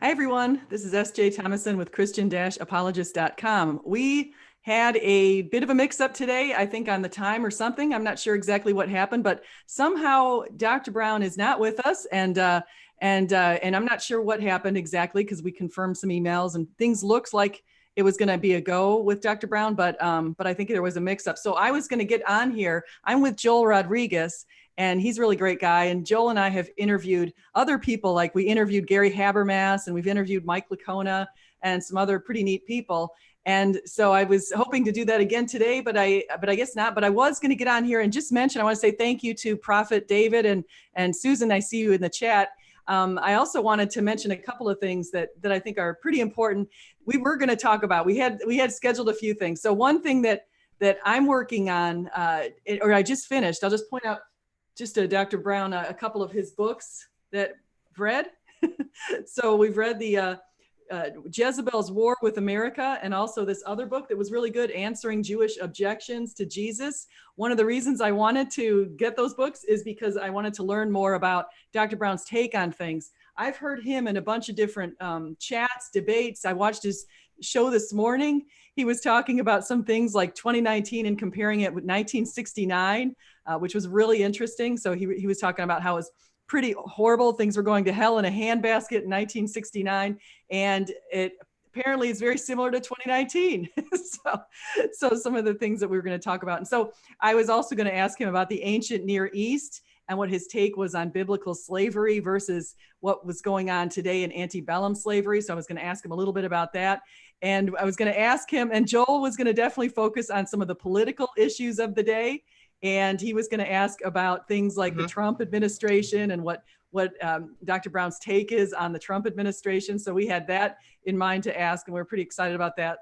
Hi, everyone. This is S.J. Thomason with Christian-Apologist.com. We had a bit of a mix-up today, I think, on the time or something. I'm not sure exactly what happened, but somehow Dr. Brown is not with us, and I'm not sure what happened exactly because we confirmed some emails and things looks like it was going to be a go with Dr. Brown, but I think there was a mix-up. So I was going to get on here. I'm with Joel Rodriguez, and he's a really great guy. And Joel and I have interviewed other people, like we interviewed Gary Habermas and we've interviewed Mike Licona and some other pretty neat people. And so I was hoping to do that again today, but I guess not. But I was going to get on here and just mention, I want to say thank you to Prophet David and Susan. I see you in the chat. I also wanted to mention a couple of things that I think are pretty important. We were going to talk about, we had scheduled a few things. So one thing that I'm working on, or I just finished, I'll just point out just to Dr. Brown, a couple of his books that I've read. So we've read the Jezebel's War with America, and also this other book that was really good, Answering Jewish Objections to Jesus. One of the reasons I wanted to get those books is because I wanted to learn more about Dr. Brown's take on things. I've heard him in a bunch of different chats, debates. I watched his show this morning. He was talking about some things like 2019 and comparing it with 1969, which was really interesting. So he was talking about how it was pretty horrible. Things were going to hell in a handbasket in 1969. And it apparently is very similar to 2019. So some of the things that we were going to talk about. And so I was also going to ask him about the ancient Near East and what his take was on biblical slavery versus what was going on today in antebellum slavery. So I was going to ask him a little bit about that. And I was going to ask him, and Joel was going to definitely focus on some of the political issues of the day. And he was going to ask about things like the Trump administration and what Dr. Brown's take is on the Trump administration. So we had that in mind to ask, and we're pretty excited about that.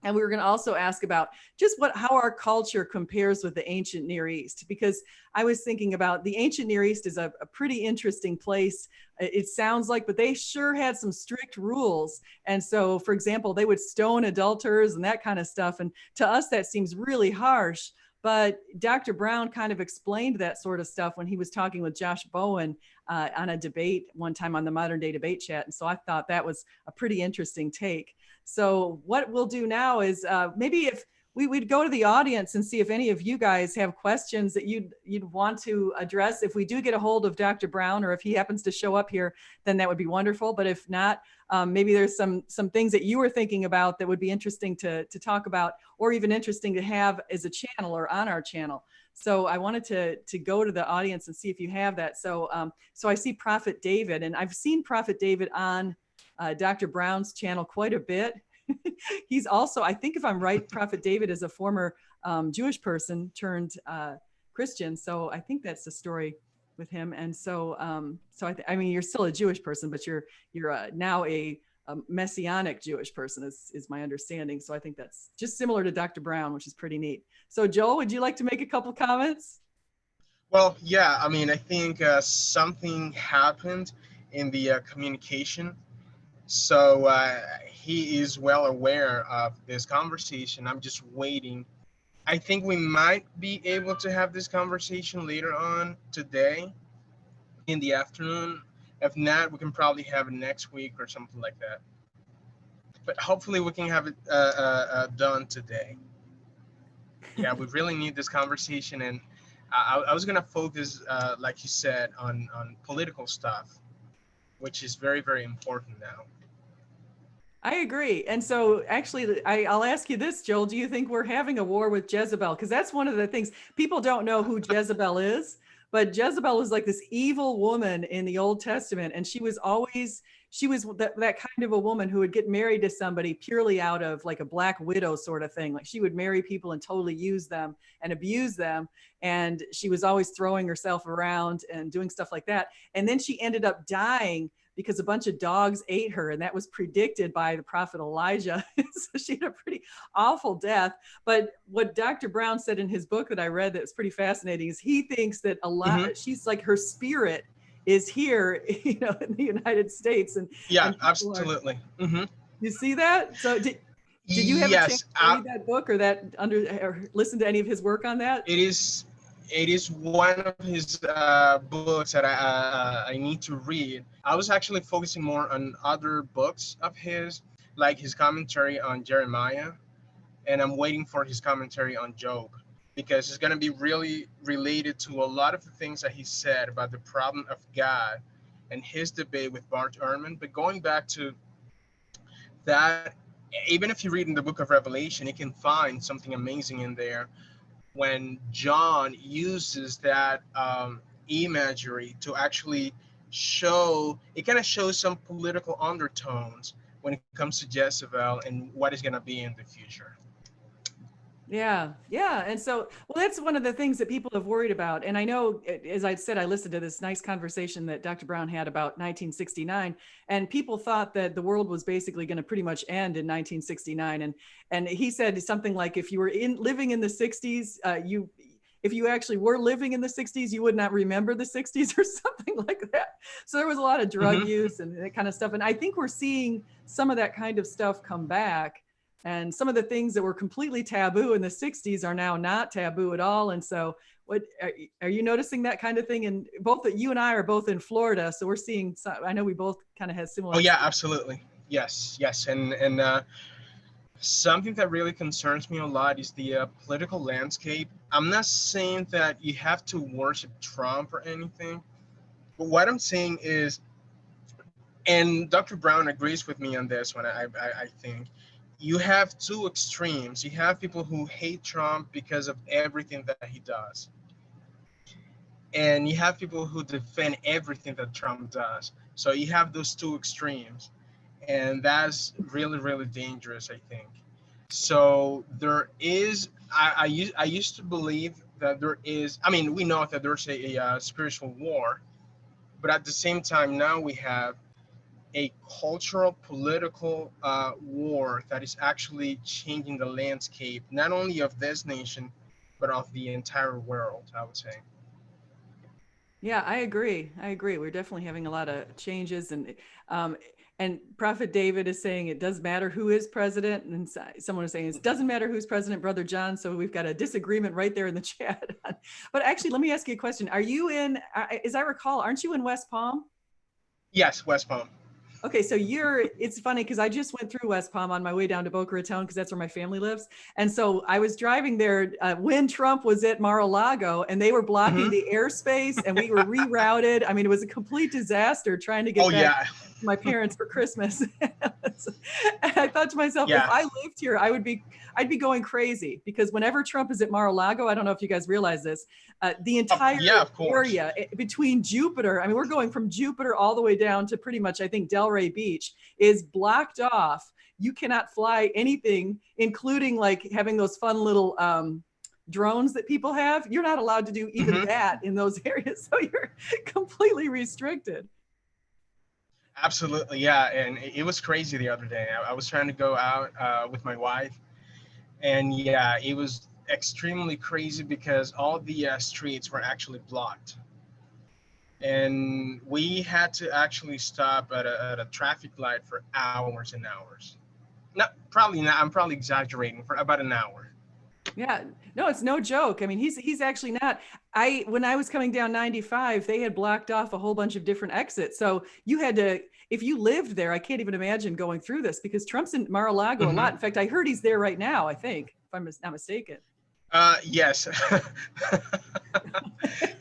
And we were going to also ask about just how our culture compares with the ancient Near East, because I was thinking about the ancient Near East is a pretty interesting place. It sounds like, but they sure had some strict rules. And so, for example, they would stone adulterers and that kind of stuff. And to us, that seems really harsh. But Dr. Brown kind of explained that sort of stuff when he was talking with Josh Bowen on a debate one time on the Modern Day Debate Chat. And so I thought that was a pretty interesting take. So what we'll do now is maybe if we'd go to the audience and see if any of you guys have questions that you'd want to address. If we do get a hold of Dr. Brown, or if he happens to show up here, then that would be wonderful. But if not, maybe there's some things that you were thinking about that would be interesting to talk about, or even interesting to have as a channel or on our channel. So I wanted to go to the audience and see if you have that. So I see Prophet David, and I've seen Prophet David on Dr. Brown's channel quite a bit. He's also, I think if I'm right, Prophet David is a former Jewish person turned Christian. So I think that's the story with him. And so, I mean, you're still a Jewish person, but you're now a messianic Jewish person is my understanding. So I think that's just similar to Dr. Brown, which is pretty neat. So Joel, would you like to make a couple comments? Well, yeah, I mean, I think something happened in the communication. So he is well aware of this conversation. I'm just waiting. I think we might be able to have this conversation later on today in the afternoon. If not, we can probably have it next week or something like that. But hopefully we can have it done today. Yeah, we really need this conversation. And I was going to focus, like you said, on political stuff, which is very, very important now. I agree. And so actually, I'll ask you this, Joel, do you think we're having a war with Jezebel? Because that's one of the things, people don't know who Jezebel is, but Jezebel was like this evil woman in the Old Testament. And she was that kind of a woman who would get married to somebody purely out of like a black widow sort of thing. Like she would marry people and totally use them and abuse them. And she was always throwing herself around and doing stuff like that. And then she ended up dying because a bunch of dogs ate her, and that was predicted by the prophet Elijah. So she had a pretty awful death. But what Dr. Brown said in his book that I read that was pretty fascinating is he thinks that she's like her spirit is here, in the United States. And Absolutely. You see that? So did you have a chance to read that book or listen to any of his work on that? It is. it is one of his books that I need to read. I was actually focusing more on other books of his, like his commentary on Jeremiah, and I'm waiting for his commentary on Job, because it's going to be really related to a lot of the things that he said about the problem of God and his debate with Bart Ehrman. But going back to that, even if you read in the book of Revelation, you can find something amazing in there when John uses that imagery to actually show, it kind of shows some political undertones when it comes to Jezebel and what is going to be in the future. Yeah, yeah. And so, well, that's one of the things that people have worried about. And I know, as I said, I listened to this nice conversation that Dr. Brown had about 1969, and people thought that the world was basically going to pretty much end in 1969. And he said something like, if you were living in the 60s, if you actually were living in the 60s, you would not remember the 60s or something like that. So there was a lot of drug use and that kind of stuff. And I think we're seeing some of that kind of stuff come back. And some of the things that were completely taboo in the 60s are now not taboo at all. And so what are you noticing that kind of thing? And both that you and I are both in Florida. So we're seeing, I know we both kind of have similar. Oh yeah, absolutely. Yes. And something that really concerns me a lot is the political landscape. I'm not saying that you have to worship Trump or anything, but what I'm saying is, and Dr. Brown agrees with me on this one, I think, you have two extremes. You have people who hate Trump because of everything that he does, and you have people who defend everything that Trump does. So you have those two extremes, and that's really, really dangerous, I think. So there is, I used to believe that there is, I mean, we know that there's a spiritual war, but at the same time, now we have a cultural, political war that is actually changing the landscape, not only of this nation, but of the entire world, I would say. Yeah, I agree. I agree. We're definitely having a lot of changes, and Prophet David is saying it doesn't matter who is president, and someone is saying it doesn't matter who's president, Brother John. So we've got a disagreement right there in the chat. But actually, let me ask you a question. Are you in? As I recall, aren't you in West Palm? Yes, West Palm. Okay, so it's funny because I just went through West Palm on my way down to Boca Raton because that's where my family lives. And so I was driving there when Trump was at Mar-a-Lago, and they were blocking the airspace, and we were rerouted. I mean, it was a complete disaster trying to get back to my parents for Christmas. And I thought to myself, if I lived here, I'd be going crazy, because whenever Trump is at Mar-a-Lago, I don't know if you guys realize this, the entire area between Jupiter, I mean, we're going from Jupiter all the way down to pretty much, I think, Delray Beach is blocked off. You cannot fly anything, including like having those fun little drones that people have. You're not allowed to do even that in those areas. So you're completely restricted. Absolutely, yeah. And it was crazy the other day. I was trying to go out with my wife, and yeah, it was extremely crazy because all the streets were actually blocked, and we had to actually stop at a traffic light for hours and hours. Not probably not. I'm probably exaggerating, for about an hour. Yeah, no, it's no joke. I mean, he's actually not. When I was coming down 95, they had blocked off a whole bunch of different exits. So you had to, if you lived there, I can't even imagine going through this, because Trump's in Mar-a-Lago a lot. In fact, I heard he's there right now, I think, if I'm not mistaken. Yes.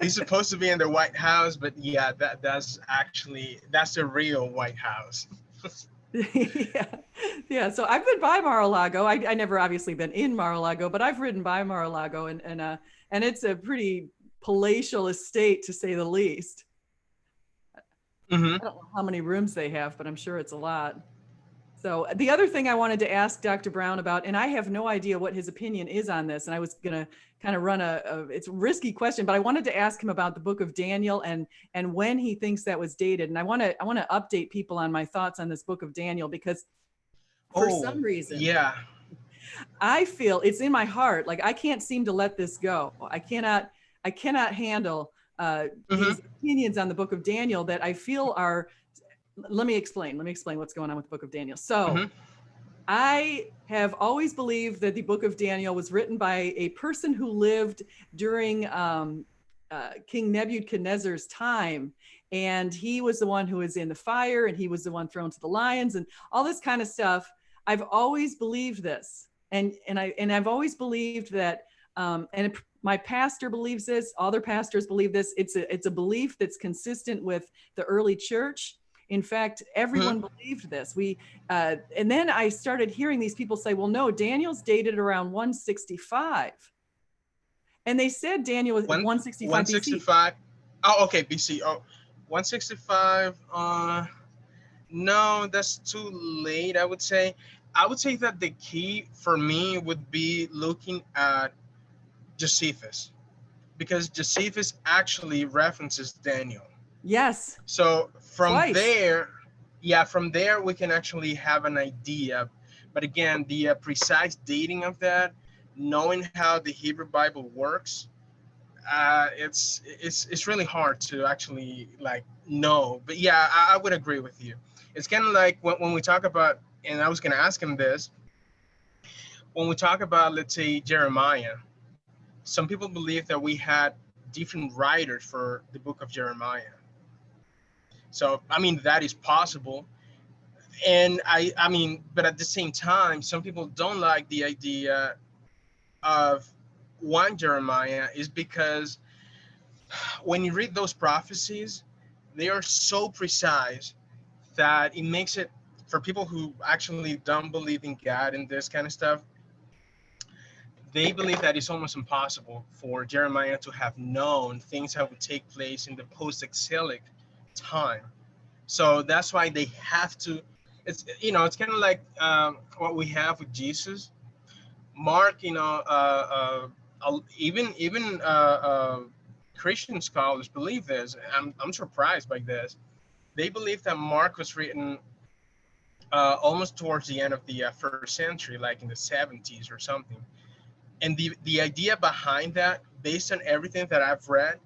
He's supposed to be in the White House, but yeah, that's the real White House. Yeah. So I've been by Mar-a-Lago. I never obviously been in Mar-a-Lago, but I've ridden by Mar-a-Lago, and it's a pretty palatial estate, to say the least. I don't know how many rooms they have, but I'm sure it's a lot. So the other thing I wanted to ask Dr. Brown about, and I have no idea what his opinion is on this, and I was going to kind of run it's a risky question, but I wanted to ask him about the book of Daniel and when he thinks that was dated. And I want to update people on my thoughts on this book of Daniel, because for some reason, I feel it's in my heart, like I can't seem to let this go. I cannot handle his opinions on the book of Daniel that I feel are. Let me explain what's going on with the book of Daniel. So I have always believed that the book of Daniel was written by a person who lived during King Nebuchadnezzar's time. And he was the one who was in the fire, and he was the one thrown to the lions, and all this kind of stuff. I've always believed this. I've always believed that, my pastor believes this, other pastors believe this. It's a belief that's consistent with the early church. In fact, everyone believed this. And then I started hearing these people say, well, no, Daniel's dated around 165. And they said Daniel was 165 165. Oh, okay, BC. Oh, 165. No, that's too late, I would say. I would say that the key for me would be looking at Josephus, because Josephus actually references Daniel. Yes. So from Twice. there, yeah, from there we can actually have an idea. But again, the precise dating of that, knowing how the Hebrew Bible works, it's really hard to actually like know. But yeah, I would agree with you. It's kind of like when we talk about, and I was going to ask him this, when we talk about, let's say, Jeremiah, some people believe that we had different writers for the book of Jeremiah. So, I mean, that is possible. And I mean, but at the same time, some people don't like the idea of one Jeremiah, is because when you read those prophecies, they are so precise that it makes it, for people who actually don't believe in God and this kind of stuff, they believe that it's almost impossible for Jeremiah to have known things that would take place in the post-exilic time. So that's why they have to, it's, it's kind of like what we have with Jesus. Mark, even Christian scholars believe this. I'm surprised by this. They believe that Mark was written almost towards the end of the first century, like in the 70s or something. And the idea behind that, based on everything that I've read,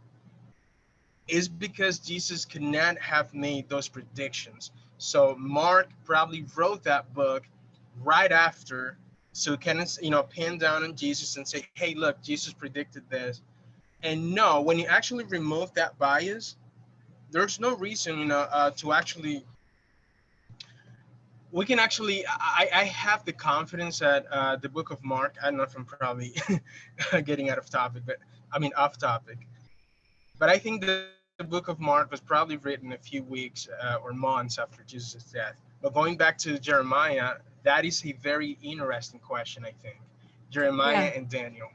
is because Jesus could not have made those predictions. So Mark probably wrote that book right after, so kind of, pin down on Jesus and say, hey, look, Jesus predicted this. And no, when you actually remove that bias, there's no reason, to actually, we can actually, I have the confidence that the book of Mark, I don't know if I'm probably getting out of topic, but I mean, off topic. But I think the book of Mark was probably written a few weeks or months after Jesus' death. But going back to Jeremiah, that is a very interesting question, I think. Jeremiah and Daniel.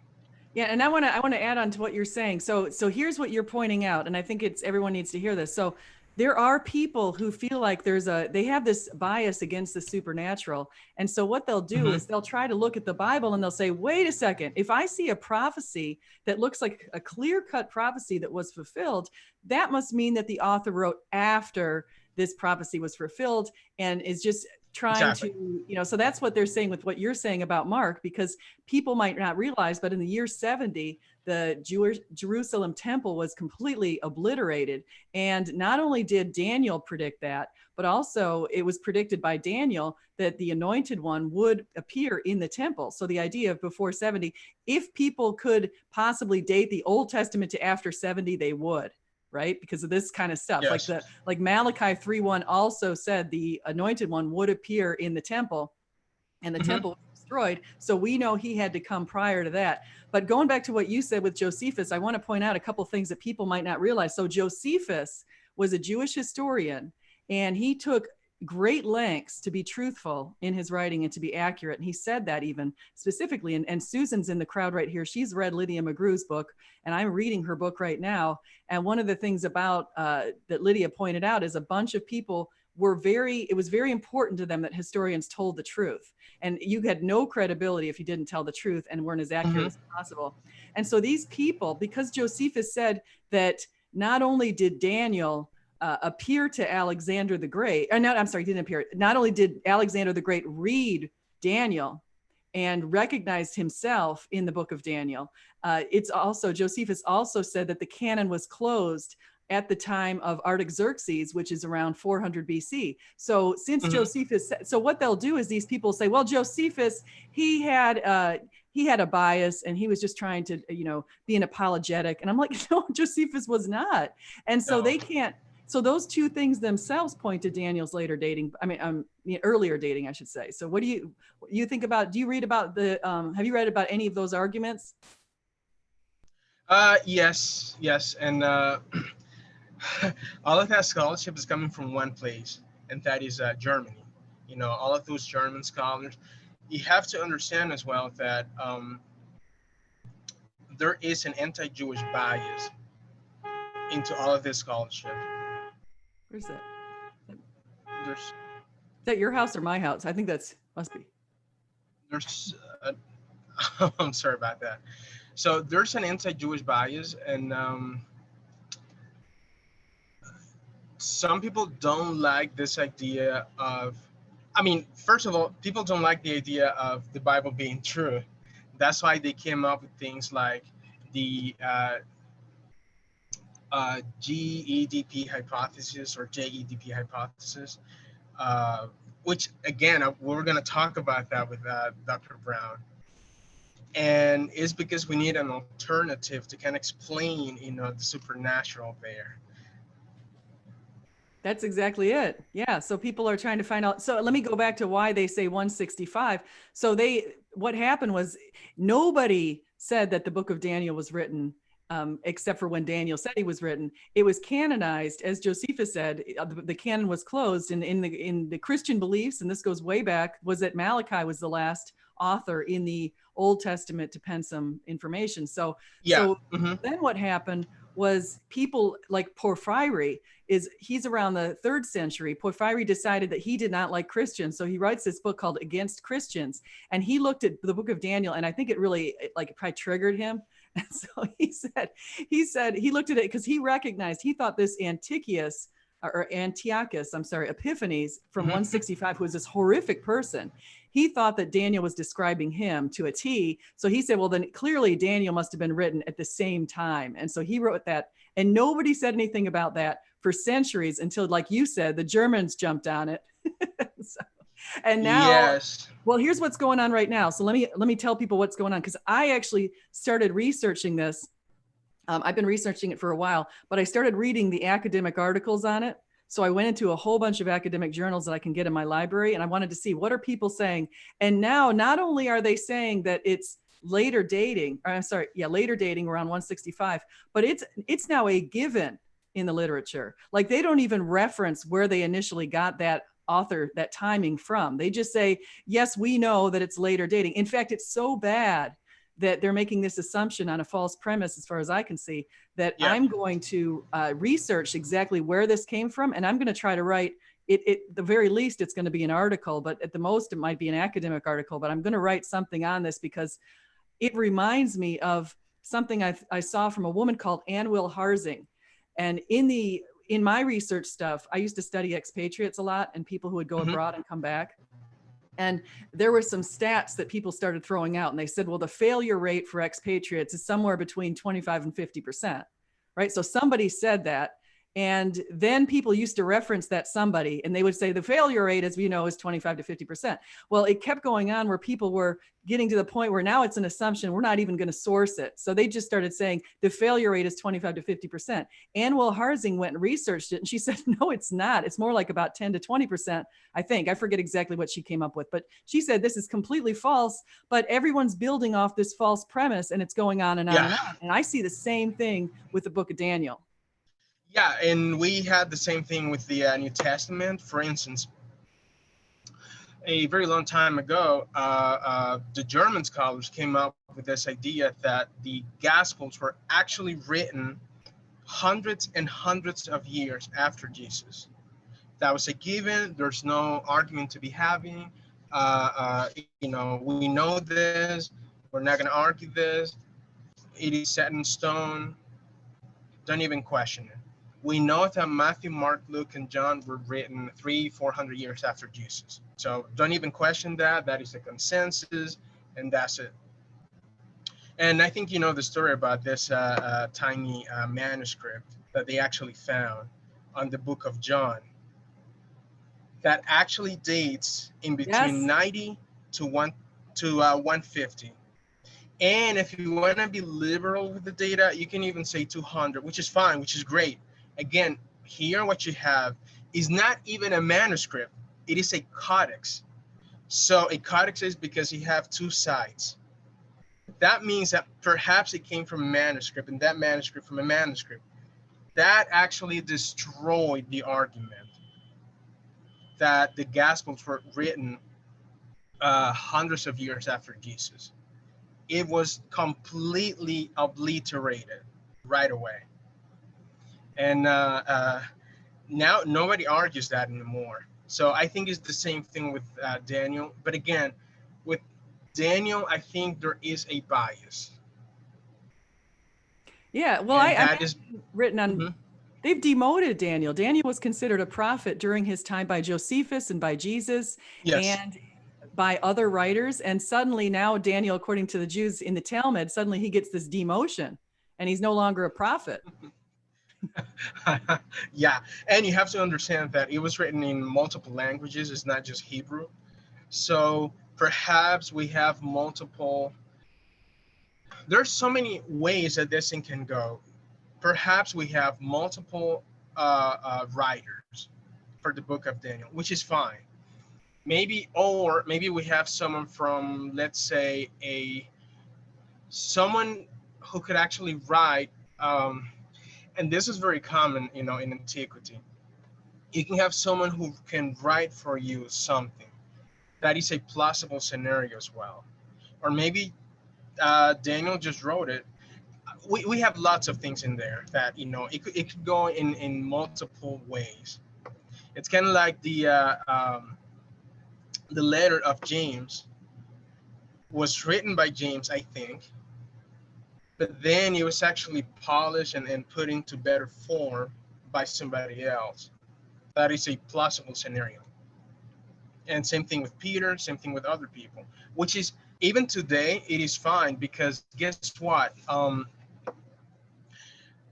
Yeah, and I want to add on to what you're saying. So here's what you're pointing out, and I think everyone needs to hear this. So there are people who feel like they have this bias against the supernatural. And so what they'll do is they'll try to look at the Bible and they'll say, wait a second, if I see a prophecy that looks like a clear-cut prophecy that was fulfilled, that must mean that the author wrote after this prophecy was fulfilled and is just trying to, so that's what they're saying with what you're saying about Mark, because people might not realize, but in the year 70, the Jerusalem temple was completely obliterated. And not only did Daniel predict that, but also it was predicted by Daniel that the anointed one would appear in the temple. So the idea of before 70, if people could possibly date the Old Testament to after 70, they would. Right? Because of this kind of stuff. Yes. Like Malachi 3:1 also said the anointed one would appear in the temple, and the temple was destroyed. So we know he had to come prior to that. But going back to what you said with Josephus, I want to point out a couple things that people might not realize. So Josephus was a Jewish historian, and he took great lengths to be truthful in his writing and to be accurate. And he said that even specifically, and Susan's in the crowd right here. She's read Lydia McGrew's book, and I'm reading her book right now. And one of the things about that Lydia pointed out is a bunch of people it was very important to them that historians told the truth. And you had no credibility if you didn't tell the truth and weren't as accurate as possible. And so these people, because Josephus said that not only did Daniel appear to Alexander the Great, didn't appear. Not only did Alexander the Great read Daniel and recognized himself in the book of Daniel, it's also, Josephus also said that the canon was closed at the time of Artaxerxes, which is around 400 BC. So since Mhm. Josephus, so what they'll do is these people say, well, Josephus, he had a bias and he was just trying to, be an apologetic. And I'm like, no, Josephus was not. And so No. they can't. So those two things themselves point to Daniel's later dating. Earlier dating, I should say. So what do you think about? Do you read about have you read about any of those arguments? Yes, and all of that scholarship is coming from one place, and that is Germany. All of those German scholars. You have to understand as well that there is an anti-Jewish bias into all of this scholarship. Where's that? There's, Is that your house or my house? I think that's must be. there's, I'm sorry about that. So there's an anti-Jewish bias, and some people don't like this idea of. I mean, first of all, people don't like the idea of the Bible being true. That's why they came up with things like the GEDP hypothesis or JEDP hypothesis, uh, which again, we're going to talk about that with Dr. Brown. And it's because we need an alternative to kind of explain, the supernatural there. That's exactly it. Yeah. So people are trying to find out. So let me go back to why they say 165. So what happened was nobody said that the book of Daniel was written, except for when Daniel said he was written. It was canonized, as Josephus said. The canon was closed, and in the Christian beliefs, and this goes way back, was that Malachi was the last author in the Old Testament to pen some information. So Yeah. Mm-hmm. then what happened was people like Porphyry he's around the 3rd century. Porphyry decided that he did not like Christians. So he writes this book called Against Christians. And he looked at the book of Daniel, and I think it really it probably triggered him. And so he said he looked at it because he recognized, he thought this Antiochus, Epiphanes from 165, who was this horrific person. He thought that Daniel was describing him to a T. So he said, well, then clearly Daniel must have been written at the same time. And so he wrote that, and nobody said anything about that for centuries until, like you said, the Germans jumped on it. So, and now, yes. well, here's what's going on right now. So let me tell people what's going on, because I actually started researching this. I've been researching it for a while, but I started reading the academic articles on it. So I went into a whole bunch of academic journals that I can get in my library, and I wanted to see what are people saying. And now, not only are they saying that it's later dating around 165, but it's now a given in the literature. Like, they don't even reference where they initially got that timing from. They just say, yes, we know that it's later dating. In fact, it's so bad that they're making this assumption on a false premise, as far as I can see, that I'm going to research exactly where this came from, and I'm going to try to write it. The very least, it's going to be an article, but at the most, it might be an academic article. But I'm going to write something on this because it reminds me of something I saw from a woman called Ann Will Harzing. And in my research stuff, I used to study expatriates a lot and people who would go abroad and come back. And there were some stats that people started throwing out, and they said, well, the failure rate for expatriates is somewhere between 25 and 50%, right? So somebody said that. And then people used to reference that somebody, and they would say the failure rate, as we know, is 25 to 50%. Well, it kept going on where people were getting to the point where now it's an assumption. We're not even going to source it. So they just started saying the failure rate is 25 to 50%. Ann Will Harzing went and researched it, and she said, no, it's not. It's more like about 10 to 20%, I think. I forget exactly what she came up with, but she said this is completely false, but everyone's building off this false premise, and it's going on and on and on. And I see the same thing with the book of Daniel. Yeah, and we had the same thing with the New Testament. For instance, a very long time ago, the German scholars came up with this idea that the Gospels were actually written hundreds and hundreds of years after Jesus. That was a given. There's no argument to be having. We know this. We're not going to argue this. It is set in stone. Don't even question it. We know that Matthew, Mark, Luke, and John were written 300-400 years after Jesus. So don't even question that. That is a consensus, and that's it. And I think you know the story about this tiny manuscript that they actually found on the book of John that actually dates in between Yes. 90 to 150. And if you want to be liberal with the data, you can even say 200, which is fine, which is great. Again, here what you have is not even a manuscript. It is a codex. So a codex is because you have two sides. That means that perhaps it came from a manuscript, and that manuscript from a manuscript. That actually destroyed the argument that the Gospels were written hundreds of years after Jesus. It was completely obliterated right away. And now nobody argues that anymore. So I think it's the same thing with Daniel. But again, with Daniel, I think there is a bias. Yeah. Well, And I'm that is, written on, mhm, they've demoted Daniel. Daniel was considered a prophet during his time by Josephus and by Jesus yes. and by other writers. And suddenly now Daniel, according to the Jews in the Talmud, suddenly he gets this demotion and he's no longer a prophet. Yeah. And you have to understand that it was written in multiple languages. It's not just Hebrew. So perhaps we have multiple, there's so many ways that this thing can go. Perhaps we have multiple writers for the book of Daniel, which is fine. Maybe, or maybe we have someone from, let's say, someone who could actually write, and this is very common, in antiquity. You can have someone who can write for you something that is a plausible scenario as well, or maybe Daniel just wrote it. We have lots of things in there that it could go in multiple ways. It's kind of like the letter of James was written by James, I think, but then it was actually polished and put into better form by somebody else. That is a plausible scenario. And same thing with Peter, same thing with other people, which is even today it is fine because guess what?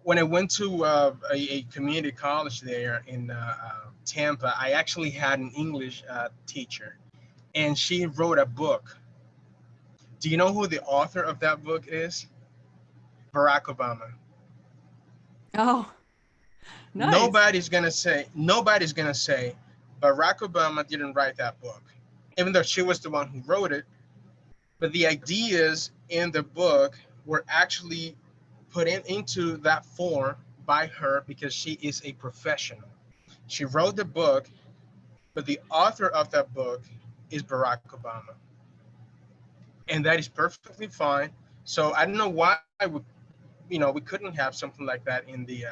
When I went to a community college there in Tampa, I actually had an English teacher, and she wrote a book. Do you know who the author of that book is? Barack Obama. Oh, nice. Nobody's gonna say Barack Obama didn't write that book, even though she was the one who wrote it. But the ideas in the book were actually put into that form by her because she is a professional. She wrote the book, but the author of that book is Barack Obama, and that is perfectly fine. So I don't know why we couldn't have something like that in the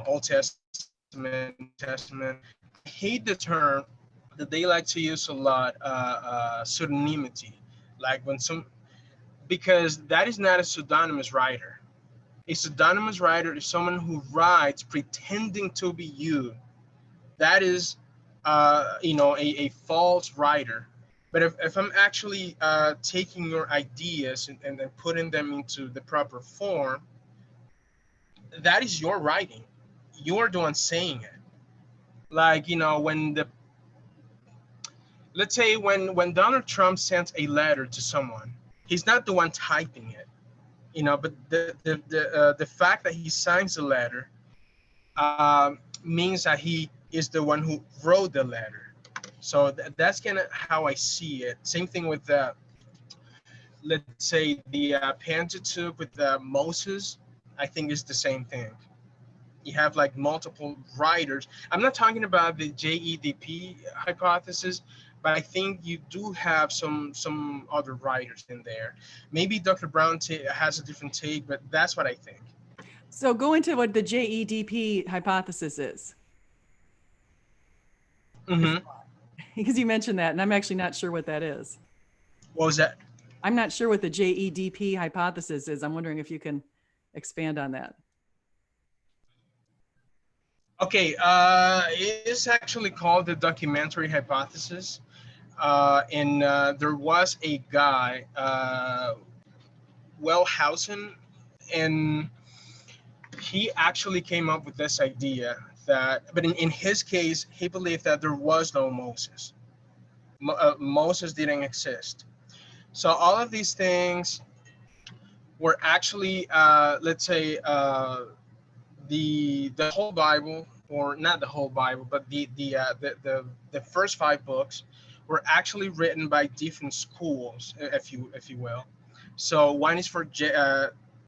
Old Testament, New Testament. I hate the term that they like to use a lot, pseudonymity, like when some because that is not a pseudonymous writer. A pseudonymous writer is someone who writes pretending to be you. That is, a false writer. But if I'm actually taking your ideas and then putting them into the proper form, that is your writing. You're the one saying it. Like, when let's say when Donald Trump sends a letter to someone, he's not the one typing it, but the fact that he signs the letter means that he is the one who wrote the letter. So that's kind of how I see it. Same thing with let's say the Pentateuch with Moses. I think is the same thing. You have like multiple writers. I'm not talking about the JEDP hypothesis, but I think you do have some other writers in there. Maybe Dr. Brown has a different take, but that's what I think. So go into what the JEDP hypothesis is. Mm-hmm. Because you mentioned that, and I'm actually not sure what that is. What was that? I'm not sure what the JEDP hypothesis is. I'm wondering if you can expand on that. Okay, it's actually called the documentary hypothesis. And there was a guy, Wellhausen, and he actually came up with this idea that, but in his case, he believed that there was no Moses. Moses didn't exist. So all of these things were actually, let's say, the whole Bible, or not the whole Bible, but the first five books were actually written by different schools, if you will. So one is for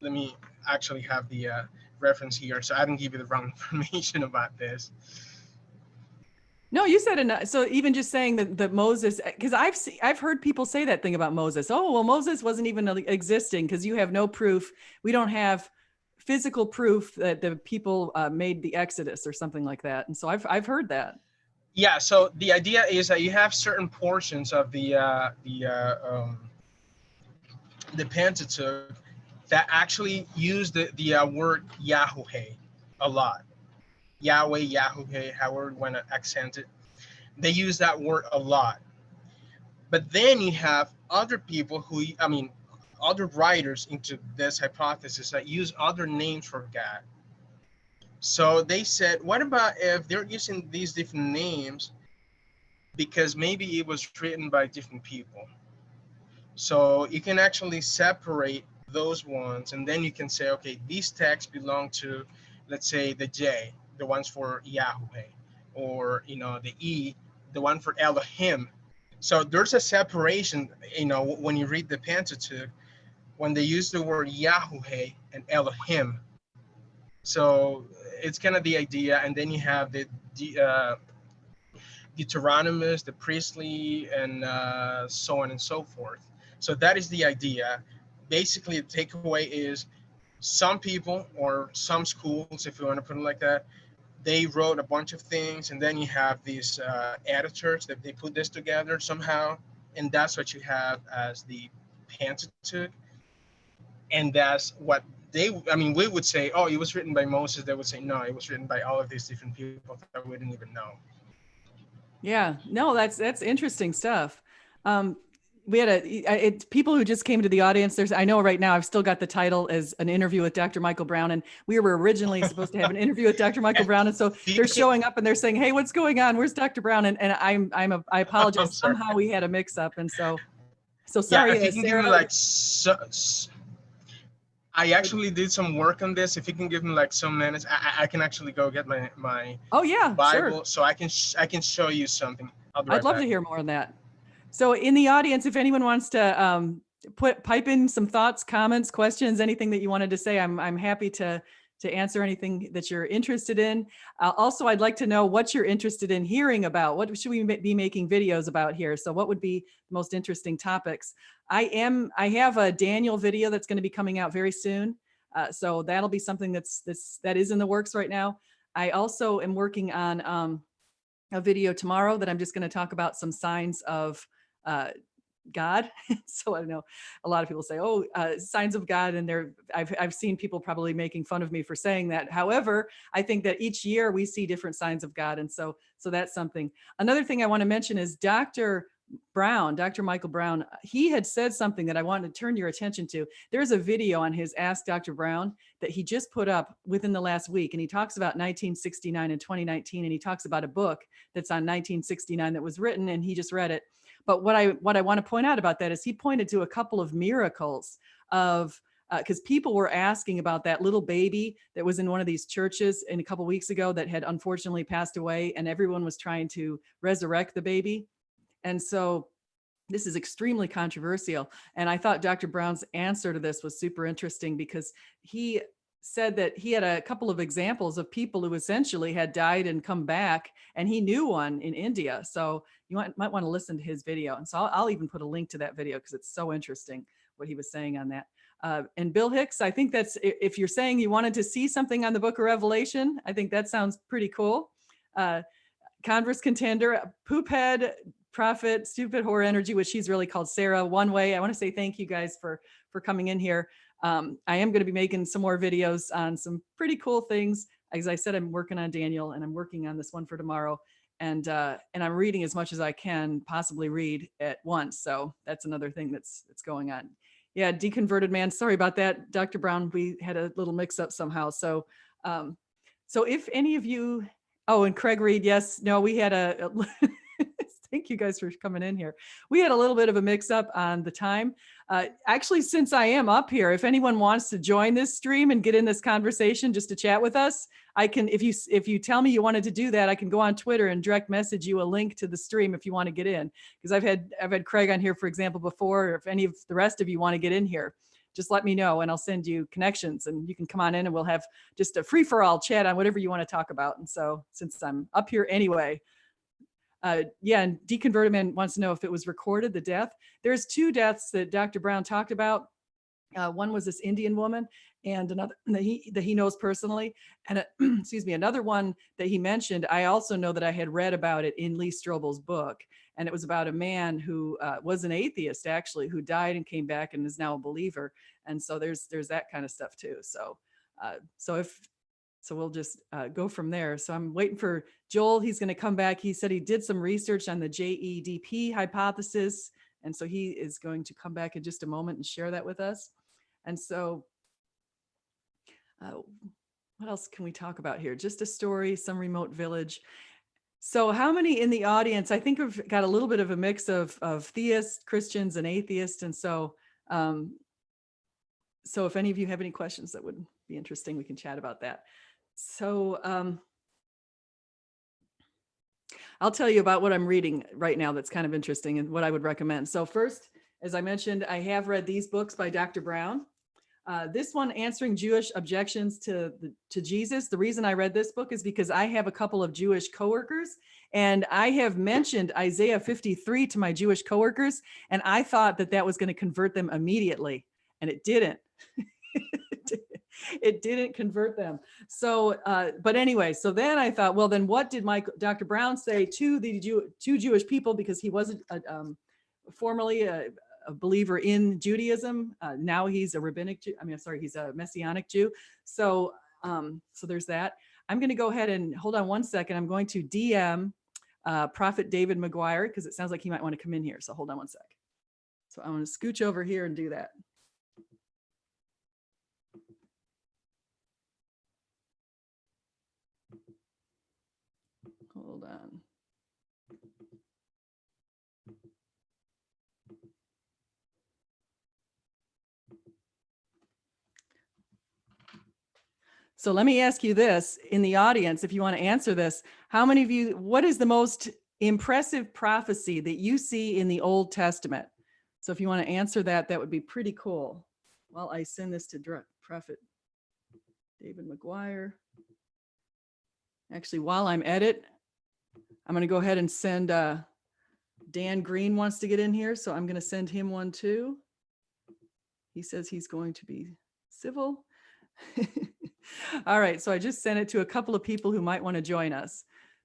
let me actually have the reference here, so I don't give you the wrong information about this. No, you said enough. So even just saying that Moses, because I've heard people say that thing about Moses. Oh, well, Moses wasn't even existing because you have no proof. We don't have physical proof that the people made the Exodus or something like that. And so I've heard that. Yeah. So the idea is that you have certain portions of the Pentateuch that actually use the word Yahuwah a lot. Yahweh, Yahuwah, however you want to accent it. They use that word a lot. But then you have other people who, I mean, other writers into this hypothesis that use other names for God. So they said, what about if they're using these different names because maybe it was written by different people? So you can actually separate those ones, and then you can say, okay, these texts belong to, let's say, the J, the ones for Yahweh, or the E, the one for Elohim. So there's a separation, when you read the Pentateuch, when they use the word Yahweh and Elohim. So it's kind of the idea, and then you have the Deuteronomist, the priestly, and so on and so forth. So that is the idea. Basically, the takeaway is some people or some schools, if you want to put it like that, they wrote a bunch of things, and then you have these editors that they put this together somehow, and that's what you have as the Pentateuch. And that's what we would say, oh, it was written by Moses. They would say, no, it was written by all of these different people that we didn't even know. Yeah, no, that's interesting stuff. We had people who just came to the audience. I know right now I've still got the title as an interview with Dr. Michael Brown, and we were originally supposed to have an interview with Dr. Michael Brown, and so they're showing up and they're saying, "Hey, what's going on? Where's Dr. Brown?" And I apologize. Somehow we had a mix up, and so sorry. Yeah, if you can Sarah, give me like I actually did some work on this. If you can give me like some minutes, I can actually go get my oh yeah, Bible, sure. so I can show you something. I'll be right I'd love back. to hear more on that. So in the audience, if anyone wants to pipe in some thoughts, comments, questions, anything that you wanted to say, I'm happy to answer anything that you're interested in. Also, I'd like to know what you're interested in hearing about. What should we be making videos about here? So what would be the most interesting topics? I have a Daniel video that's going to be coming out very soon. So that'll be something that is in the works right now. I also am working on a video tomorrow that I'm just going to talk about some signs of God. So I know a lot of people say, "Oh, signs of God," and I've seen people probably making fun of me for saying that. However, I think that each year we see different signs of God, and so that's something. Another thing I want to mention is Dr. Michael Brown. He had said something that I wanted to turn your attention to. There's a video on his Ask Dr. Brown that he just put up within the last week, and he talks about 1969 and 2019, and he talks about a book that's on 1969 that was written, and he just read it. But what I want to point out about that is he pointed to a couple of miracles of because people were asking about that little baby that was in one of these churches a couple of weeks ago that had unfortunately passed away, and everyone was trying to resurrect the baby. And so this is extremely controversial. And I thought Dr. Brown's answer to this was super interesting because he said that he had a couple of examples of people who essentially had died and come back, and he knew one in India. So you might want to listen to his video. And so I'll even put a link to that video because it's so interesting what he was saying on that. And Bill Hicks, I think that's, if you're saying you wanted to see something on the book of Revelation, I think that sounds pretty cool. Converse Contender, Poophead, Prophet, Stupid Horror Energy, which she's really called Sarah, One Way. I want to say thank you guys for coming in here. I am going to be making some more videos on some pretty cool things. As I said, I'm working on Daniel, and I'm working on this one for tomorrow. And I'm reading as much as I can possibly read at once. So that's another thing that's going on. Yeah, deconverted man. Sorry about that, Dr. Brown. We had a little mix up somehow. So if any of you, oh, and Craig Reed, yes, no, we had thank you guys for coming in here. We had a little bit of a mix up on the time. Actually, since I am up here, if anyone wants to join this stream and get in this conversation just to chat with us, I can, if you tell me you wanted to do that, I can go on Twitter and direct message you a link to the stream if you want to get in. Because I've had Craig on here, for example, before, or if any of the rest of you want to get in here, just let me know and I'll send you connections and you can come on in and we'll have just a free-for-all chat on whatever you want to talk about. And so since I'm up here anyway, yeah, and Deconverted Man wants to know if it was recorded, the death. There's 2 deaths that Dr. Brown talked about. One was this Indian woman, and another that he knows personally, and excuse me, another one that he mentioned. I also know that I had read about it in Lee Strobel's book, and it was about a man who was an atheist actually, who died and came back and is now a believer. And so there's that kind of stuff too. So we'll just go from there. So I'm waiting for Joel. He's going to come back. He said he did some research on the JEDP hypothesis. And so he is going to come back in just a moment and share that with us. And so what else can we talk about here? Just a story, some remote village. So how many in the audience? I think we've got a little bit of a mix of theists, Christians, and atheists. And so if any of you have any questions that would be interesting, we can chat about that. So I'll tell you about what I'm reading right now that's kind of interesting and what I would recommend. So first, as I mentioned, I have read these books by Dr. Brown. This one, Answering Jewish Objections to Jesus. The reason I read this book is because I have a couple of Jewish coworkers, and I have mentioned Isaiah 53 to my Jewish coworkers, and I thought that was going to convert them immediately, and it didn't. It didn't convert them. So, but anyway, so then I thought, well, then what did Dr. Brown say to the Jewish people? Because he wasn't formerly a believer in Judaism. Now he's a rabbinic Jew. He's a Messianic Jew. So, so there's that. I'm going to go ahead and hold on one second. I'm going to DM Prophet David McGuire because it sounds like he might want to come in here. So hold on one sec. So I'm going to scooch over here and do that. Hold on. So let me ask you this in the audience, if you want to answer this, how many of you, what is the most impressive prophecy that you see in the Old Testament? So if you want to answer that, that would be pretty cool. Well, I send this to Prophet David McGuire. Actually, while I'm at it, I'm going to go ahead and send Dan Green wants to get in here. So I'm going to send him one too. He says he's going to be civil. All right. So I just sent it to a couple of people who might want to join us.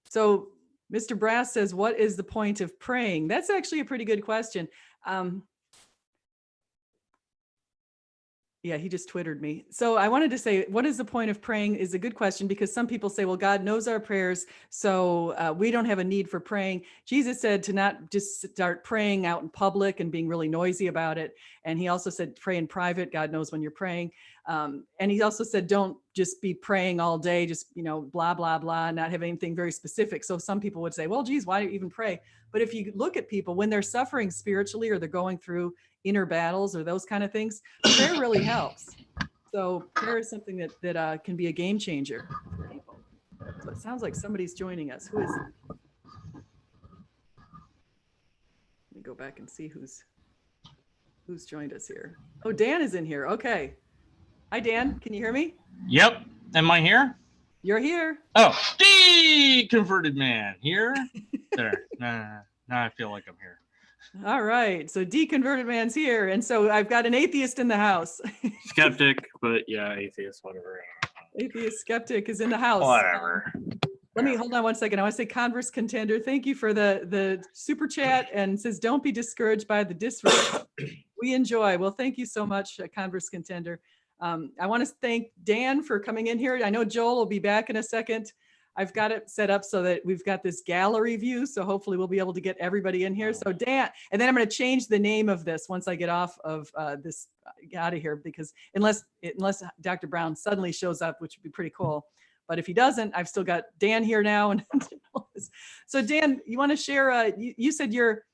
So Mr. Brass says, what is the point of praying? That's actually a pretty good question. Yeah, he just Twittered me. So I wanted to say, what is the point of praying is a good question, because some people say, well, God knows our prayers, so we don't have a need for praying. Jesus said to not just start praying out in public and being really noisy about it. And he also said, pray in private. God knows when you're praying. And he also said, don't just be praying all day, just, blah, blah, blah, not have anything very specific. So some people would say, well, geez, why do you even pray? But if you look at people when they're suffering spiritually, or they're going through inner battles or those kind of things, prayer really helps. So prayer is something that can be a game changer for people. So it sounds like somebody's joining us. Who is it? Let me go back and see who's joined us here. Oh, Dan is in here. Okay. Hi, Dan. Can you hear me? Yep. Am I here? You're here. Oh, Deconverted Man here. There. Now I feel like I'm here. All right. So Deconverted Man's here. And so I've got an atheist in the house. Skeptic, but yeah, atheist, whatever. Atheist skeptic is in the house. Whatever. Let me hold on one second. I want to say Converse Contender, thank you for the super chat, and says, don't be discouraged by the disrespect. We enjoy. Well, thank you so much, Converse Contender. I want to thank Dan for coming in here. I know Joel will be back in a second. I've got it set up so that we've got this gallery view. So hopefully we'll be able to get everybody in here. So Dan, and then I'm going to change the name of this once I get off of this, out of here, because unless Dr. Brown suddenly shows up, which would be pretty cool. But if he doesn't, I've still got Dan here now. And so Dan, you want to share, you said you're,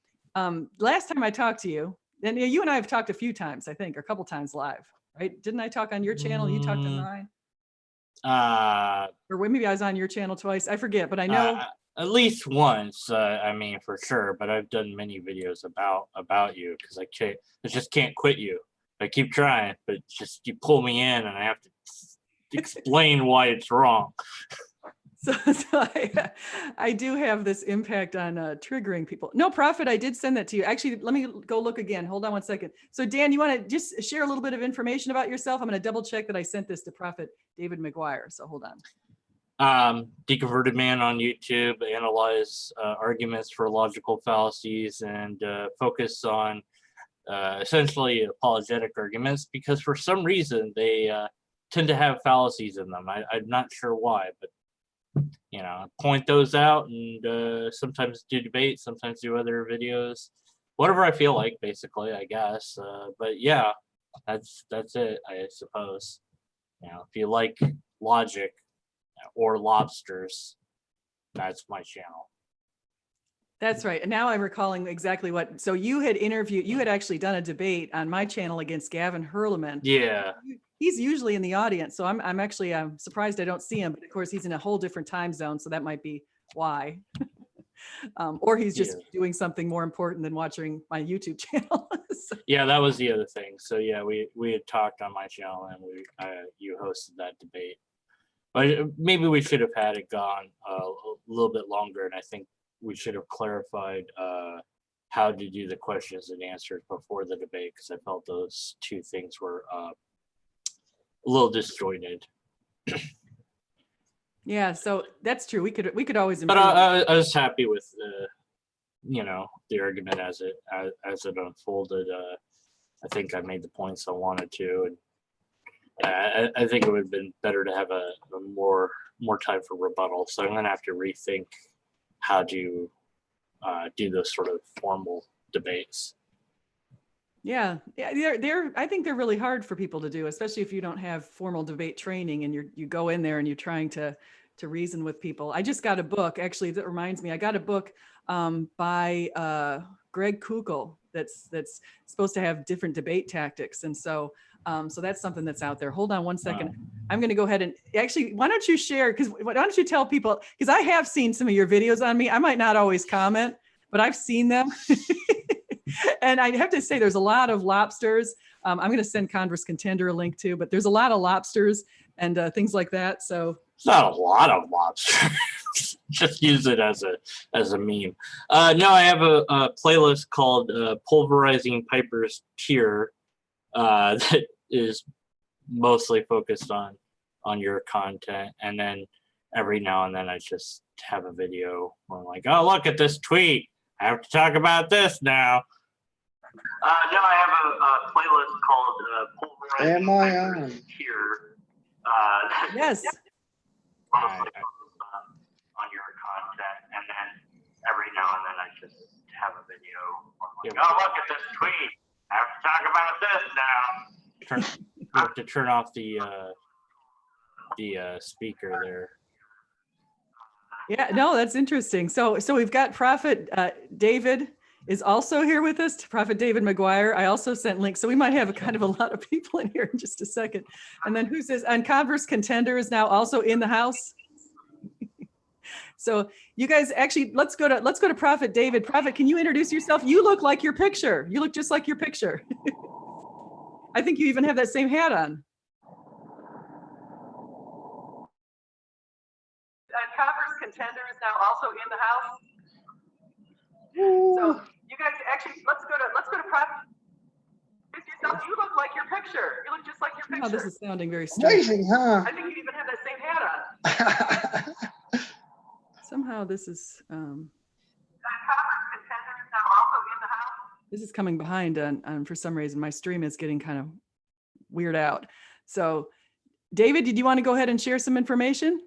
last time I talked to you, and you and I have talked a few times, I think, or a couple times live, right? Didn't I talk on your channel? You talked on mine? Or maybe I was on your channel twice. I forget, but I know. At least once, I mean, for sure, but I've done many videos about you because I just can't quit you. I keep trying, but just you pull me in and I have to explain why it's wrong. So I do have this impact on triggering people. No, Prophet, I did send that to you. Actually, let me go look again. Hold on one second. So Dan, you want to just share a little bit of information about yourself? I'm going to double check that I sent this to Prophet David McGuire. So hold on. Deconverted man on YouTube, analyze arguments for logical fallacies and focus on essentially apologetic arguments, because for some reason they tend to have fallacies in them. I'm not sure why, but you know, point those out and sometimes do debate, sometimes do other videos, whatever I feel like, basically, I guess. But yeah, that's it, I suppose. You know, if you like logic or lobsters, that's my channel. That's right. And now I'm recalling exactly what, so you had actually done a debate on my channel against Gavin Herleman. Yeah. He's usually in the audience, so I'm actually surprised I don't see him, but of course he's in a whole different time zone, so that might be why. Or he's just doing something more important than watching my YouTube channel. So. Yeah, that was the other thing. So yeah, we had talked on my channel and you hosted that debate. But maybe we should have had it gone a little bit longer, and I think we should have clarified how to do the questions and answers before the debate, because I felt those two things were a little disjointed. Yeah, so that's true. We could always improve. But I was happy with you know, the argument as it unfolded. I think I made the points I wanted to, and I think it would have been better to have a more time for rebuttal. So I'm gonna have to rethink how to do those sort of formal debates. Yeah, I think they're really hard for people to do, especially if you don't have formal debate training and you go in there and you're trying to reason with people. I just got a book, actually, that reminds me, I got a book by Greg Kukl that's supposed to have different debate tactics. And so that's something that's out there. Hold on one second. I'm going to go ahead and actually, why don't you share, because why don't you tell people, because I have seen some of your videos on me. I might not always comment, but I've seen them. And I have to say, there's a lot of lobsters. I'm going to send Converse Contender a link too, but there's a lot of lobsters and things like that. So it's not a lot of lobsters. Just use it as a meme. No, I have a playlist called Pulverizing Piper's Tear that is mostly focused on your content, and then every now and then I just have a video where I'm like, oh, look at this tweet, I have to talk about this now. No, I have a playlist called Pulverizing Piper's Tear. yes. On your content, and then every now and then I just have a video where I'm like, oh, look at this tweet, I have to talk about this now. You have to turn off the speaker there. Yeah, no, that's interesting. So we've got Prophet David is also here with us, Prophet David McGuire. I also sent links, so we might have a lot of people in here in just a second. And then who's this? And Converse Contender is now also in the house. So you guys, actually, let's go to Prophet David. Prophet, can you introduce yourself? You look like your picture. You look just like your picture. I think you even have that same hat on. Converse Contender is now also in the house. So you guys, actually, let's go to Prophet. Yourself. You look like your picture. You look just like your picture. Oh, this is sounding very strange. Amazing, huh? I think you even have that same hat on. Somehow this is this is coming behind on for some reason. My stream is getting kind of weird out. So David, did you want to go ahead and share some information?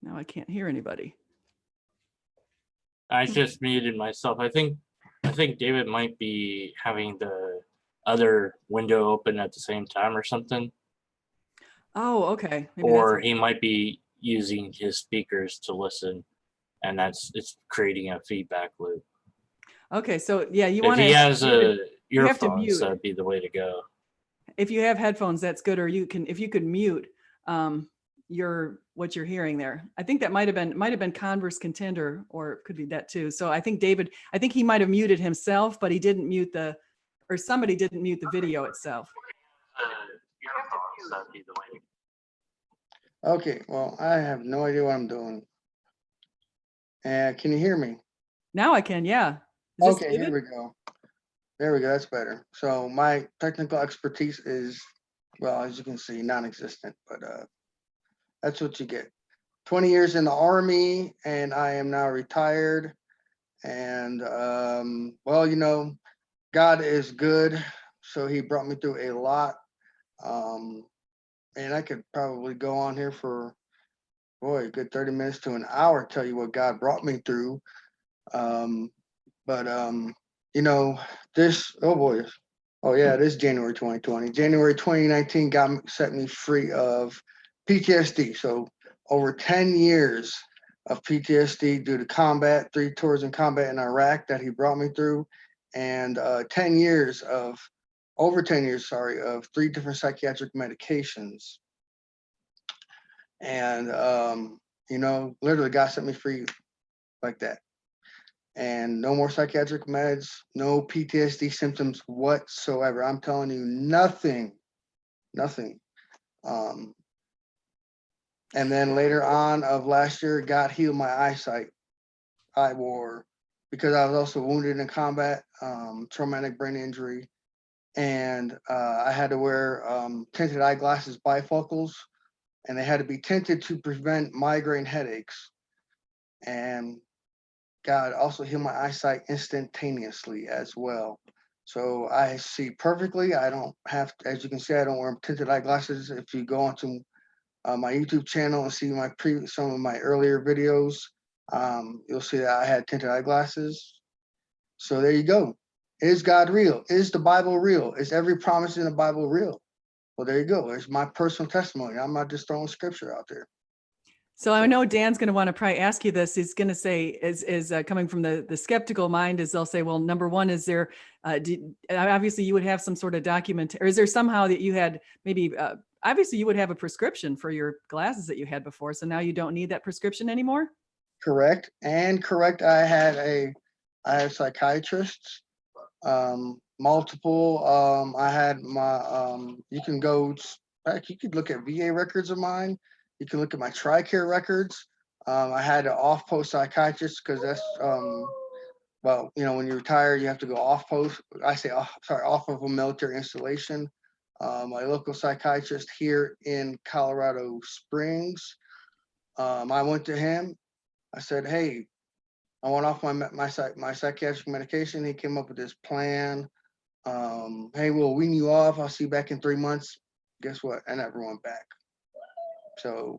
Now I can't hear anybody. I just muted myself. I think David might be having the other window open at the same time or something. Oh, okay. Maybe Or that's he might be using his speakers to listen, and it's creating a feedback loop. okay. So yeah, you If want he to. has a you have to earphones, mute. that'd be the way to go. If you have headphones, that's good. Or if you could mute what you're hearing there. I think that might have been Converse Contender, or it could be that too. So I think he might have muted himself, but he didn't mute or somebody didn't mute the video itself. Earphones, that'd be the way to go. Okay, well, I have no idea what I'm doing. Can you hear me? Now I can, yeah. Is this Okay, David? here we go. There we go, that's better. So my technical expertise is, well, as you can see, non-existent, but that's what you get. 20 years in the Army, and I am now retired. And well, you know, God is good, so he brought me through a lot. And I could probably go on here for, boy, a good 30 minutes to an hour, tell you what God brought me through. But you know, this January 2020. January 2019 set me free of PTSD. So over 10 years of PTSD due to combat, 3 tours in combat in Iraq that he brought me through, and over 10 years, of 3 different psychiatric medications. And you know, literally God set me free like that. And no more psychiatric meds, no PTSD symptoms whatsoever. I'm telling you, nothing. And then later on of last year, God healed my eyesight. Because I was also wounded in combat, traumatic brain injury. And I had to wear tinted eyeglasses, bifocals, and they had to be tinted to prevent migraine headaches. And God also healed my eyesight instantaneously as well. So I see perfectly. I don't have to, as you can see, I don't wear tinted eyeglasses. If you go onto my YouTube channel and see some of my earlier videos, you'll see that I had tinted eyeglasses. So there you go. Is God real? Is the Bible real? Is every promise in the Bible real? Well, there you go. It's my personal testimony. I'm not just throwing scripture out there. So I know Dan's going to want to probably ask you this. He's going to say, is coming from the skeptical mind, is they'll say, well, number one, is there, obviously you would have some sort of document, or is there somehow that you had maybe, obviously you would have a prescription for your glasses that you had before. So now you don't need that prescription anymore? Correct. I had psychiatrists, multiple. I had my, you can go back, you could look at VA records of mine. You can look at my TRICARE records. I had an off-post psychiatrist because that's, well, you know, when you retire, you have to go off-post. Off of a military installation. My local psychiatrist here in Colorado Springs, I went to him. I said, hey, I went off my psychiatric medication. He came up with this plan. Hey, we'll wean you off. I'll see you back in 3 months. Guess what? I never went back. So,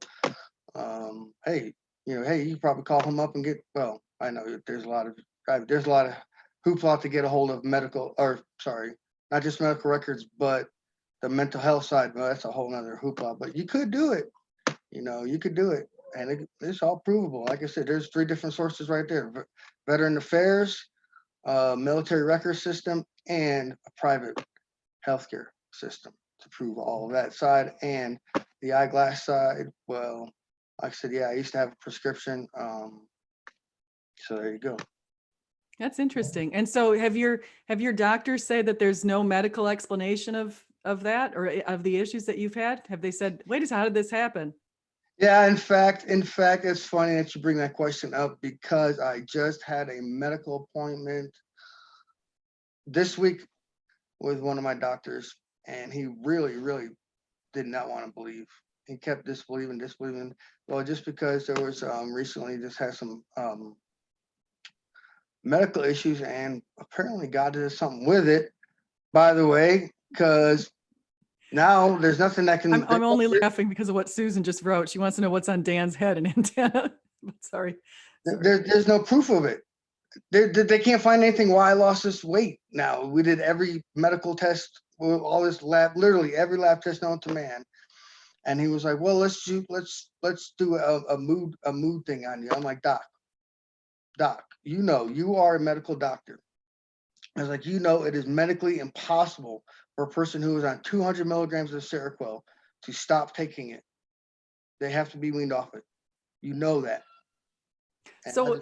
hey, you probably call him up and get, well, I know there's a lot of hoopla to get a hold of not just medical records, but the mental health side. Well, that's a whole nother hoopla, but you could do it. You could do it. And it's all provable. Like I said, there's 3 different sources right there: Veteran Affairs, military record system, and a private healthcare system to prove all of that side. And the eyeglass side, well, like I said, yeah, I used to have a prescription. So there you go. That's interesting. And so have your doctors say that there's no medical explanation of that, or of the issues that you've had? Have they said, wait a second, how did this happen? Yeah, in fact, it's funny that you bring that question up, because I just had a medical appointment this week with one of my doctors, and he really, really did not want to believe. He kept disbelieving. Well, just because there was recently just had some medical issues, and apparently God did something with it, by the way, because Now there's nothing that can. I'm only laughing because of what Susan just wrote. She wants to know what's on Dan's head and antenna. Sorry. There's no proof of it. They can't find anything why I lost this weight. Now we did every medical test, all this lab, literally every lab test known to man, and he was like, "Well, let's do a mood thing on you." I'm like, Doc, you know, you are a medical doctor. I was like, you know, it is medically impossible for a person who is on 200 milligrams of Seroquel to stop taking it. They have to be weaned off it. You know that. So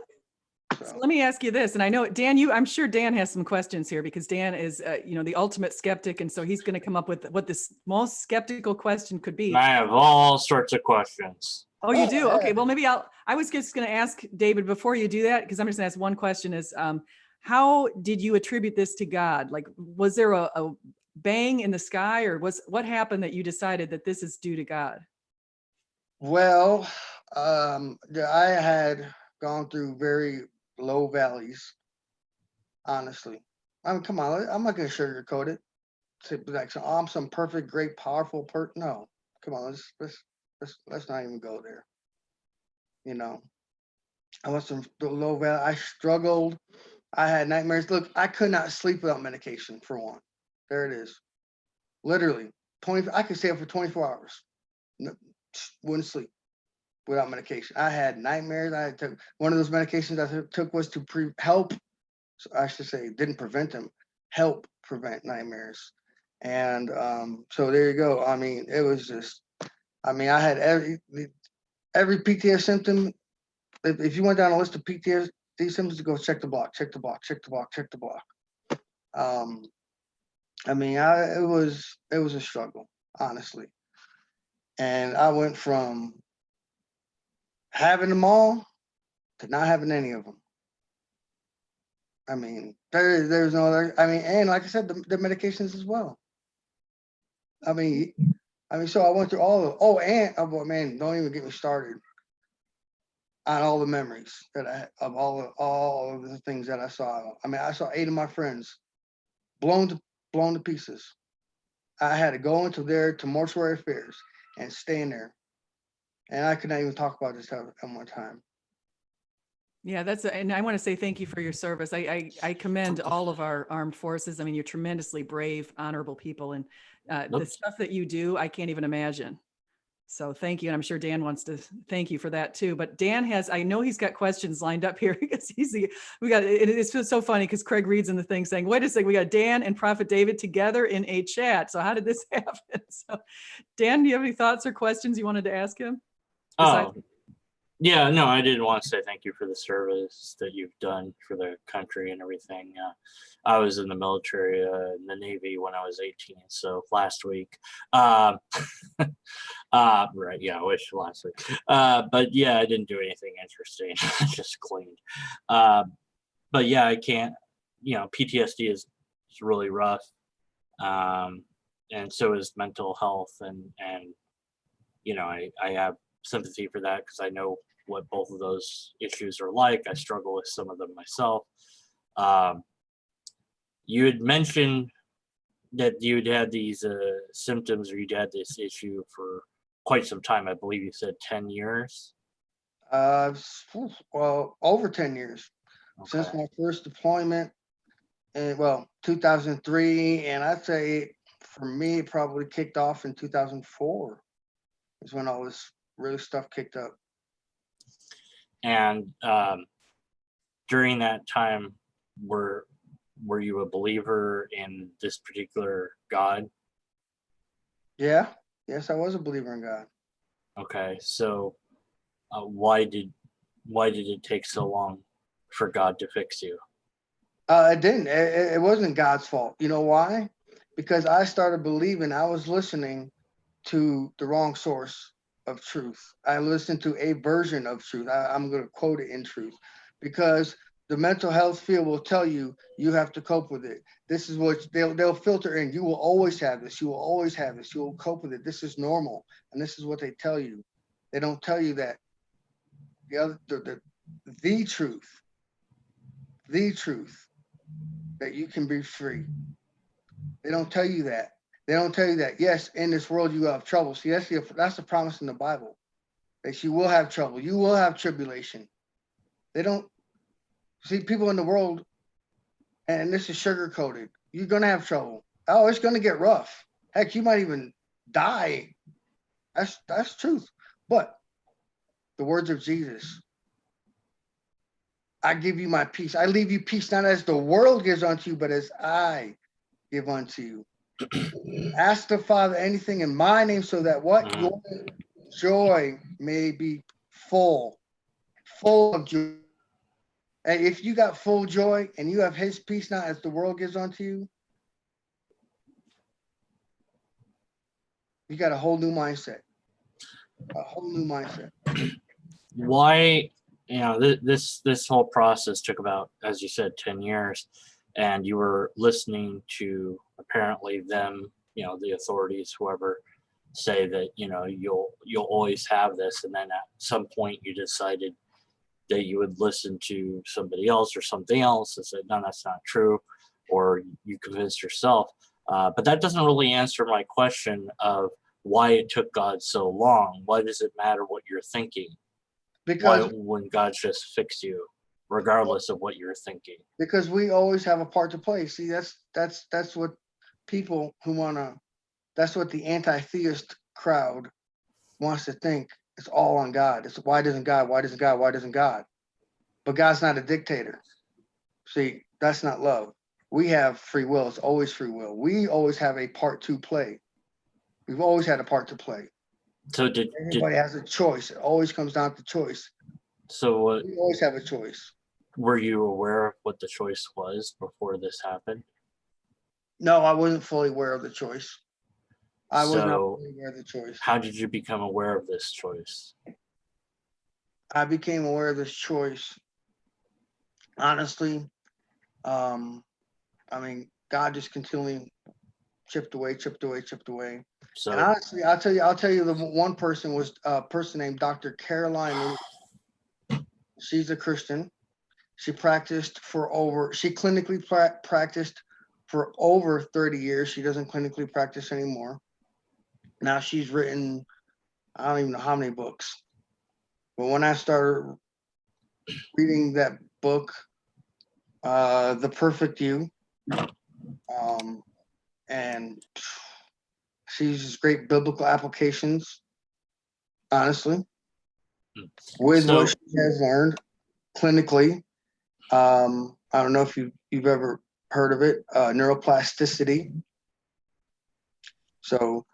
let me ask you this, and I know Dan, I'm sure Dan has some questions here because Dan is, the ultimate skeptic, and so he's going to come up with what this most skeptical question could be. I have all sorts of questions. Oh, you do? Okay. Well, maybe I was just going to ask David before you do that, because I'm just going to ask one question is, how did you attribute this to God? Like, was there a bang in the sky, or what happened that you decided that this is due to God? Well, I had gone through very low valleys, honestly. I mean, come on, I'm not going to sugarcoat it. Say like, so, I'm some perfect, great, powerful person. No, come on, let's not even go there. You know, I went from low valley. I struggled. I had nightmares. Look, I could not sleep without medication, for one. There it is. Literally, I could stay up for 24 hours. No, wouldn't sleep without medication. I had nightmares. I took one of those medications I took was to help. So I should say, didn't prevent them, help prevent nightmares. And so there you go. I mean, it was just. I mean, I had every PTSD symptom. If you went down a list of PTSD symptoms, you go check the block, check the block, check the block, check the block. I mean, it was a struggle, honestly. And I went from having them all to not having any of them. I mean, there's no other. I mean, and like I said, the medications as well. I mean, so I went through all of. Oh, man, don't even get me started on all the memories that I of all of the things that I saw. I mean, I saw 8 of my friends blown to pieces. I had to go to mortuary affairs and stay in there, and I could not even talk about this at one time. Yeah, and I want to say thank you for your service. I commend all of our armed forces. I mean, you're tremendously brave, honorable people, and the stuff that you do, I can't even imagine. So thank you. And I'm sure Dan wants to thank you for that too. But Dan I know he's got questions lined up here because it's so funny because Craig reads in the thing saying, wait a second, we got Dan and Prophet David together in a chat. So how did this happen? So Dan, do you have any thoughts or questions you wanted to ask him? Yeah, no, I did want to say thank you for the service that you've done for the country and everything. I was in the military, in the Navy when I was 18, so last week. Right, yeah, I wish last week. But yeah, I didn't do anything interesting. I just cleaned. But yeah, I can't, PTSD is really rough. And so is mental health. And I have sympathy for that because I know what both of those issues are like. I struggle with some of them myself. You had mentioned that you'd had these symptoms, or you'd had this issue for quite some time. I believe you said 10 years. Well, over 10 years. Okay. Since my first deployment in 2003, and I'd say for me it probably kicked off in 2004 is when all this really stuff kicked up. And during that time, were you a believer in this particular God? Yeah. Yes, I was a believer in God. Okay, so why did it take so long for God to fix you? It didn't. It wasn't God's fault. You know why? Because I started believing I was listening to the wrong source of truth. I listened to a version of truth. I'm going to quote it in truth, because the mental health field will tell you have to cope with it. This is what they'll filter in. You will always have this. You will always have this. You will cope with it. This is normal, and this is what they tell you. They don't tell you that the truth that you can be free. They don't tell you that. They don't tell you that, yes, in this world you have trouble. See, that's the promise in the Bible, that you will have trouble. You will have tribulation. They don't see people in the world, and this is sugar coated. You're going to have trouble. Oh, it's going to get rough. Heck, you might even die. That's truth. But the words of Jesus, I give you my peace. I leave you peace, not as the world gives unto you, but as I give unto you. Ask the Father anything in my name, so that what? Your joy may be full of joy. And if you got full joy and you have his peace, not as the world gives unto you, you got a whole new mindset. A whole new mindset. Why, this whole process took about, as you said, 10 years, and you were listening to apparently them, the authorities, whoever, say that you'll always have this, and then at some point you decided that you would listen to somebody else or something else and said, no, that's not true, or you convinced yourself. But that doesn't really answer my question of why it took God so long. Why does it matter what you're thinking? Because when God just fixed you, regardless of what you're thinking? Because we always have a part to play. See, that's what people who that's what the anti-theist crowd wants to think. It's all on God. It's why doesn't God? Why doesn't God? Why doesn't God? But God's not a dictator. See, that's not love. We have free will. It's always free will. We always have a part to play. We've always had a part to play. So everybody has a choice. It always comes down to choice. So we always have a choice. Were you aware of what the choice was before this happened? No, I wasn't fully aware of the choice. I was not So fully aware of the choice. how did you become aware of this choice? I became aware of this choice, honestly. I mean, God just continually chipped away. And So honestly, I'll tell you, the one person was a person named Dr. Caroline. She's a Christian. She clinically practiced for over 30 years. She doesn't clinically practice anymore. Now she's written, I don't even know how many books. But when I started reading that book, The Perfect You, and she uses great biblical applications, honestly, with what she has learned clinically. I don't know if you've ever heard of it, neuroplasticity. So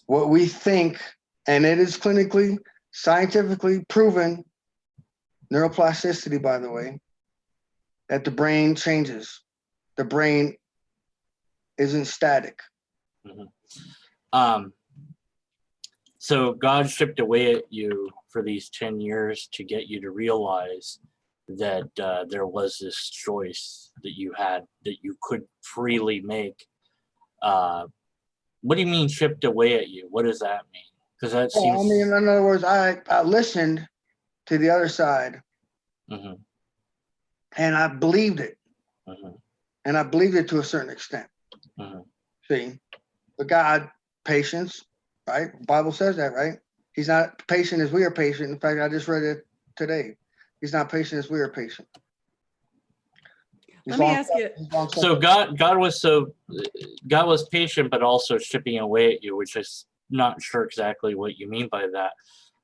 what we think, and it is clinically, scientifically proven, neuroplasticity, by the way, that the brain changes. The brain isn't static. Mm-hmm. So God chipped away at you for these 10 years to get you to realize that there was this choice that you had, that you could freely make. What do you mean chipped away at you? What does that mean? Because that seems... I mean, in other words, I listened to the other side, mm-hmm. and I believed it. Mm-hmm. And I believed it to a certain extent. Mm-hmm. See, but God, patience, right? The Bible says that, right? He's not patient as we are patient. In fact, I just read it today. He's not patient as we are patient. Let me ask you. So God was patient, but also chipping away at you, which is not sure exactly what you mean by that.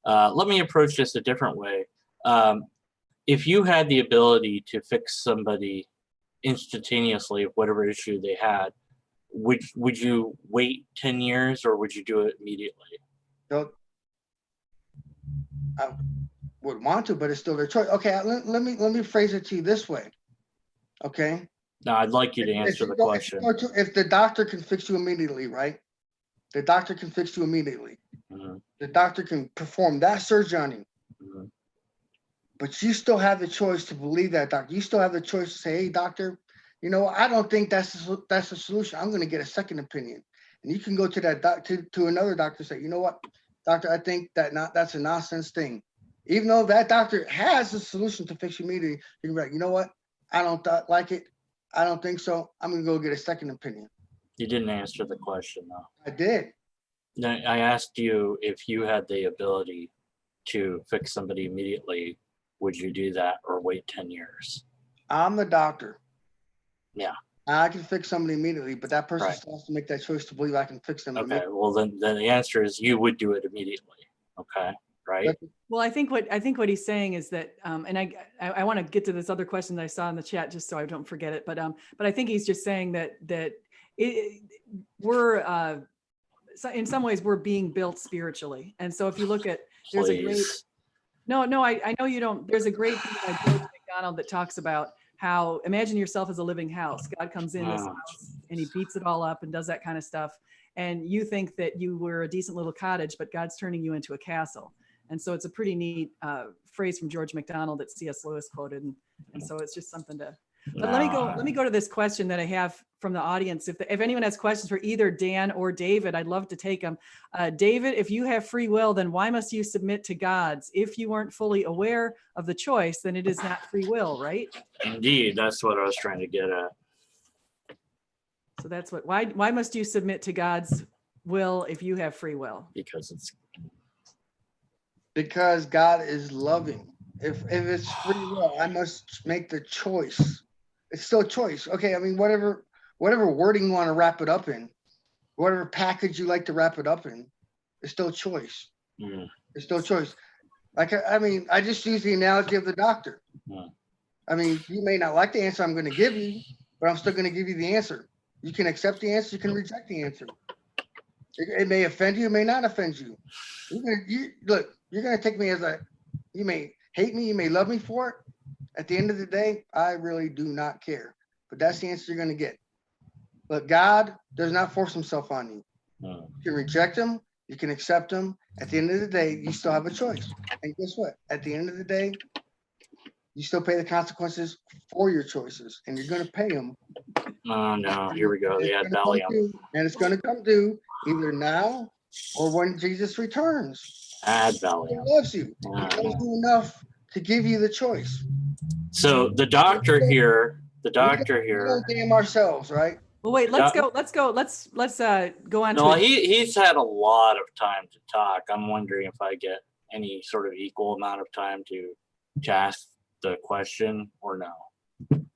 Let me approach this a different way. If you had the ability to fix somebody instantaneously of whatever issue they had, would you wait 10 years or would you do it immediately? No, I would want to, but it's still their choice. Okay, let me phrase it to you this way. Okay. No, I'd like you to answer the question. If the doctor can fix you immediately, right? The doctor can fix you immediately. Mm-hmm. The doctor can perform that surgery on you. Mm-hmm. But you still have the choice to believe that doctor. You still have the choice to say, hey, doctor, I don't think that's the solution. I'm going to get a second opinion. And you can go to that to another doctor and say, you know what, doctor, I think that's a nonsense thing. Even though that doctor has a solution to fix you immediately, you can be like, you know what, I don't like it. I don't think so. I'm going to go get a second opinion. You didn't answer the question though. I did. I asked you if you had the ability to fix somebody immediately, would you do that or wait 10 years? I'm the doctor. Yeah. I can fix somebody immediately, but that person Right. still has to make that choice to believe I can fix them Okay, immediately. well then the answer is you would do it immediately. Okay, right? Well, I think what he's saying is that, and I want to get to this other question that I saw in the chat just so I don't forget it. But I think he's just saying that we're so in some ways we're being built spiritually, and so if you look at there's a great Please. no, I know you don't. There's a great thing by George MacDonald that talks about how imagine yourself as a living house. God comes in this house and he beats it all up and does that kind of stuff. And you think that you were a decent little cottage, but God's turning you into a castle. And so it's a pretty neat phrase from George MacDonald that C.S. Lewis quoted. And so it's just something to, but let me go to this question that I have from the audience. If anyone has questions for either Dan or David, I'd love to take them. David, if you have free will, then why must you submit to God's? If you weren't fully aware of the choice, then it is not free will, right? Indeed, that's what I was trying to get at. So that's what, why must you submit to God's will if you have free will? Because God is loving. If it's free will, I must make the choice. It's still a choice. Okay, I mean, whatever wording you want to wrap it up in, whatever package you like to wrap it up in, it's still choice. It's still choice. Like, I mean, I just use the analogy of the doctor. I mean, you may not like the answer I'm going to give you, but I'm still going to give you the answer. You can accept the answer, you can reject the answer. It may offend you, it may not offend you. Look, you're going to take me you may hate me, you may love me for it. At the end of the day, I really do not care. But that's the answer you're going to get. But God does not force himself on you. You can reject him, you can accept him. At the end of the day, you still have a choice. And guess what? At the end of the day, you still pay the consequences for your choices, and you're going to pay them. Oh no, here we go. The ad value. And it's going to come due either now or when Jesus returns. Ad value. He loves you. He loves you enough to give you the choice. So the doctor here. We don't damn ourselves, right? Well, wait, let's go. Let's go on. No, he's had a lot of time to talk. I'm wondering if I get any sort of equal amount of time to ask the question or no.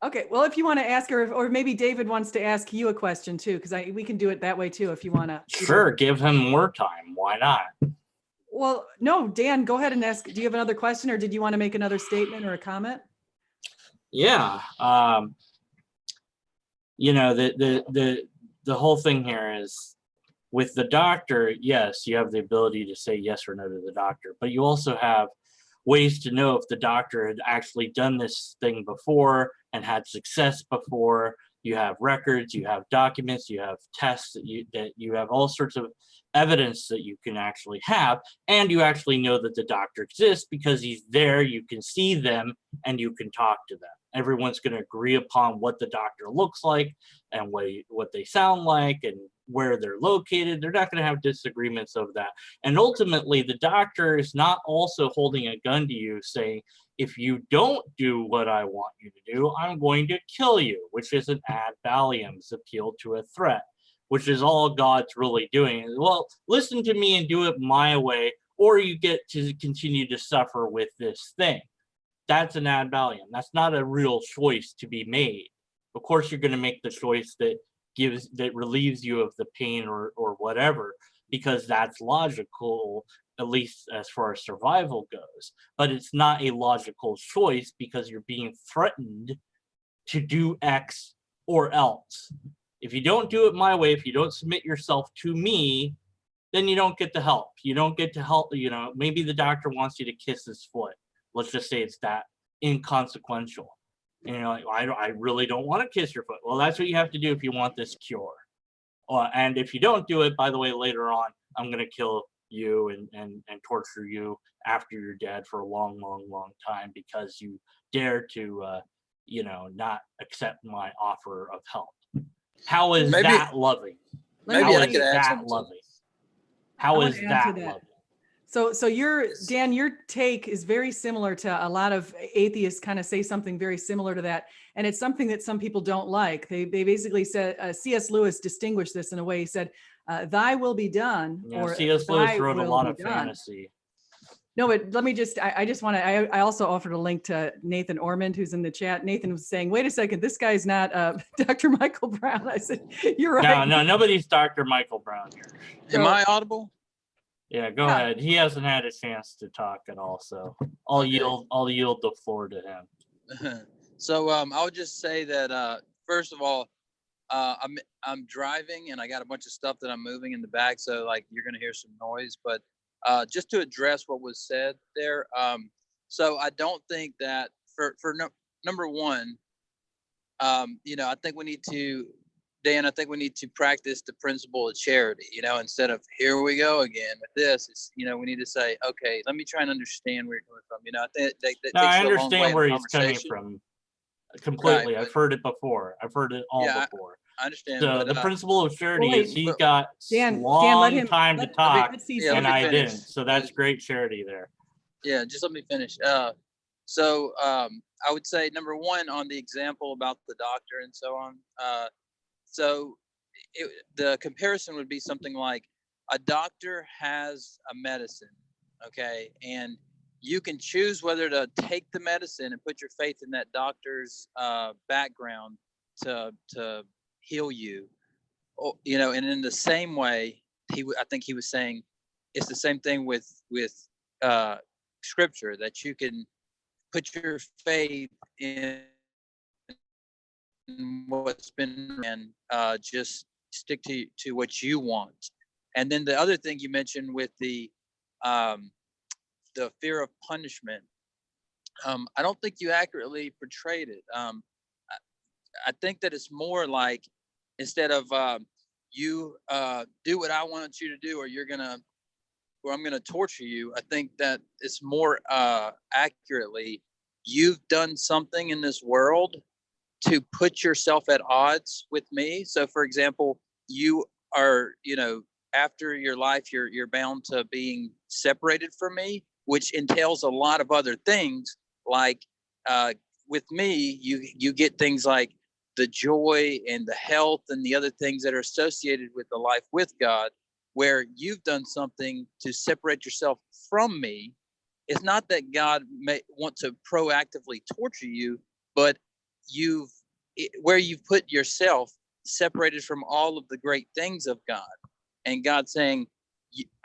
Okay, well, if you want to ask her, or maybe David wants to ask you a question too, because we can do it that way too if you want to. Sure, give him more time. Why not? Well, no, Dan, go ahead and ask. Do you have another question, or did you want to make another statement or a comment? Yeah, you know, the whole thing here is with the doctor. Yes, you have the ability to say yes or no to the doctor, but you also have ways to know if the doctor had actually done this thing before and had success before. You have records, you have documents, you have tests that you have all sorts of evidence that you can actually have, and you actually know that the doctor exists because he's there, you can see them, and you can talk to them. Everyone's going to agree upon what the doctor looks like and what they sound like and where they're located. They're not going to have disagreements of that. And ultimately, the doctor is not also holding a gun to you saying, if you don't do what I want you to do, I'm going to kill you, which is an ad valium's appeal to a threat, which is all God's really doing. Well, listen to me and do it my way, or you get to continue to suffer with this thing. That's an ad valium. That's not a real choice to be made. Of course, you're going to make the choice that relieves you of the pain or whatever, because that's logical, at least as far as survival goes. But it's not a logical choice because you're being threatened to do X or else. If you don't do it my way, if you don't submit yourself to me, then you don't get the help. You don't get to help. You know, maybe the doctor wants you to kiss his foot. Let's just say it's that inconsequential. And you're like, I really don't want to kiss your foot. Well, that's what you have to do if you want this cure. And if you don't do it, by the way, later on, I'm going to kill you and torture you after you're dead for a long, long, long time because you dare to, not accept my offer of help. How is that loving? Maybe How I is could that loving? How is that loving? So your take is very similar to a lot of atheists kind of say something very similar to that. And it's something that some people don't like. They basically said, C.S. Lewis distinguished this in a way. He said, thy will be done. Yeah, Or C.S. Lewis thy wrote a will lot be of done. fantasy. No, but let me just, I just want to, I also offered a link to Nathan Ormond, who's in the chat. Nathan was saying, wait a second, this guy's not Dr. Michael Brown. I said, you're right. No, nobody's Dr. Michael Brown here. Am I audible? Yeah, go Yeah. ahead. He hasn't had a chance to talk at all, so I'll Okay. yield the floor to him. So I would just say that first of all, I'm driving and I got a bunch of stuff that I'm moving in the back, so like you're gonna hear some noise. But just to address what was said there, so I don't think that number one, I think we need to, Dan, I think we need to practice the principle of charity. Instead of here we go again with this, it's we need to say, okay, let me try and understand where you're coming from. I think that No, takes I you a long way understand in where the he's coming conversation. from completely. Right, I've heard it before. I've heard it all Yeah, before. I understand. So but, the principle of charity wait, is he but- got Dan, long let him- time to let- talk, let's see Yeah, and let me I finish. didn't. So that's great charity there. Yeah, just let me finish. So I would say number one on the example about the doctor and so on. So the comparison would be something like a doctor has a medicine, okay, and you can choose whether to take the medicine and put your faith in that doctor's background to heal you, and in the same way, I think he was saying it's the same thing with scripture, that you can put your faith in what's been and just stick to what you want. And then the other thing you mentioned with the fear of punishment, I don't think you accurately portrayed it. I think that it's more like, instead of you do what I want you to do, or I'm gonna torture you, I think that it's more accurately, you've done something in this world to put yourself at odds with me. So for example, you are, after your life, you're bound to being separated from me, which entails a lot of other things. Like with me, you get things like the joy and the health and the other things that are associated with the life with God, where you've done something to separate yourself from me. It's not that God may want to proactively torture you, but where you've put yourself separated from all of the great things of God, and God saying,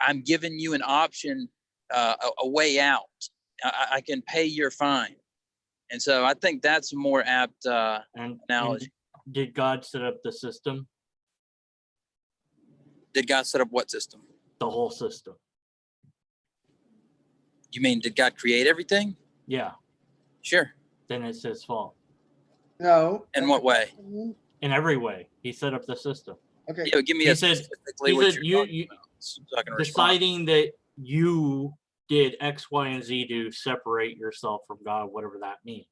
I'm giving you an option, a way out. I can pay your fine. And so I think that's a more apt analogy. And did God set up the system? Did God set up what system? The whole system. You mean, did God create everything? Yeah. Sure. Then it's his fault. No. In what way? In every way, he set up the system. Okay. Yeah, give me He a said- specifically he what said you're you- talking about, so I can respond. Deciding that you did X, Y, and Z to separate yourself from God, whatever that means.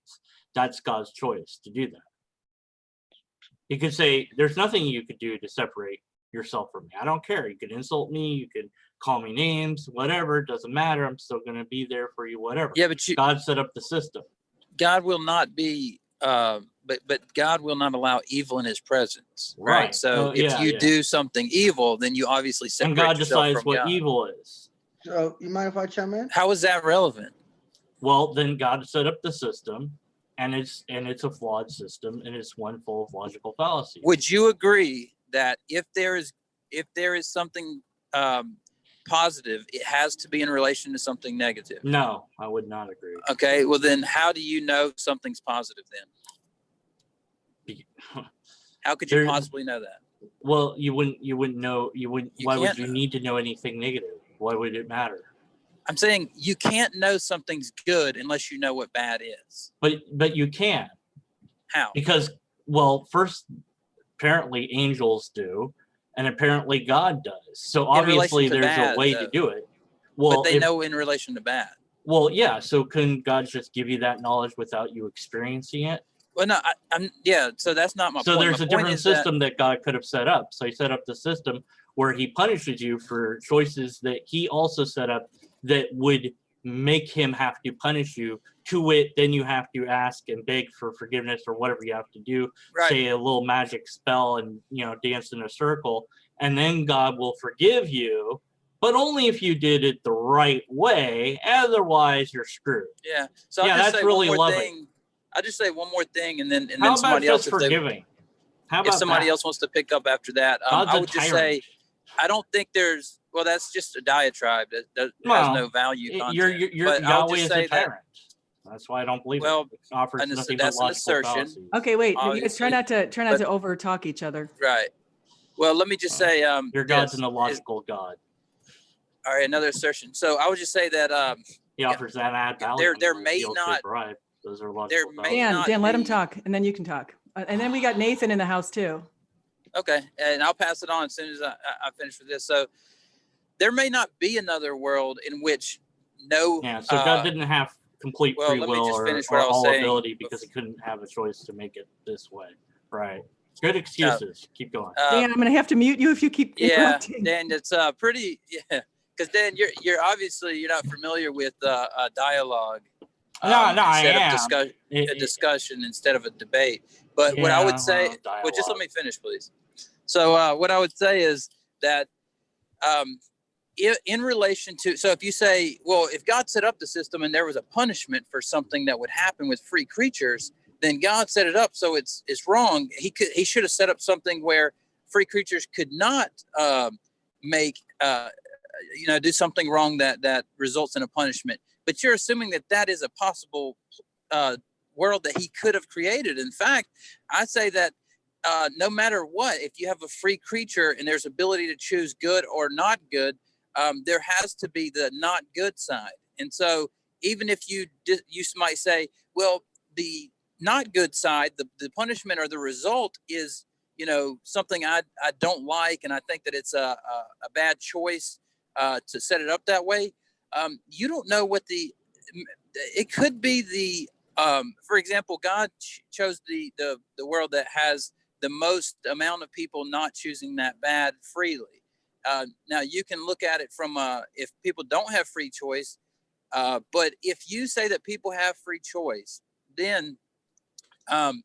That's God's choice to do that. He could say, there's nothing you could do to separate yourself from me. I don't care. You could insult me. You could call me names, whatever. It doesn't matter. I'm still going to be there for you, whatever. Yeah, but God set up the system. God will not be, but God will not allow evil in His presence, right? Right. So if Yeah, you yeah. do something evil, then you obviously separate And God yourself decides from what God. evil is. So you mind if I chime in? How is that relevant? Well, then God set up the system, and it's a flawed system, and it's one full of logical fallacies. Would you agree that if there is something positive, it has to be in relation to something negative? No, I would not agree. Okay, well then, how do you know something's positive then? How could you There- possibly know that? Well, you wouldn't know. Why would can't you know. need to know anything negative? Why would it matter? I'm saying you can't know something's good unless you know what bad is. But you can, How? because, well, first, apparently angels do, and apparently God does. So In relation obviously to there's bad, a way though. to do it. Well, But they know in relation to bad. Well, yeah. So couldn't God just give you that knowledge without you experiencing it? Well, no, yeah. So that's not my So point. there's My a point different is that- system that God could have set up. So he set up the system where he punishes you for choices that he also set up that would make him have to punish you. To wit, then you have to ask and beg for forgiveness or whatever you have to do, Right. say a little magic spell and, you know, dance in a circle, and then God will forgive you, but only if you did it the right way. Otherwise, you're screwed. Yeah. So Yeah, I'll just that's say really one more lovely. thing. I'll just say one more thing, and then How about somebody just else, forgiving? How about if somebody that? else wants to pick up after that, God's I a would just tyrant. say, I don't think there's, well, that's just a diatribe that has Well, no value content. Your But I'll Yahweh just is say a tyrant. That's why I don't believe Well, it. It offers and nothing but that's an logical assertion. fallacies. Okay, wait. You guys try Obviously, not to but- over talk each other. Right. Well, let me just say, Your God's this an illogical God. all right, another assertion. So I would just say that He offers that ad value. there may not- bribe. Those are logical there may fallacies. not Dan, let him be- talk, and then you can talk. And then we got Nathan in the house too. Okay, and I'll pass it on as soon as I finish with this. So there may not be another world in which no. Yeah, so God didn't have complete well, free let me will just or finish what I was all saying. ability because he couldn't have a choice to make it this way. Right. Good excuses. Keep going. Dan, I'm going to have to mute you if you keep Yeah, interrupting. Dan, it's pretty. Yeah, because Dan, you're obviously you're not familiar with dialogue. No, I instead am. of a discussion instead of a debate. But what I would say, well, just let me finish, please. So what I would say is that in relation to, so if you say, well, if God set up the system and there was a punishment for something that would happen with free creatures, then God set it up so it's wrong. He should have set up something where free creatures could not make do something wrong that results in a punishment. But you're assuming that is a possible world that he could have created. In fact, I say that no matter what, if you have a free creature and there's ability to choose good or not good, there has to be the not good side. And so even if you might say, well, the not good side, the punishment or the result is, something I don't like, and I think that it's a bad choice to set it up that way. You don't know what it could be for example, God chose the world that has the most amount of people not choosing that bad freely. Now you can look at it from if people don't have free choice, but if you say that people have free choice, then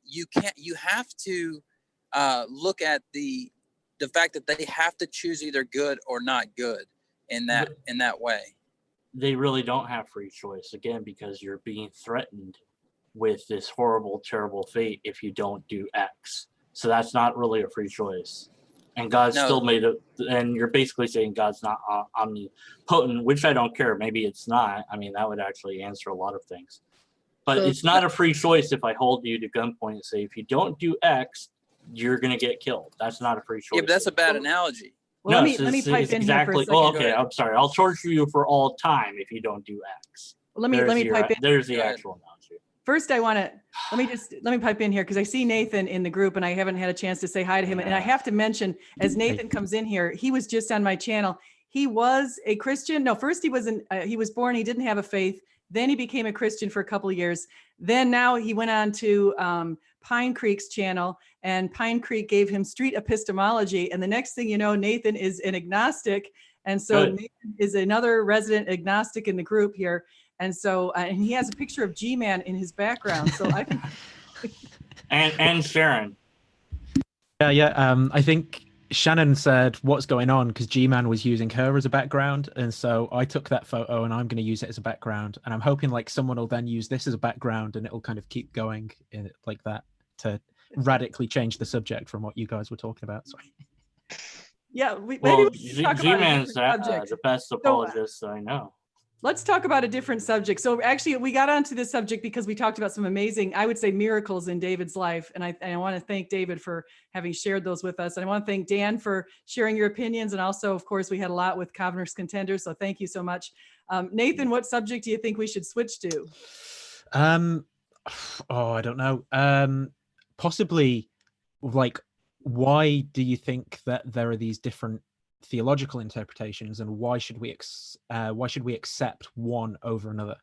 you have to look at the fact that they have to choose either good or not good in that way. They really don't have free choice, again, because you're being threatened with this horrible, terrible fate if you don't do X. So that's not really a free choice. And God still made it, and you're basically saying God's not omnipotent, which I don't care. Maybe it's not. I mean, that would actually answer a lot of things. But it's not a free choice if I hold you to gunpoint and say, if you don't do X, you're going to get killed. That's not a free choice. Yeah, but that's a bad analogy. Well, let me pipe in here for a second. Oh, okay. I'm sorry. I'll torture you for all time if you don't do X. Well, let me pipe in. There's the actual analogy. First, let me pipe in here because I see Nathan in the group and I haven't had a chance to say hi to him. And I have to mention, as Nathan comes in here, he was just on my channel. He was a Christian. No, first he was born. He didn't have a faith. Then he became a Christian for a couple of years. Then now he went on to Pine Creek's channel, and Pine Creek gave him street epistemology. And the next thing you know, Nathan is an agnostic. And so Nathan is another resident agnostic in the group here. And so, and he has a picture of G-Man in his background. So I think. and Sharon. Yeah. I think Shannon said, "What's going on?" Because G-Man was using her as a background, and so I took that photo and I'm going to use it as a background. And I'm hoping like someone will then use this as a background, and it'll kind of keep going in like that to radically change the subject from what you guys were talking about. Sorry. Yeah, maybe we should talk about G-Man's the best apologist I know. Let's talk about a different subject. So actually, we got onto this subject because we talked about some amazing, I would say, miracles in David's life. And I want to thank David for having shared those with us. And I want to thank Dan for sharing your opinions. And also, of course, we had a lot with Covenant's Contenders. So thank you so much. Nathan, what subject do you think we should switch to? I don't know. Possibly, like, why do you think that there are these different theological interpretations, and why should we accept one over another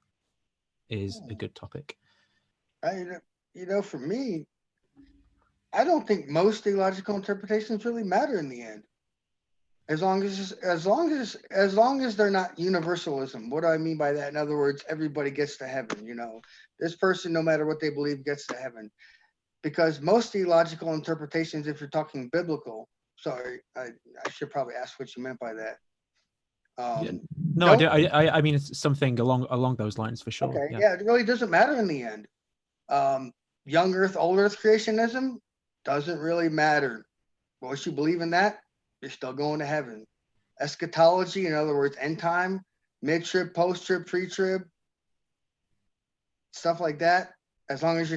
is a good topic. For me, I don't think most theological interpretations really matter in the end. As long as they're not universalism. What do I mean by that? In other words, everybody gets to heaven. You know, this person, no matter what they believe, gets to heaven. Because most theological interpretations, if you're talking biblical, sorry, I should probably ask what you meant by that. Yeah. No, I mean it's something along those lines for sure. Okay, yeah, it really doesn't matter in the end. Young Earth, old Earth creationism doesn't really matter. Once you believe in that, you're still going to heaven. Eschatology, in other words, end time, mid-trib, post-trib, pre-trib, stuff like that. As long as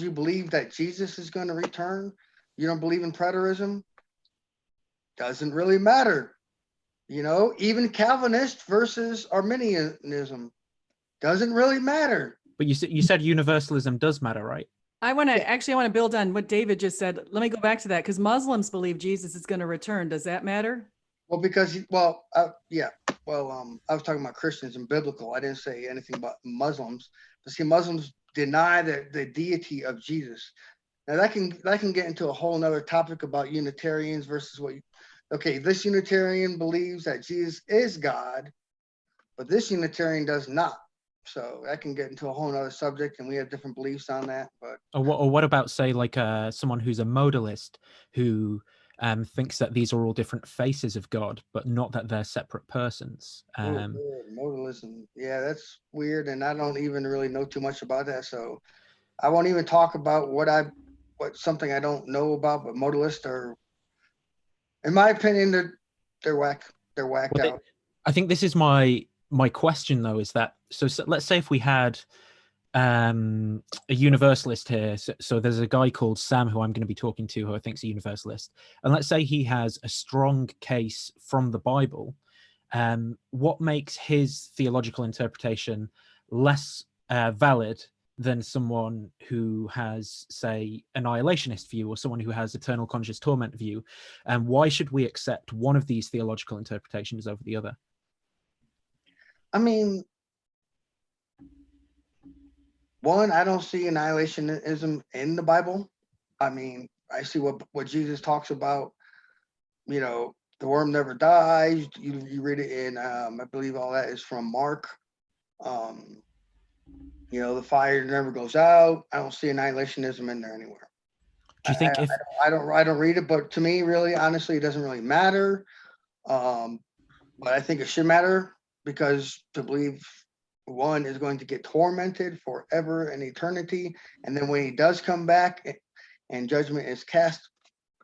you believe that Jesus is going to return, you don't believe in preterism, doesn't really matter. You know, even Calvinist versus Arminianism doesn't really matter. But you said universalism does matter, right? I want to build on what David just said. Let me go back to that because Muslims believe Jesus is going to return. Does that matter? Well, because yeah. Well, I was talking about Christians and biblical. I didn't say anything about Muslims. But see, Muslims deny the deity of Jesus. Now that can get into a whole nother topic about Unitarians versus okay, this Unitarian believes that Jesus is God, but this Unitarian does not. So that can get into a whole nother subject, and we have different beliefs on that. But what about, say, like someone who's a modalist who thinks that these are all different faces of God, but not that they're separate persons? Modalism, yeah, that's weird, and I don't even really know too much about that. So I won't even talk about what something I don't know about. But modalists are, in my opinion, they're whacked out. I think this is my question though, is that so let's say if we had a universalist here, so there's a guy called Sam who I'm going to be talking to who I think is a universalist, and let's say he has a strong case from the Bible. What makes his theological interpretation less valid than someone who has, say, annihilationist view or someone who has eternal conscious torment view? And why should we accept one of these theological interpretations over the other? I mean, one, I don't see annihilationism in the Bible. I mean, I see what Jesus talks about. You know, the worm never dies. You read it in, I believe all that is from Mark. You know, the fire never goes out. I don't see annihilationism in there anywhere. Do you think I don't read it, but to me, really, honestly, it doesn't really matter. But I think it should matter, because to believe one is going to get tormented forever and eternity, and then when he does come back and judgment is cast,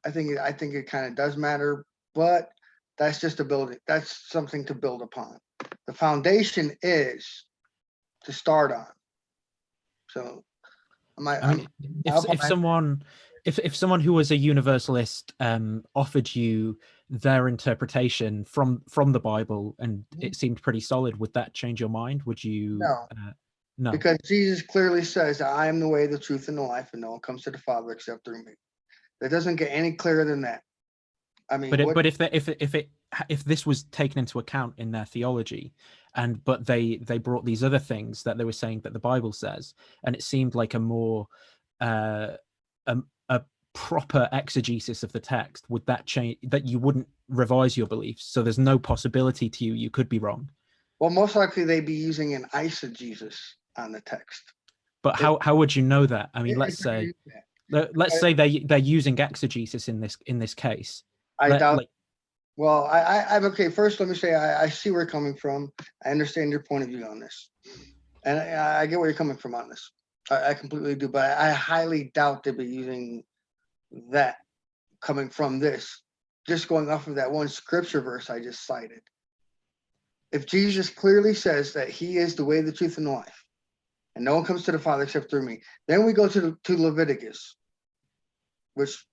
I think it kind of does matter. But that's just that's something to build upon. The foundation is to start on. So if someone who was a universalist offered you their interpretation from the Bible and it seemed pretty solid, would that change your mind? Would you? No, because Jesus clearly says that I am the way, the truth, and the life, and no one comes to the Father except through me. That doesn't get any clearer than that. I mean, but if this was taken into account in their theology, but they brought these other things that they were saying that the Bible says, and it seemed like a more a proper exegesis of the text, would that change, that you wouldn't revise your beliefs? So there's no possibility to you could be wrong. Well, most likely they'd be using an eisegesis on the text. But how would you know that? I mean, let's say they're using exegesis in this case. I doubt. Well, I'm okay. First, let me say I see where you're coming from. I understand your point of view on this, and I get where you're coming from on this. I completely do, but I highly doubt they'd be using that coming from this, just going off of that one scripture verse I just cited. If Jesus clearly says that he is the way, the truth, and the life, and no one comes to the Father except through me, then we go to Leviticus, which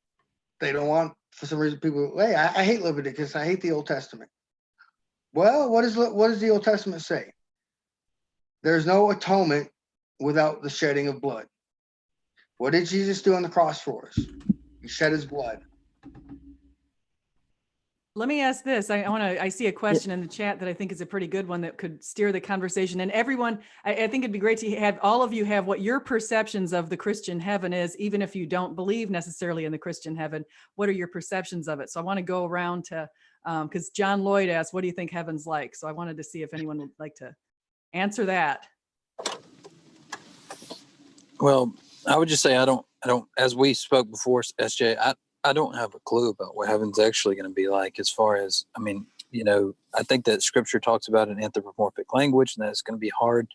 they don't want. For some reason, people, hey, I hate Leviticus. I hate the Old Testament. Well, what does the Old Testament say? There's no atonement without the shedding of blood. What did Jesus do on the cross for us? He shed his blood. Let me ask this. I see a question in the chat that I think is a pretty good one that could steer the conversation. And everyone, I think it'd be great to have all of you have what your perceptions of the Christian heaven is, even if you don't believe necessarily in the Christian heaven. What are your perceptions of it? So I want to go around to, because John Lloyd asked, what do you think heaven's like? So I wanted to see if anyone would like to answer that. Well, I would just say I don't, as we spoke before, SJ, I don't have a clue about what heaven's actually going to be like as far as, I mean, you know, I think that scripture talks about an anthropomorphic language and that it's going to be hard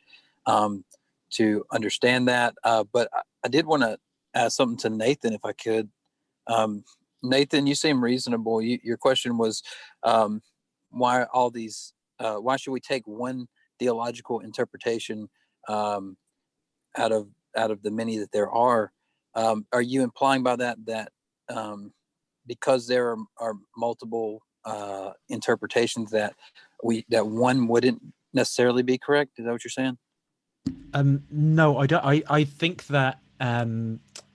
to understand that. But I did want to ask something to Nathan, if I could. Nathan, you seem reasonable. Your question was, why all these, why should we take one theological interpretation out of the many that there are? Are you implying by that because there are multiple interpretations that one wouldn't necessarily be correct? Is that what you're saying? No, I don't. I think that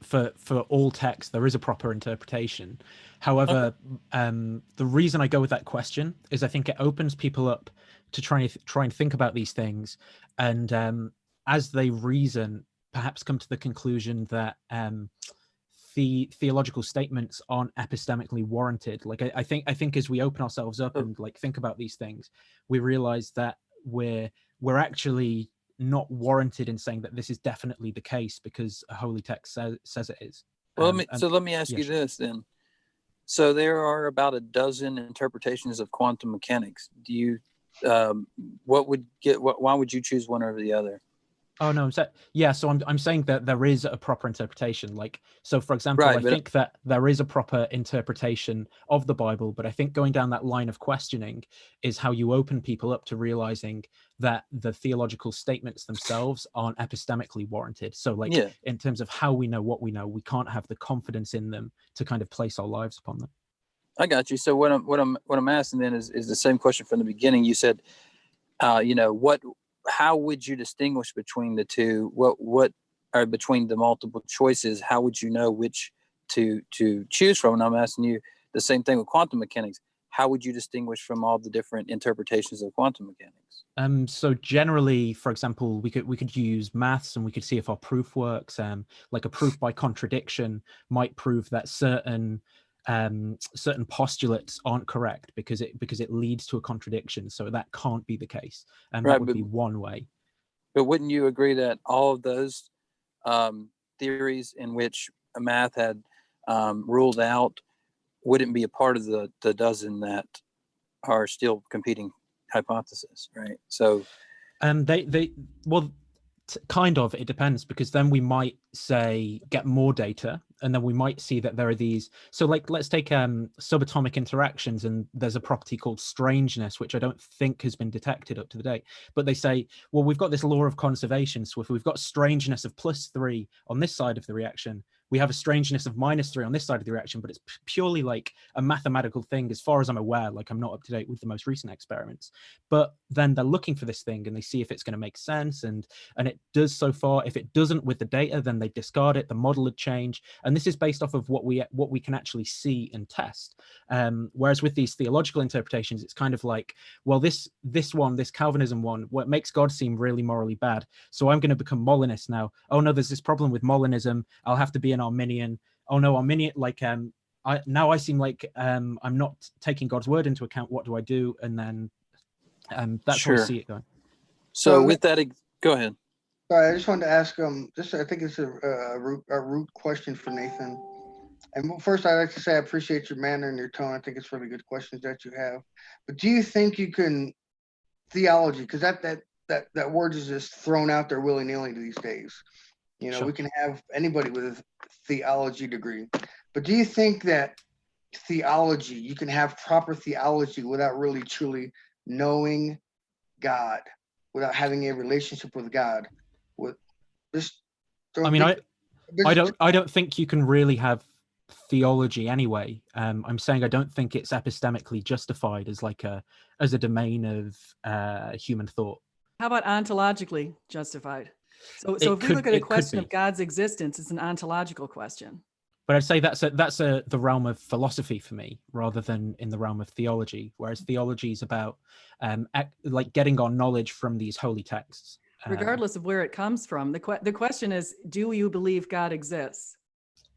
for all text there is a proper interpretation. However, the reason I go with that question is I think it opens people up to try and think about these things, and as they reason, perhaps come to the conclusion that the theological statements aren't epistemically warranted. Like I think as we open ourselves up and like think about these things, we realize that we're actually not warranted in saying that this is definitely the case because a holy text says it is. Well, let me ask you this then. So there are about a dozen interpretations of quantum mechanics. Do you why would you choose one over the other? Oh no, so I'm saying that there is a proper interpretation. Like, so for example, I think that there is a proper interpretation of the Bible, but I think going down that line of questioning is how you open people up to realizing that the theological statements themselves aren't epistemically warranted. So like in terms of how we know what we know, we can't have the confidence in them to kind of place our lives upon them. I got you. So what I'm asking then is the same question from the beginning. You said, how would you distinguish between the two? What are between the multiple choices? How would you know which to choose from? And I'm asking you the same thing with quantum mechanics. How would you distinguish from all the different interpretations of quantum mechanics? So generally, for example, we could use maths and we could see if our proof works. Like a proof by contradiction might prove that certain postulates aren't correct because it leads to a contradiction, so that can't be the case, and that would be one way. But wouldn't you agree that all of those theories in which math had ruled out wouldn't be a part of the dozen that are still competing hypotheses, right? So kind of, it depends, because then we might say get more data, and then we might see that there are these. So like, let's take subatomic interactions, and there's a property called strangeness, which I don't think has been detected up to the date. But they say, well, we've got this law of conservation. So if we've got strangeness of +3 on this side of the reaction, we have a strangeness of -3 on this side of the reaction, but it's purely like a mathematical thing as far as I'm aware. Like, I'm not up to date with the most recent experiments, but then they're looking for this thing and they see if it's going to make sense, and it does so far. If it doesn't with the data, then they discard it. The model would change, and this is based off of what we can actually see and test. Whereas with these theological interpretations, it's kind of like, well, this Calvinism one, what makes God seem really morally bad, so I'm going to become Molinist now. Oh no, there's this problem with Molinism. I'll have to be an Arminian. Oh no, Arminian, like I seem like I'm not taking God's word into account. What do I do? And then that's how I see it going. So with that, go ahead. Sorry, I just wanted to ask I think it's a root question for Nathan. And first, I'd like to say I appreciate your manner and your tone. I think it's really good questions that you have. But do you think you can theology, because that word is just thrown out there willy-nilly these days. You know, sure. We can have anybody with a theology degree. But do you think that theology, you can have proper theology without really truly knowing God, without having a relationship with God? I don't think you can really have theology anyway. I'm saying I don't think it's epistemically justified as a domain of human thought. How about ontologically justified? So if we look at a question of God's existence, it's an ontological question. But I'd say that's the realm of philosophy for me, rather than in the realm of theology. Whereas theology is about like getting our knowledge from these holy texts. Regardless of where it comes from, the question is, do you believe God exists?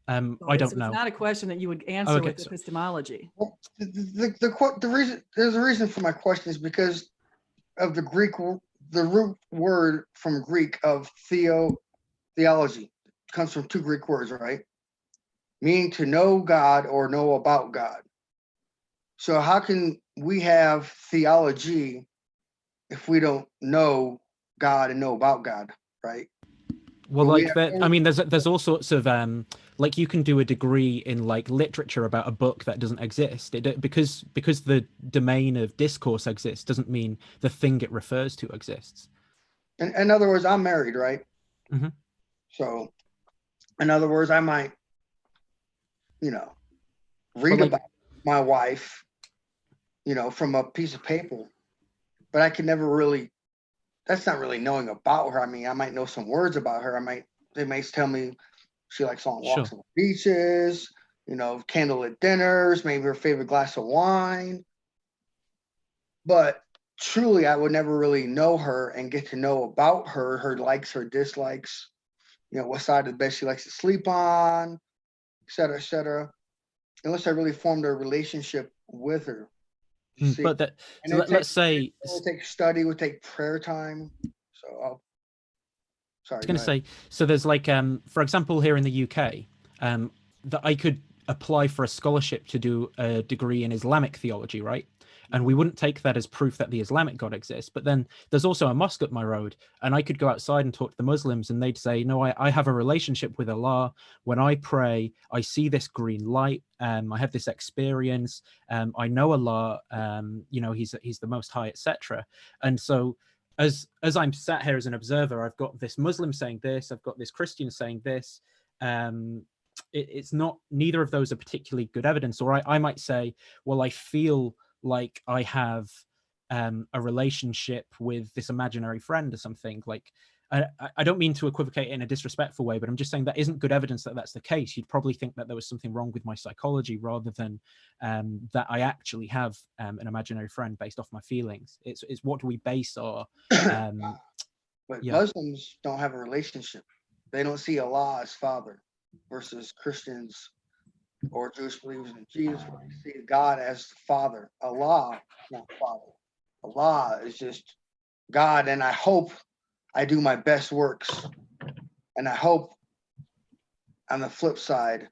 I So don't know. it's not a question that you would answer Okay, with epistemology. Well, the reason there's a reason for my question is because of the root word from Greek of theology comes from two Greek words, right? Meaning to know God or know about God. So how can we have theology if we don't know God and know about God, right? Well, But we like that. I mean, there's all sorts of like you can do a degree in like literature about a book that doesn't exist. Because the domain of discourse exists doesn't mean the thing it refers to exists. in other words, I'm married, right? Mhm. So, in other words, I might, read like- about my wife, from a piece of paper, but I can never really. That's not really knowing about her. I mean, I might know some words about her. They may tell me she likes long walks Sure. on the beaches, candlelit dinners, maybe her favorite glass of wine. But truly, I would never really know her and get to know about her, her likes, her dislikes, what side of the bed she likes to sleep on, et cetera, unless I really formed a relationship with her. You see, But and so let's say it would take study, would take prayer time. So, sorry, was go going to ahead. say, so there's like, for example, here in the UK, that I could apply for a scholarship to do a degree in Islamic theology, right? And we wouldn't take that as proof that the Islamic God exists. But then there's also a mosque up my road, and I could go outside and talk to the Muslims, and they'd say, no, I have a relationship with Allah. When I pray, I see this green light. I have this experience. I know Allah. He's the Most High, etc. And so, as I'm sat here as an observer, I've got this Muslim saying this, I've got this Christian saying this. It's not, neither of those are particularly good evidence. Or I might say, well, I feel like I have a relationship with this imaginary friend or something. Like, I don't mean to equivocate in a disrespectful way, but I'm just saying that isn't good evidence that that's the case. You'd probably think that there was something wrong with my psychology rather than that I actually have an imaginary friend based off my feelings. It's what do we base our But yeah. Muslims don't have a relationship. They don't see Allah as Father, versus Christians or Jewish believers in Jesus, where they see God as Father. Allah, not Father. Allah is just God, and I hope I do my best works, and I hope on the flip side,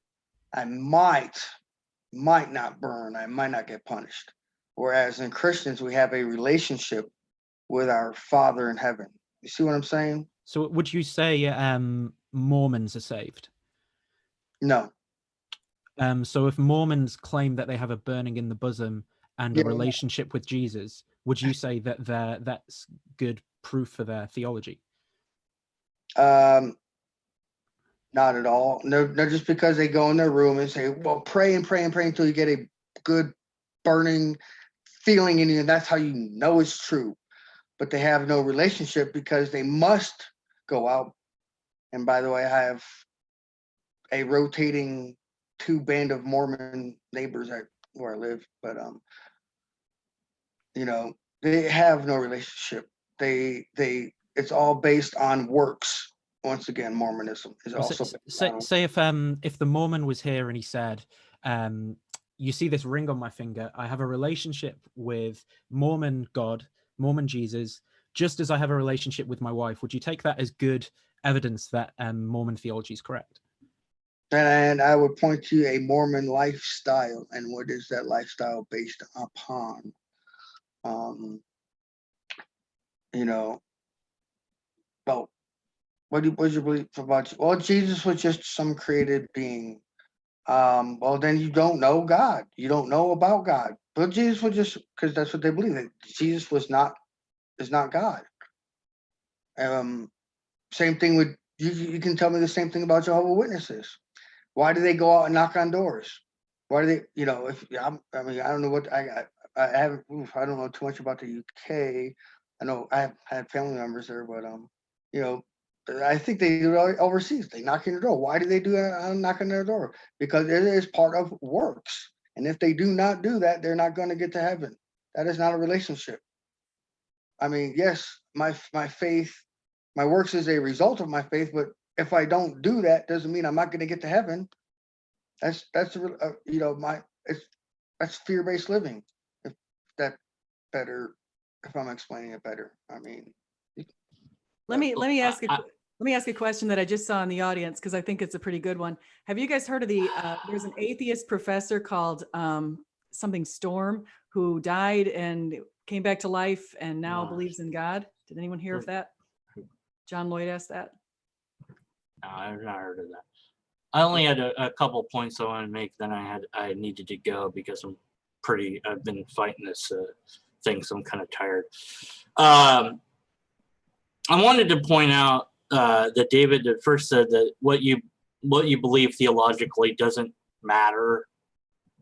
I might not burn, I might not get punished. Whereas in Christians, we have a relationship with our Father in heaven. You see what I'm saying? So would you say Mormons are saved? No. So if Mormons claim that they have a burning in the bosom and a relationship with Jesus, would you say that that's good proof for their theology? Not at all. No, just because they go in their room and say, well, pray and pray and pray until you get a good burning feeling in you, and that's how you know it's true. But they have no relationship because they must go out. And by the way, I have a rotating 2 band of Mormon neighbors where I live, but they have no relationship. It's all based on works. Once again, Mormonism is also say if the Mormon was here and he said, you see this ring on my finger, I have a relationship with Mormon God, Mormon Jesus, just as I have a relationship with my wife. Would you take that as good evidence that Mormon theology is correct? And I would point to a Mormon lifestyle, and what is that lifestyle based upon? Well, what's your belief about? Well, Jesus was just some created being. Well, then you don't know God. You don't know about God. But Jesus was just, because that's what they believe, that Jesus is not God. Same thing with you can tell me the same thing about Jehovah's Witnesses. Why do they go out and knock on doors? Why do they, if I don't know what I don't know too much about the UK. I know I have had family members there, but I think they do it overseas. They knock on your door. Why do they do that? Knock on their door? Because it is part of works. And if they do not do that, they're not going to get to heaven. That is not a relationship. I mean, yes, my faith, my works is a result of my faith, but if I don't do that, doesn't mean I'm not going to get to heaven. That's you know, that's fear-based living. If that better, if I'm explaining it better, I mean. Let me ask a question that I just saw in the audience, because I think it's a pretty good one. Have you guys heard of there's an atheist professor called something Storm, who died and came back to life and now believes in God? Did anyone hear of that? John Lloyd asked that. No, I've not heard of that. I only had a couple points I wanted to make. Then I needed to go because I've been fighting this thing, so I'm kind of tired. I wanted to point out that David at first said that what you believe theologically doesn't matter,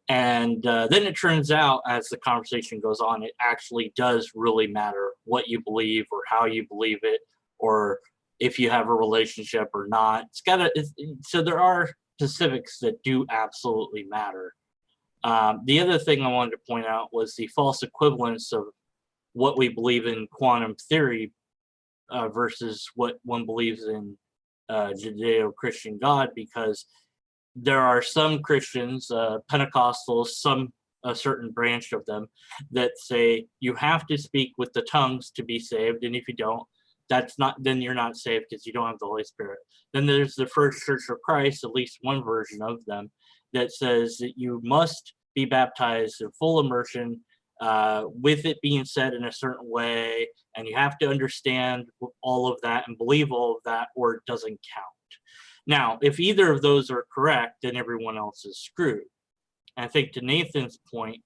and then it turns out as the conversation goes on, it actually does really matter what you believe or how you believe it, or if you have a relationship or not. So there are specifics that do absolutely matter. The other thing I wanted to point out was the false equivalence of what we believe in quantum theory versus what one believes in Judeo-Christian God, because there are some Christians, Pentecostals, a certain branch of them, that say you have to speak with the tongues to be saved, and if you don't, then you're not saved because you don't have the Holy Spirit. Then there's the First Church of Christ, at least one version of them, that says that you must be baptized in full immersion, with it being said in a certain way, and you have to understand all of that and believe all of that, or it doesn't count. Now, if either of those are correct, then everyone else is screwed. And I think to Nathan's point,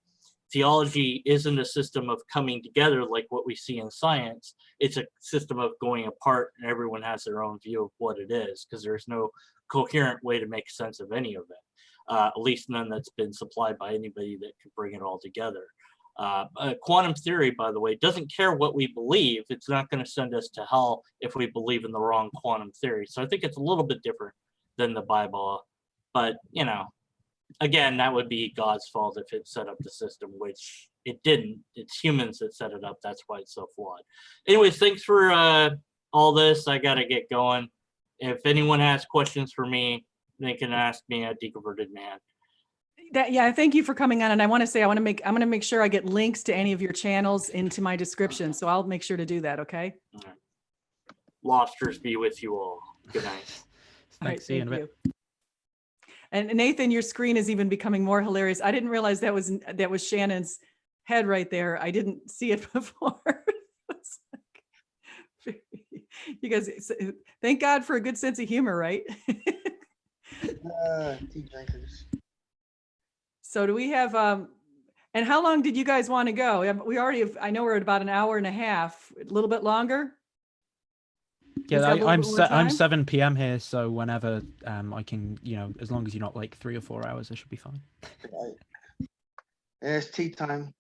theology isn't a system of coming together like what we see in science. It's a system of going apart, and everyone has their own view of what it is, because there's no coherent way to make sense of any of it, at least none that's been supplied by anybody that could bring it all together. Quantum theory, by the way, doesn't care what we believe. It's not going to send us to hell if we believe in the wrong quantum theory. So I think it's a little bit different than the Bible. But, you know, again, that would be God's fault if it set up the system, which it didn't. It's humans that set it up. That's why it's so flawed. Anyways, thanks for all this. I got to get going. If anyone has questions for me, they can ask me at Deconverted Man. Yeah, thank you for coming on. And I want to say, I'm going to make sure I get links to any of your channels into my description. So I'll make sure to do that. Okay. Right. Lobsters be with you all. Good night. Thanks. See you in a bit. And Nathan, your screen is even becoming more hilarious. I didn't realize that was Shannon's head right there. I didn't see it before. You guys, thank God for a good sense of humor, right? Tea drinkers. So do we have, and how long did you guys want to go? We already have, I know we're at about an hour and a half, a little bit longer. Yeah, I'm 7 p.m. here, so whenever I can, as long as you're not like 3 or 4 hours, I should be fine. Right. Yeah, it's tea time.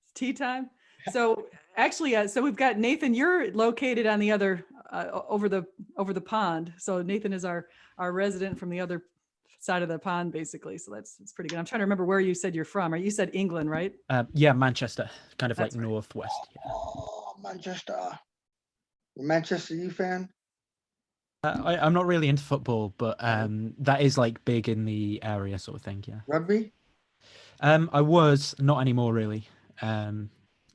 It's tea time. So actually, so we've got Nathan. You're located on the other over the pond. So Nathan is our resident from the other side of the pond, basically. So that's pretty good. I'm trying to remember where you said you're from. You said England, right? Yeah, Manchester, kind of That's like right. northwest. Yeah. Oh, Manchester. Manchester U fan? I'm not really into football, but that is like big in the area, sort of thing. Yeah. Rugby? I was not anymore, really.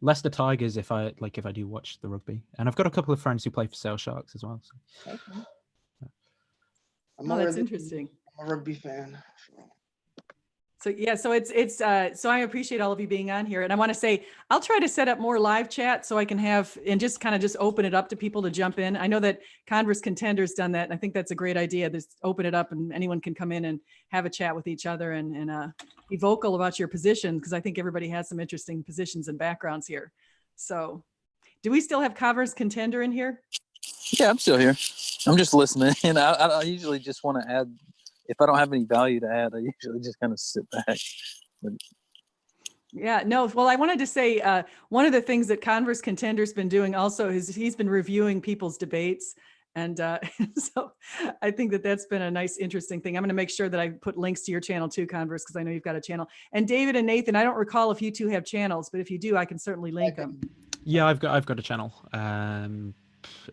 Leicester Tigers, if I do watch the rugby, and I've got a couple of friends who play for Sale Sharks as well. So. Okay. Oh, that's interesting. I'm a rugby fan. So yeah, so so I appreciate all of you being on here, and I want to say I'll try to set up more live chat so I can have and just open it up to people to jump in. I know that Converse Contender's done that, and I think that's a great idea. Just open it up, and anyone can come in and have a chat with each other and be vocal about your position, because I think everybody has some interesting positions and backgrounds here. So, do we still have Converse Contender in here? Yeah, I'm still here. I'm just listening, and I usually just want to add. If I don't have any value to add, I usually just kind of sit back. Yeah, no, well, I wanted to say one of the things that Converse Contender's been doing also is he's been reviewing people's debates And so I think that that's been a nice, interesting thing. I'm going to make sure that I put links to your channel too, Converse, because I know you've got a channel. And David and Nathan, I don't recall if you two have channels, but if you do, I can certainly link them. Yeah, I've got a channel.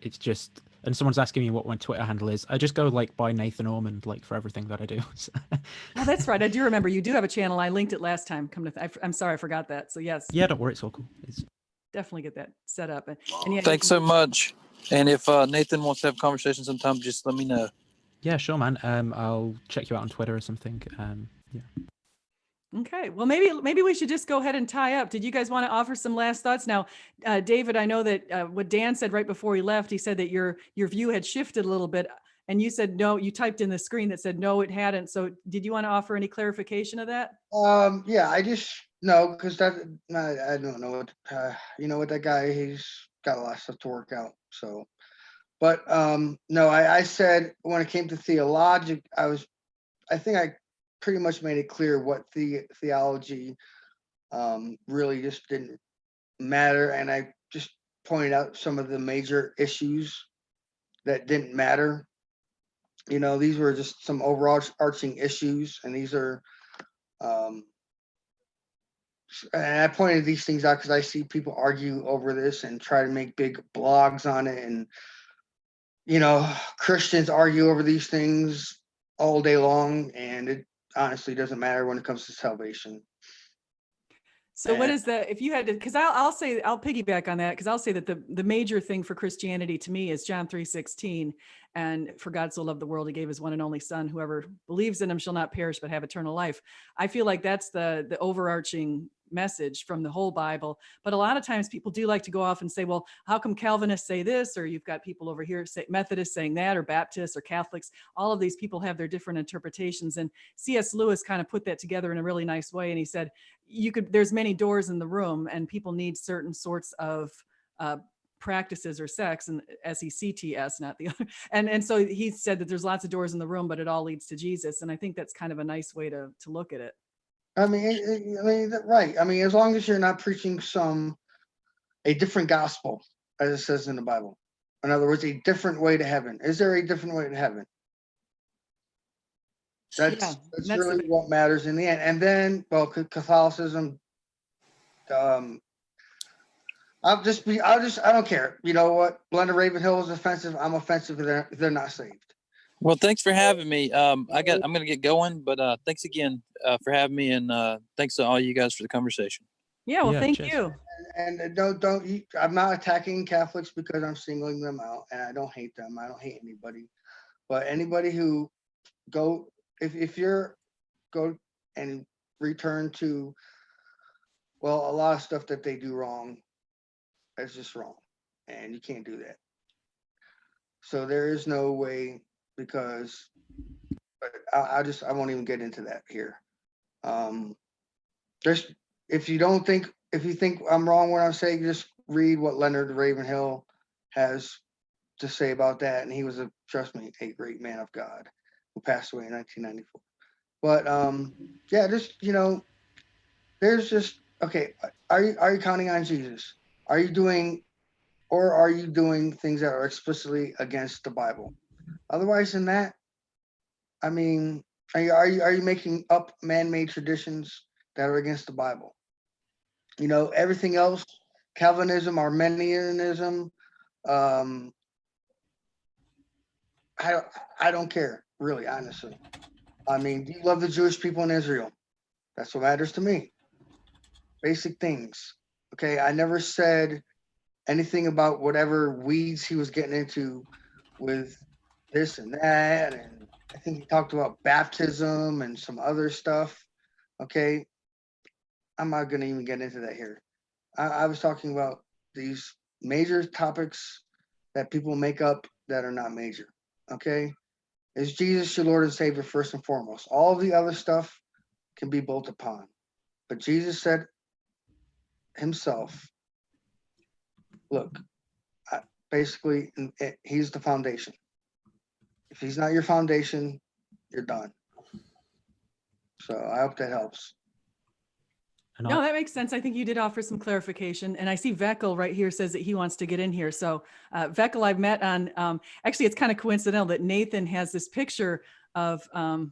It's just, and someone's asking me what my Twitter handle is. I just go like by Nathan Ormond, like for everything that I do. Oh, that's right. I do remember you do have a channel. I linked it last time. I'm sorry, I forgot that. So yes, Yeah, don't worry, it's all cool. It's... definitely get that set up. And yeah, Thanks so much. And if Nathan wants to have conversation sometime, just let me know. Yeah, sure, man. I'll check you out on Twitter or something. Yeah. Okay. Well, maybe we should just go ahead and tie up. Did you guys want to offer some last thoughts? Now, David, I know that what Dan said right before he left, he said that your view had shifted a little bit, and you said no. You typed in the screen that said no, it hadn't. So, did you want to offer any clarification of that? Yeah, I just no, because I don't know what you know what that guy, he's got a lot of stuff to work out. So, but no, I said when it came to theologic, I think I pretty much made it clear what theology really just didn't matter, and I just pointed out some of the major issues that didn't matter. You know, these were just some overarching issues, and these are and I pointed these things out because I see people argue over this and try to make big blogs on it, and you know, Christians argue over these things all day long, and it honestly doesn't matter when it comes to salvation. So what is the, if you had to, because I'll say, I'll piggyback on that, because I'll say that the major thing for Christianity to me is John 3:16, and for God so loved the world, he gave his one and only son, whoever believes in him shall not perish, but have eternal life. I feel like that's the overarching message from the whole Bible. But a lot of times people do like to go off and say, well, how come Calvinists say this? Or you've got people over here, say Methodists saying that, or Baptists or Catholics. All of these people have their different interpretations. And C.S. Lewis kind of put that together in a really nice way. And he said, there's many doors in the room, and people need certain sorts of practices or sex, and SECTS, not the other. And so he said that there's lots of doors in the room, but it all leads to Jesus. And I think that's kind of a nice way to look at it. I mean, right. I mean, as long as you're not preaching a different gospel, as it says in the Bible. In other words, a different way to heaven. Is there a different way to heaven? That's really what matters in the end. And then, well, Catholicism, I don't care. You know what? Blender Ravenhill is offensive. I'm offensive if they're not saved. Well, thanks for having me. I'm going to get going, but thanks again for having me, and thanks to all you guys for the conversation. Yeah, well, thank cheers. you. And I'm not attacking Catholics because I'm singling them out, and I don't hate them. I don't hate anybody, but anybody who if you're go and return to, well, a lot of stuff that they do wrong, that's just wrong, and you can't do that. So there is no way, because I won't even get into that here. If you think I'm wrong when I'm saying, just read what Leonard Ravenhill has to say about that, and he was trust me, a great man of God who passed away in 1994. But yeah, just there's just okay. Are you counting on Jesus? Are you doing things that are explicitly against the Bible? Otherwise than that, I mean, are you making up man-made traditions that are against the Bible? Everything else, Calvinism, Arminianism, I don't care, really, honestly. I mean, do you love the Jewish people in Israel? That's what matters to me. Basic things. Okay, I never said anything about whatever weeds he was getting into with this and that, and I think he talked about baptism and some other stuff. Okay, I'm not going to even get into that here. I was talking about these major topics that people make up that are not major. Okay, is Jesus your Lord and Savior first and foremost? All the other stuff can be built upon, but Jesus said himself, look, basically, he's the foundation. If he's not your foundation, you're done. So I hope that helps. And No, that makes sense. I think you did offer some clarification. And I see Veckel right here says that he wants to get in here. So Veckel, I've met on, actually, it's kind of coincidental that Nathan has this picture of, oh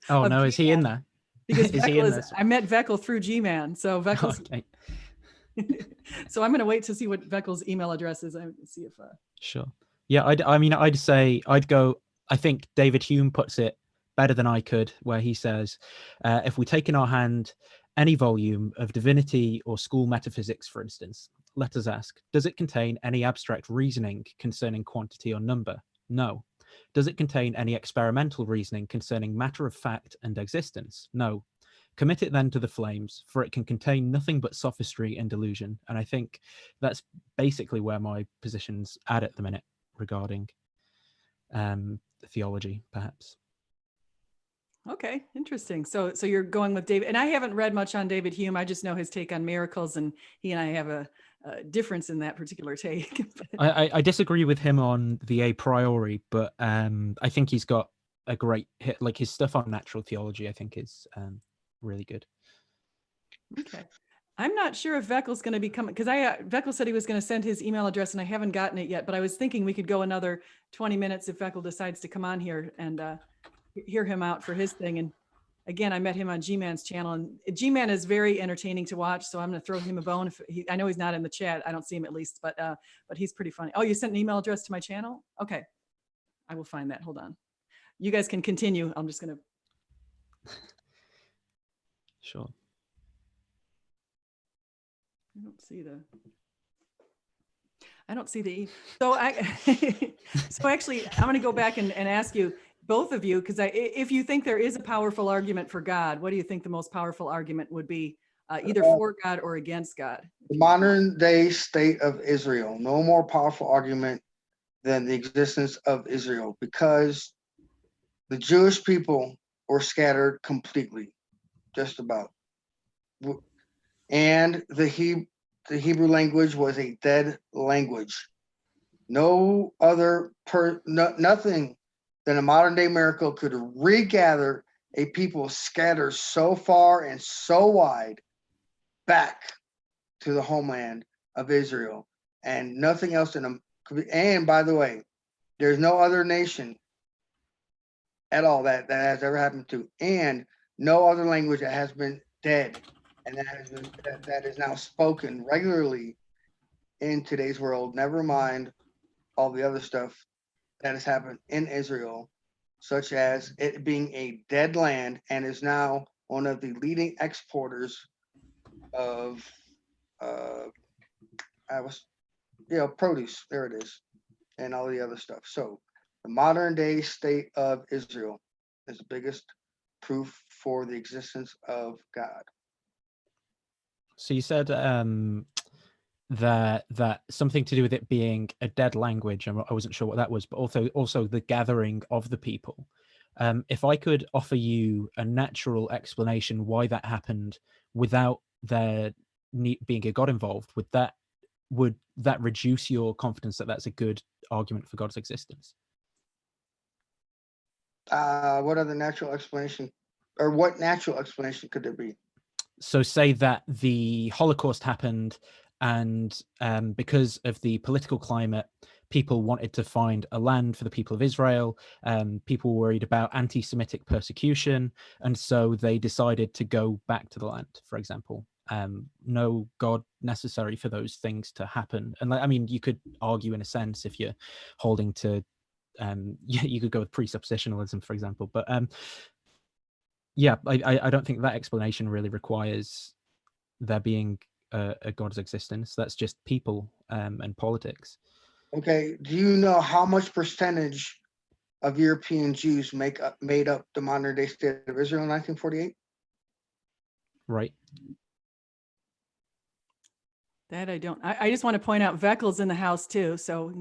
of no, is he in there? because Is he Veckel in is, this? I met Veckel through G-Man. So Veckel's, Okay, so I'm going to wait to see what Veckel's email address is. I see if, sure. Yeah, I mean, I'd say I'd go. I think David Hume puts it better than I could, where he says, if we take in our hand any volume of divinity or school metaphysics, for instance, let us ask, does it contain any abstract reasoning concerning quantity or number? No. Does it contain any experimental reasoning concerning matter of fact and existence? No. Commit it then to the flames, for it can contain nothing but sophistry and delusion. And I think that's basically where my position's at the minute regarding theology, perhaps. okay, interesting. So you're going with David, and I haven't read much on David Hume. I just know his take on miracles, and he and I have a difference in that particular take. I disagree with him on the a priori, but I think he's got a great hit. Like his stuff on natural theology, I think is really good. Okay. I'm not sure if Veckel's going to be coming, because Veckel said he was going to send his email address, and I haven't gotten it yet, but I was thinking we could go another 20 minutes if Veckel decides to come on here and hear him out for his thing. And again, I met him on G-Man's channel, and G-Man is very entertaining to watch, so I'm going to throw him a bone. I know he's not in the chat. I don't see him at least, but he's pretty funny. Oh, you sent an email address to my channel? Okay. I will find that. Hold on. You guys can continue. I'm just going to. Sure. I don't see the, so so actually I'm going to go back and ask you, both of you, because if you think there is a powerful argument for God, what do you think the most powerful argument would be, either for God or against God? The modern day state of Israel, no more powerful argument than the existence of Israel, because the Jewish people were scattered completely, just about. And the Hebrew language was a dead language. No other nothing than a modern day miracle could regather a people scattered so far and so wide back to the homeland of Israel, and nothing else in them. And by the way, there's no other nation at all that has ever happened to, and no other language that has been dead and that is now spoken regularly in today's world. Never mind all the other stuff that has happened in Israel, such as it being a dead land and is now one of the leading exporters of produce. There it is, and all the other stuff. So the modern day state of Israel is the biggest proof for the existence of God. So you said that something to do with it being a dead language, and I wasn't sure what that was, but also the gathering of the people. If I could offer you a natural explanation why that happened without there being a God involved, would that reduce your confidence that that's a good argument for God's existence? What other natural explanation, or what natural explanation could there be? So say that the Holocaust happened, and because of the political climate, people wanted to find a land for the people of Israel. People were worried about anti-Semitic persecution, and so they decided to go back to the land, for example. No God necessary for those things to happen. And I mean, you could argue in a sense, if you're holding to, you could go with presuppositionalism, for example. But yeah, I don't think that explanation really requires there being a God's existence. That's just people and politics. Okay, do you know how much percentage of European Jews made up the modern day state of Israel in 1948? Right. That I don't. I just want to point out Veckel's in the house too, so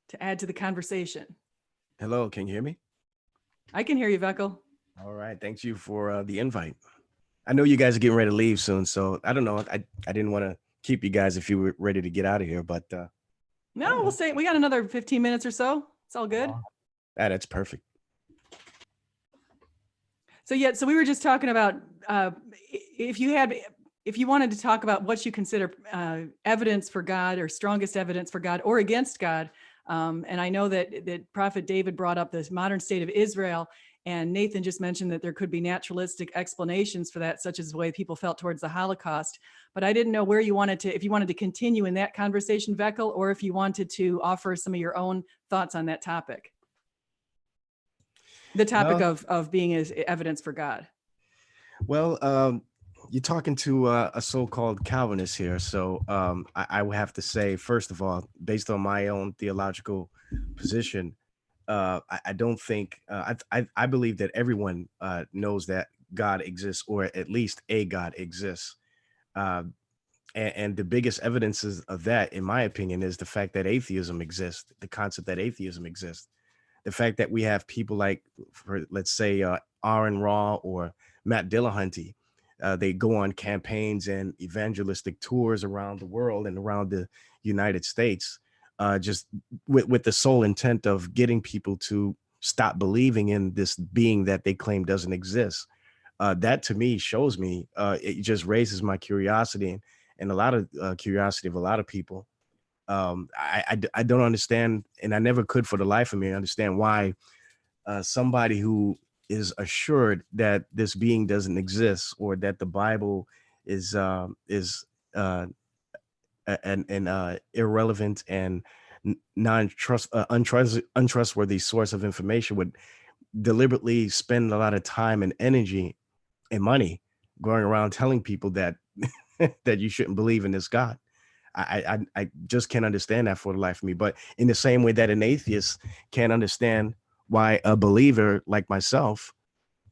to add to the conversation. Hello, can you hear me? I can hear you, Veckel. All right, thank you for the invite. I know you guys are getting ready to leave soon, so I don't know. I didn't want to keep you guys if you were ready to get out of here, but no, we'll say we got another 15 minutes or so. It's all good. that's perfect. So we were just talking about if you wanted to talk about what you consider evidence for God or strongest evidence for God or against God. And I know that Prophet David brought up this modern state of Israel, and Nathan just mentioned that there could be naturalistic explanations for that, such as the way people felt towards the Holocaust. But I didn't know where you wanted to, if you wanted to continue in that conversation, Veckel, or if you wanted to offer some of your own thoughts on that topic. The topic of being as evidence for God. Well, you're talking to a so-called Calvinist here. So I would have to say, first of all, based on my own theological position, I don't think, I believe that everyone knows that God exists, or at least a God exists. Uh, and the biggest evidences of that, in my opinion, is the fact that atheism exists, the concept that atheism exists. The fact that we have people like, for let's say, Aaron Raw or Matt Dillahunty, they go on campaigns and evangelistic tours around the world and around the United States, just with the sole intent of getting people to stop believing in this being that they claim doesn't exist. That to me shows me, it just raises my curiosity and a lot of curiosity of a lot of people. I don't understand, and I never could for the life of me understand why somebody who is assured that this being doesn't exist, or that the Bible is an irrelevant and untrustworthy source of information, would deliberately spend a lot of time and energy and money going around telling people that that you shouldn't believe in this God. I just can't understand that for the life of me. But in the same way that an atheist can't understand why a believer like myself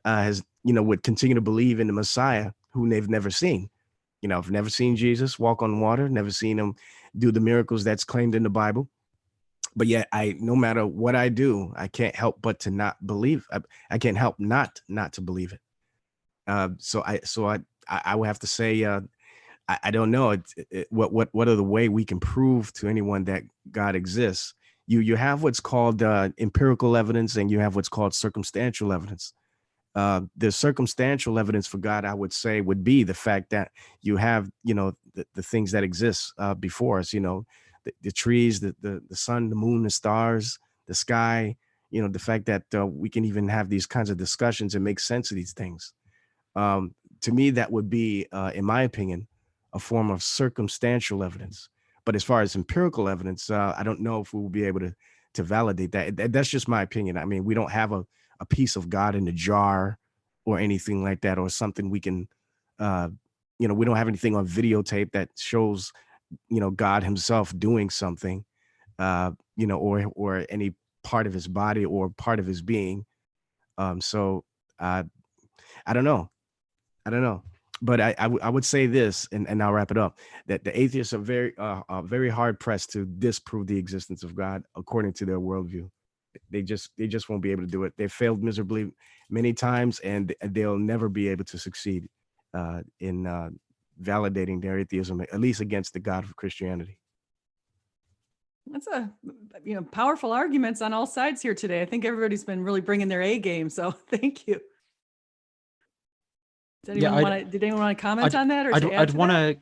would continue to believe in the Messiah who they've never seen. I've never seen Jesus walk on water, never seen him do the miracles that's claimed in the Bible. But yet, no matter what I do, I can't help but to not believe. I can't help not to believe it. So I would have to say, I don't know what other way we can prove to anyone that God exists. You have what's called empirical evidence, and you have what's called circumstantial evidence. The circumstantial evidence for God, I would say, would be the fact that you have, the things that exist before us, the trees, the sun, the moon, the stars, the sky, the fact that we can even have these kinds of discussions and make sense of these things. To me, that would be, in my opinion, a form of circumstantial evidence. But as far as empirical evidence, I don't know if we will be able to validate that. That's just my opinion. I mean, we don't have a piece of God in a jar or anything like that, or something we can, we don't have anything on videotape that shows, God himself doing something, or any part of his body or part of his being. So I don't know. But I would say this, and I'll wrap it up, that the atheists are very hard pressed to disprove the existence of God according to their worldview. They just won't be able to do it. They failed miserably many times, and they'll never be able to succeed in validating their atheism, at least against the God of Christianity. That's powerful arguments on all sides here today. I think everybody's been really bringing their A game. So thank you. Did anyone want to comment on that, or I'd want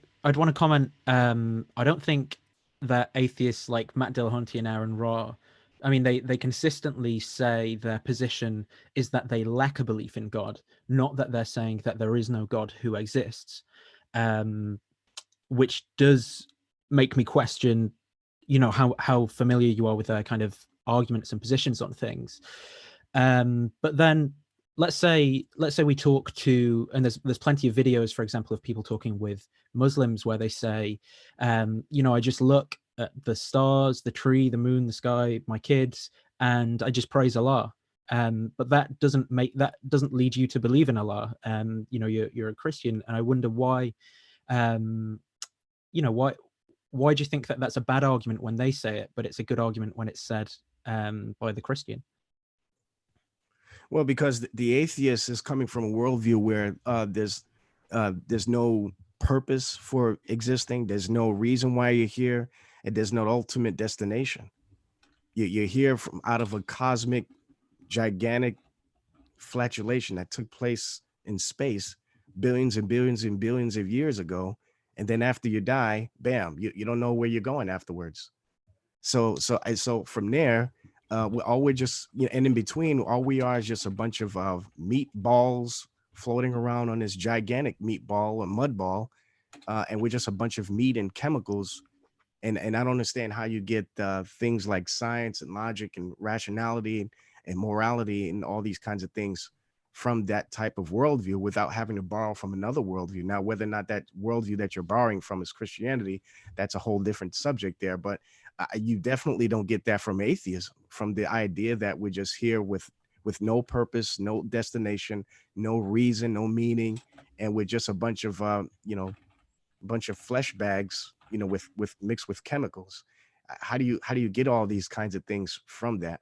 to comment. I don't think that atheists like Matt Dillahunty and Aaron Raw, I mean, they consistently say their position is that they lack a belief in God, not that they're saying that there is no God who exists, which does make me question, how familiar you are with their kind of arguments and positions on things. But then let's say we talk to, and there's plenty of videos, for example, of people talking with Muslims where they say, I just look at the stars, the tree, the moon, the sky, my kids, and I just praise Allah. But that doesn't lead you to believe in Allah. You're a Christian, and I wonder why. Why do you think that that's a bad argument when they say it, but it's a good argument when it's said by the Christian? Well, because the atheist is coming from a worldview where there's no purpose for existing. There's no reason why you're here, and there's no ultimate destination. You're here from out of a cosmic, gigantic flatulation that took place in space billions and billions and billions of years ago, and then after you die, bam, you don't know where you're going afterwards. So from there, we're just, you know, and in between, all we are is just a bunch of meatballs floating around on this gigantic meatball or mud ball, and we're just a bunch of meat and chemicals. And I don't understand how you get things like science and logic and rationality and morality and all these kinds of things from that type of worldview without having to borrow from another worldview. Now, whether or not that worldview that you're borrowing from is Christianity, that's a whole different subject there. But you definitely don't get that from atheism, from the idea that we're just here with no purpose, no destination, no reason, no meaning, and we're just a bunch of bunch of flesh bags, you know, with mixed with chemicals. How do you get all these kinds of things from that?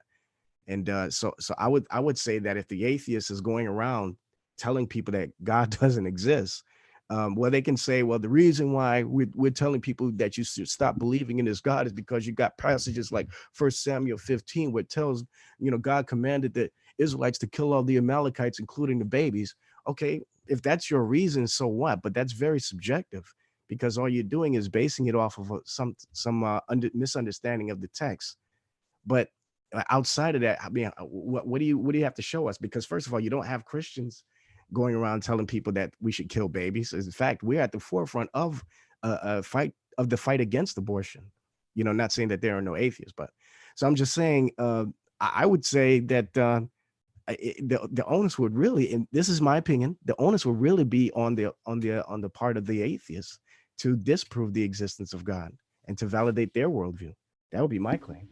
And so I would say that if the atheist is going around telling people that God doesn't exist, well, they can say, well, the reason why we're telling people that you should stop believing in this God is because you got passages like 1 Samuel 15, where it tells, you know, God commanded the Israelites to kill all the Amalekites, including the babies. Okay, if that's your reason, so what? But that's very subjective, because all you're doing is basing it off of some misunderstanding of the text. But outside of that, I mean, what do you have to show us? Because first of all, you don't have Christians going around telling people that we should kill babies. In fact, we're at the forefront of the fight against abortion. You know, not saying that there are no atheists, but so I'm just saying, I would say that the onus would really, and this is my opinion, the onus would really be on the part of the atheists to disprove the existence of God and to validate their worldview. That would be my claim.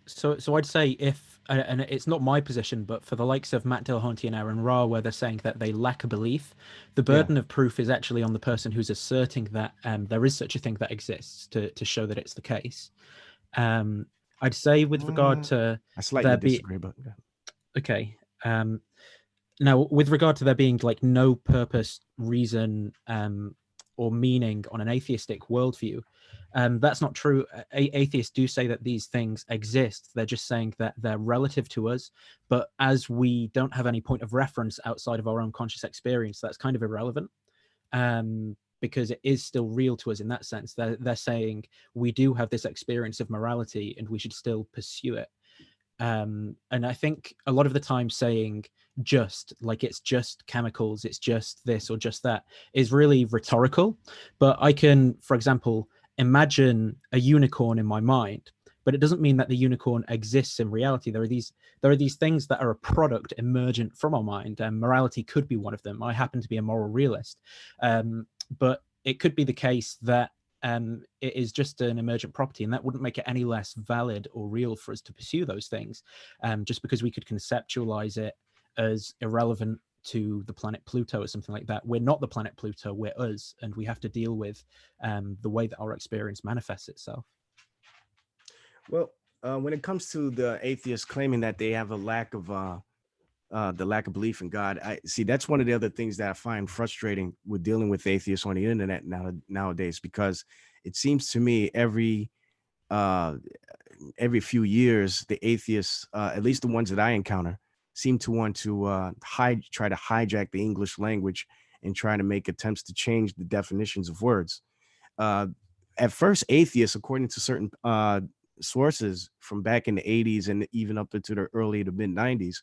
So I'd say if, and it's not my position, but for the likes of Matt Dillahunty and Aaron Ra, where they're saying that they lack a belief, the burden of proof is actually on the person who's asserting that there is such a thing that exists to show that it's the case. I'd say with regard to I slightly disagree, but okay. Now, with regard to there being like no purpose, reason, or meaning on an atheistic worldview, that's not true. Atheists do say that these things exist. They're just saying that they're relative to us. But as we don't have any point of reference outside of our own conscious experience, that's kind of irrelevant, because it is still real to us in that sense. They're saying we do have this experience of morality and we should still pursue it. And I think a lot of the time saying just like it's just chemicals, it's just this or just that is really rhetorical. But I can, for example, imagine a unicorn in my mind, but it doesn't mean that the unicorn exists in reality. There are these things that are a product emergent from our mind, and morality could be one of them. I happen to be a moral realist, but it could be the case that it is just an emergent property, and that wouldn't make it any less valid or real for us to pursue those things, just because we could conceptualize it as irrelevant to the planet Pluto or something like that. We're not the planet Pluto, we're us, and we have to deal with the way that our experience manifests itself. Well, when it comes to the atheists claiming that they have a lack of belief in God, I see that's one of the other things that I find frustrating with dealing with atheists on the internet nowadays, because it seems to me every few years the atheists, at least the ones that I encounter, seem to want to try to hijack the English language and try to make attempts to change the definitions of words. At first, atheists, according to certain sources from back in the 80s and even up to the early to mid 90s,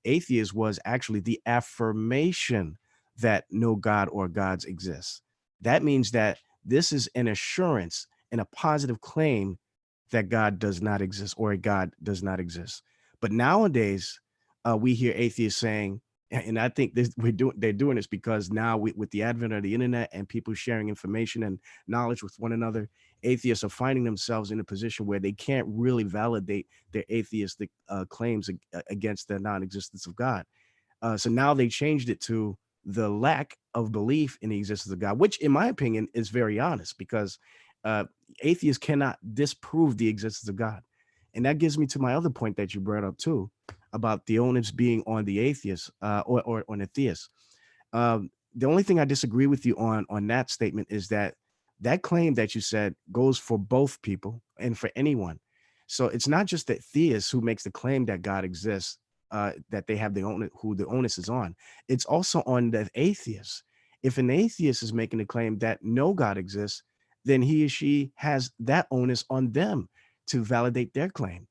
atheist was actually the affirmation that no God or gods exist. That means that this is an assurance and a positive claim that God does not exist or a God does not exist. But nowadays, we hear atheists saying, and I think they're doing this because now with the advent of the internet and people sharing information and knowledge with one another, atheists are finding themselves in a position where they can't really validate their atheistic claims against the non-existence of God. So now they changed it to the lack of belief in the existence of God, which in my opinion is very honest, because atheists cannot disprove the existence of God. And that gives me to my other point that you brought up too, about the onus being on the atheist or on the theist. The only thing I disagree with you on that statement is that claim that you said goes for both people and for anyone. So it's not just the theist who makes the claim that God exists. that they have who the onus is on. It's also on the atheist. If an atheist is making a claim that no God exists, then he or she has that onus on them to validate their claim.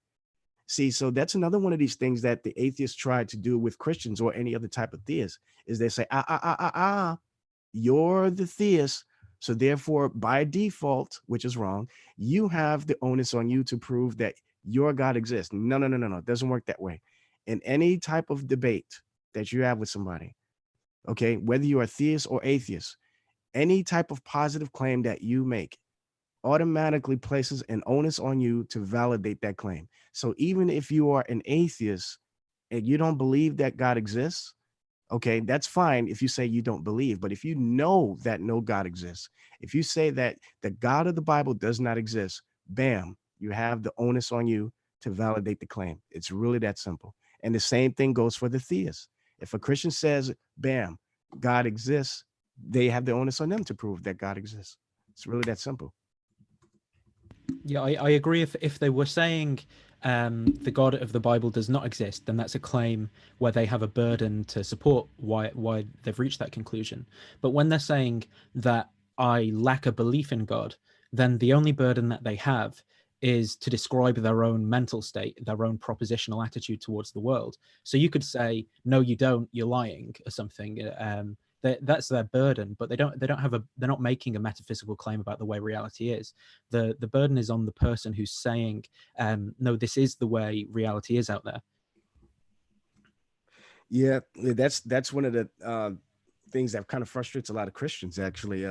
See, so that's another one of these things that the atheists try to do with Christians or any other type of theist, is they say, you're the theist, so therefore, by default, which is wrong, you have the onus on you to prove that your God exists. No, no, no, no, no. It doesn't work that way. In any type of debate that you have with somebody, okay, whether you are theist or atheist, any type of positive claim that you make automatically places an onus on you to validate that claim. So even if you are an atheist and you don't believe that God exists, okay, that's fine if you say you don't believe. But if you know that no God exists, if you say that the God of the Bible does not exist, bam, you have the onus on you to validate the claim. It's really that simple. And the same thing goes for the theist. If a Christian says, bam, God exists, they have the onus on them to prove that God exists. It's really that simple. Yeah, I agree. If they were saying the God of the Bible does not exist, then that's a claim where they have a burden to support why they've reached that conclusion. But when they're saying that I lack a belief in God, then the only burden that they have is to describe their own mental state, their own propositional attitude towards the world. So you could say, no, you don't, you're lying, or something. That's their burden, but they're not making a metaphysical claim about the way reality is. The burden is on the person who's saying, no, this is the way reality is out there. Yeah, that's one of the things that kind of frustrates a lot of Christians, actually.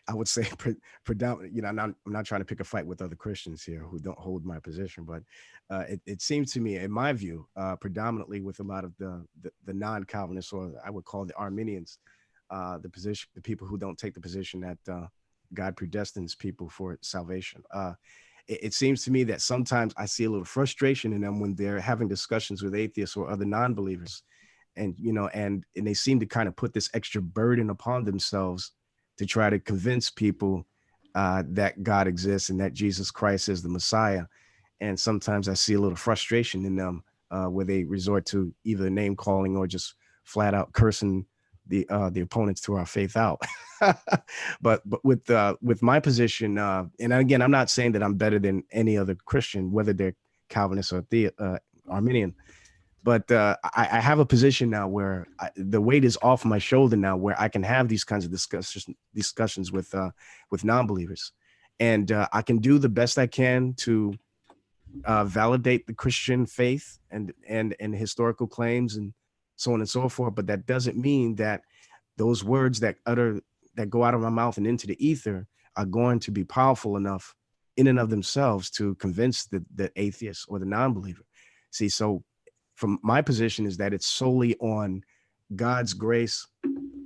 I would say predominantly, I'm not trying to pick a fight with other Christians here who don't hold my position, but it seems to me, in my view, predominantly with a lot of the non-Calvinists, or I would call the Arminians, the people who don't take the position that God predestines people for salvation. It seems to me that sometimes I see a little frustration in them when they're having discussions with atheists or other non-believers, and they seem to kind of put this extra burden upon themselves to try to convince people that God exists and that Jesus Christ is the Messiah. And sometimes I see a little frustration in them where they resort to either name calling or just flat out cursing the opponents to our faith out. but with my position, and again, I'm not saying that I'm better than any other Christian, whether they're Calvinist or Arminian. But I have a position now where the weight is off my shoulder now, where I can have these kinds of discussions with non-believers, and I can do the best I can to validate the Christian faith and historical claims and so on and so forth. But that doesn't mean that those words that go out of my mouth and into the ether are going to be powerful enough in and of themselves to convince the atheist or the non-believer. See, so from my position is that it's solely on God's grace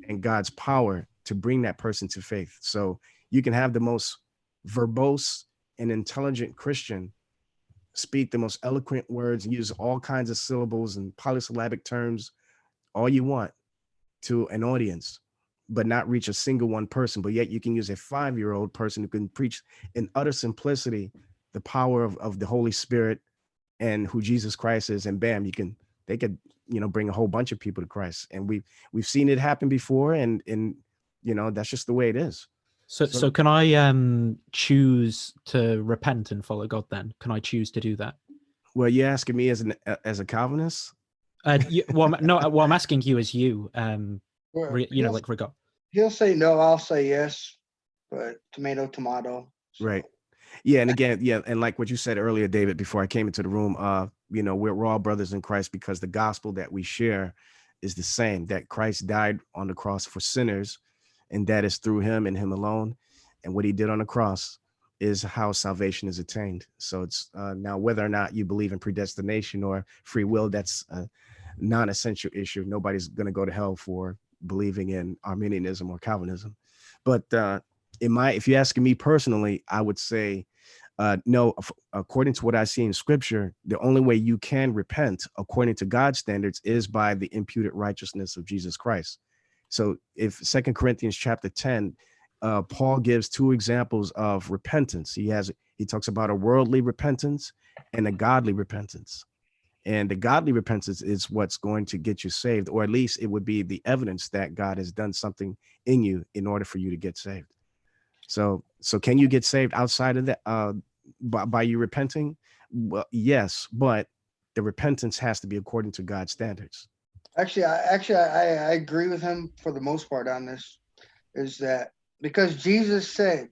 and God's power to bring that person to faith. So you can have the most verbose and intelligent Christian speak the most eloquent words, use all kinds of syllables and polysyllabic terms, all you want to an audience, but not reach a single one person. But yet you can use a 5-year-old person who can preach in utter simplicity the power of the Holy Spirit and who Jesus Christ is, and bam, they could bring a whole bunch of people to Christ. And we've seen it happen before, and that's just the way it is. So can I choose to repent and follow God then? Can I choose to do that? Well, you're asking me as a Calvinist? Well, I'm asking you as you, like regard. He'll say no, I'll say yes, but tomato. So. Right. Yeah, and again, and like what you said earlier, David, before I came into the room, we're all brothers in Christ because the gospel that we share is the same, that Christ died on the cross for sinners, and that is through him and him alone. And what he did on the cross is how salvation is attained. So it's now whether or not you believe in predestination or free will, that's a non-essential issue. Nobody's going to go to hell for believing in Arminianism or Calvinism. But if you're asking me personally, I would say, no, according to what I see in scripture, the only way you can repent according to God's standards is by the imputed righteousness of Jesus Christ. So if 2 Corinthians chapter 10, Paul gives 2 examples of repentance. He talks about a worldly repentance and a godly repentance. And the godly repentance is what's going to get you saved, or at least it would be the evidence that God has done something in you in order for you to get saved. So can you get saved outside of that by you repenting? Well, yes, but the repentance has to be according to God's standards. Actually, I agree with him for the most part on this. Is that because Jesus said,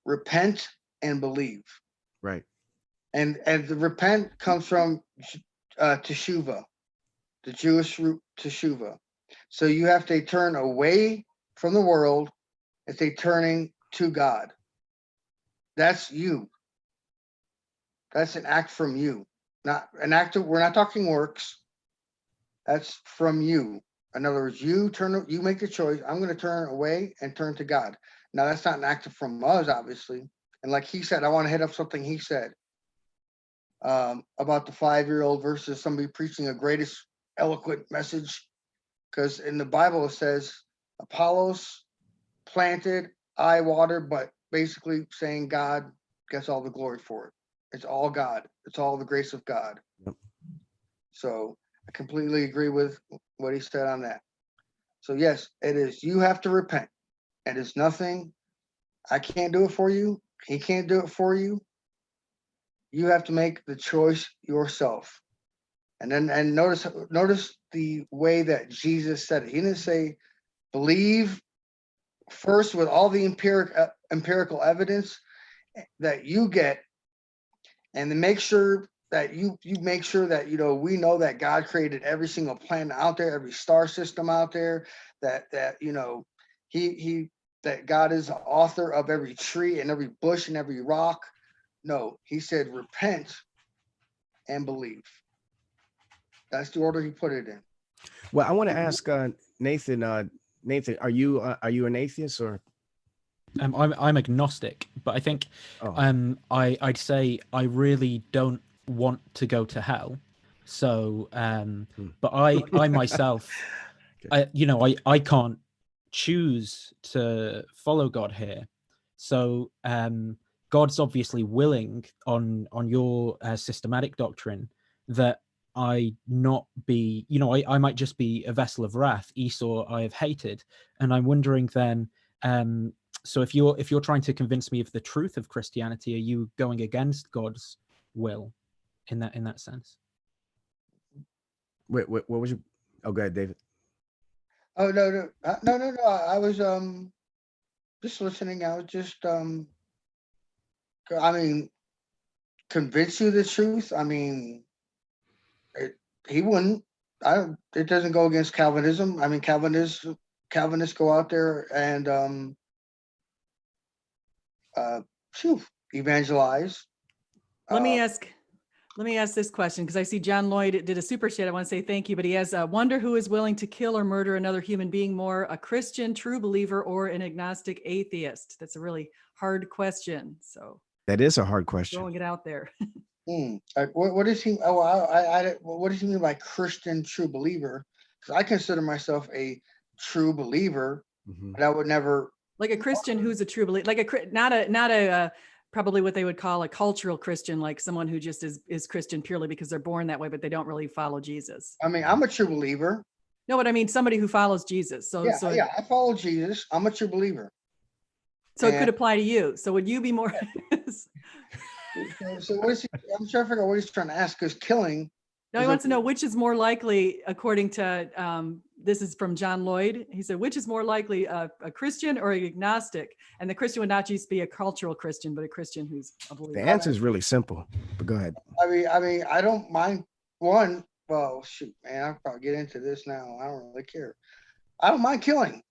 repent and believe. Right. And the repent comes from teshuva, the Jewish root teshuva. So you have to turn away from the world and say turning to God. That's you. That's an act from you, not an act of, we're not talking works. That's from you. In other words, you make the choice. I'm going to turn away and turn to God. Now that's not an act from us, obviously. And like he said, I want to hit up something he said. About the 5-year-old versus somebody preaching a greatest eloquent message, because in the Bible it says Apollos planted, I watered, but basically saying God gets all the glory for it. It's all God. It's all the grace of God. Yep. So I completely agree with what he said on that. So yes, it is. You have to repent, and it's nothing. I can't do it for you. He can't do it for you. You have to make the choice yourself. And then notice the way that Jesus said it. He didn't say believe first with all the empirical evidence that you get, and then make sure that you make sure that we know that God created every single planet out there, every star system out there, that he that God is the author of every tree and every bush and every rock. No, he said, repent and believe. That's the order he put it in. Well, I want to ask Nathan. Nathan, are you an atheist or? I'm agnostic, but I think I'd say I really don't want to go to hell. So, but I myself, Okay. I can't choose to follow God here. So, God's obviously willing on your systematic doctrine that I not be, I might just be a vessel of wrath, Esau I have hated. And I'm wondering then, so if you're trying to convince me of the truth of Christianity, are you going against God's will in that sense? Wait, what was you? Oh, go ahead, David. Oh no. I was just listening. I was just convince you the truth. I mean, he wouldn't. It doesn't go against Calvinism. I mean, Calvinists go out there and evangelize. Let me ask this question, because I see John Lloyd did a super chat. I want to say thank you, but he has wonder who is willing to kill or murder another human being more, a Christian true believer or an agnostic atheist? That's a really hard question. So that is a hard question. Throwing it out there. What does he? What does he mean by Christian true believer? Because I consider myself a true believer, but I would never like a Christian who's a true believer, like not a probably what they would call a cultural Christian, like someone who just is Christian purely because they're born that way, but they don't really follow Jesus. I mean, I'm a true believer. No, but I mean somebody who follows Jesus. So I follow Jesus. I'm a true believer. So it could apply to you. So would you be more? So what is he? I'm trying to figure out what he's trying to ask. Because killing. No, he wants to know which is more likely, according to this is from John Lloyd. He said, which is more likely, a Christian or an agnostic? And the Christian would not just be a cultural Christian, but a Christian who's a believer. The answer is really simple, but go ahead. I mean, I don't mind one. Well, shoot, man, I'll probably get into this now. I don't really care. I don't mind killing.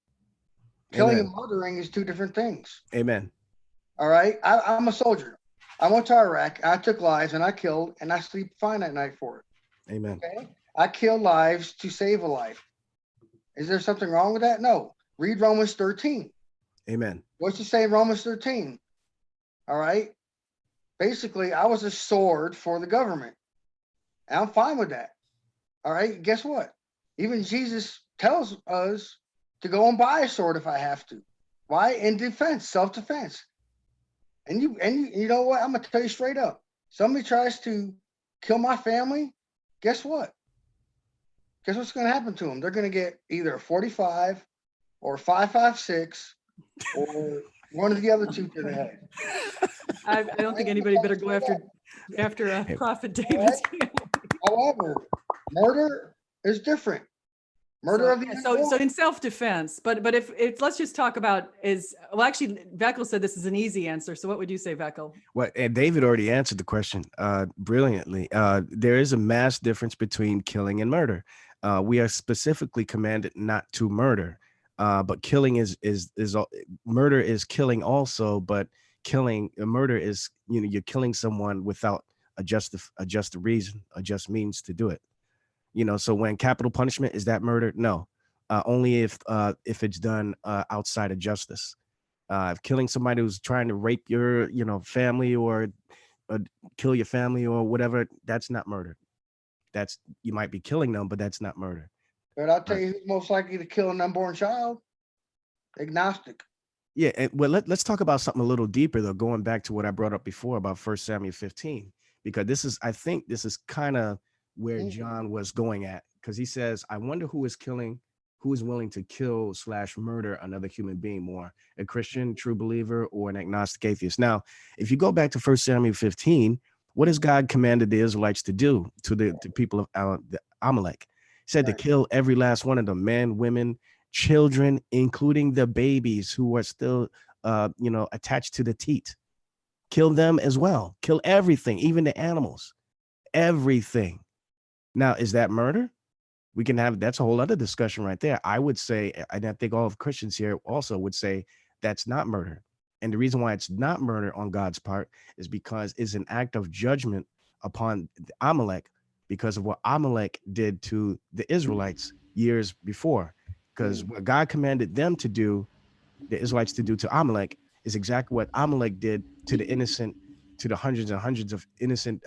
Killing and murdering is two different things. Amen. All right. I'm a soldier. I went to Iraq. I took lives and I killed, and I sleep fine at night for it. Amen. Okay. I kill lives to save a life. Is there something wrong with that? No. Read Romans 13. Amen. What's it say in Romans 13? All right. Basically, I was a sword for the government. And I'm fine with that. All right. Guess what? Even Jesus tells us to go and buy a sword if I have to. Why? In defense, self-defense. And you know what? I'm gonna tell you straight up. Somebody tries to kill my family, guess what? Guess what's going to happen to them? They're going to get either a 45 or 5.56 or one of the other two to the head. I don't think anybody better go after Prophet David's family. However, murder is different. Murder of the So unborn. in self-defense, but if let's just talk about actually Veckel said this is an easy answer. So what would you say, Veckel? Well, and David already answered the question brilliantly. There is a mass difference between killing and murder. We are specifically commanded not to murder, but killing is murder is killing also. But murder is, you're killing someone without a just reason, a just means to do it. So when capital punishment, is that murder? No, only if it's done outside of justice. Killing somebody who's trying to rape your family or kill your family or whatever, that's not murder. You might be killing them, but that's not murder. But I'll tell you who's most likely to kill an unborn child. Agnostic. Yeah, and well, let's talk about something a little deeper though, going back to what I brought up before about 1 Samuel 15, because I think this is kind of where John was going at, because he says, I wonder who is willing to kill / murder another human being more, a Christian, true believer, or an agnostic atheist. Now, if you go back to 1 Samuel 15, what has God commanded the Israelites to do to the people of the Amalek? He said to kill every last one of them, men, women, children, including the babies who are still, attached to the teat. Kill them as well. Kill everything, even the animals, everything. Now, is that murder? We can have, that's a whole other discussion right there. I would say, and I think all of Christians here also would say that's not murder. And the reason why it's not murder on God's part is because it's an act of judgment upon Amalek because of what Amalek did to the Israelites years before. Because what God commanded them to do, the Israelites to do to Amalek, is exactly what Amalek did to the hundreds and hundreds of innocent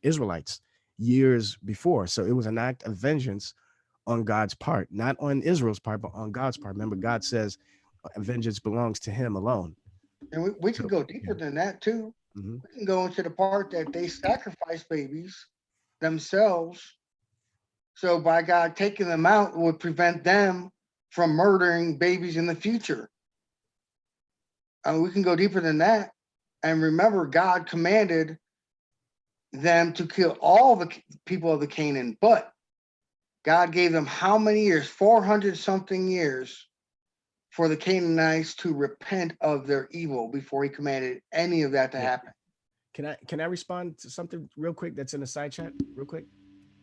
Israelites years before. So it was an act of vengeance on God's part, not on Israel's part, but on God's part. Remember, God says vengeance belongs to him alone. And we can go deeper than that too. We can go into the part that they sacrifice babies themselves. So by God taking them out would prevent them from murdering babies in the future. We can go deeper than that. And remember, God commanded them to kill all the people of the Canaan, but God gave them how many years? 400 something years for the Canaanites to repent of their evil before he commanded any of that to happen. Can I respond to something real quick that's in the side chat real quick?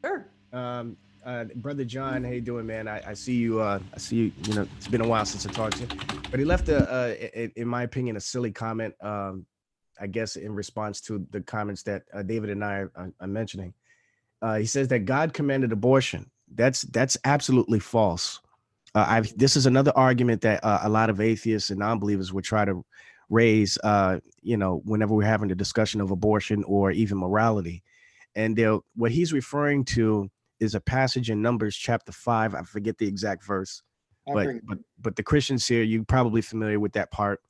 Sure. Brother John, how you doing, man? I see you. It's been a while since I talked to you, but he left in my opinion, a silly comment. I guess in response to the comments that David and I are mentioning. He says that God commanded abortion. That's absolutely false. This is another argument that a lot of atheists and non-believers would try to raise, whenever we're having a discussion of abortion or even morality. And what he's referring to is a passage in Numbers chapter 5. I forget the exact verse, but the Christians here, you're probably familiar with that part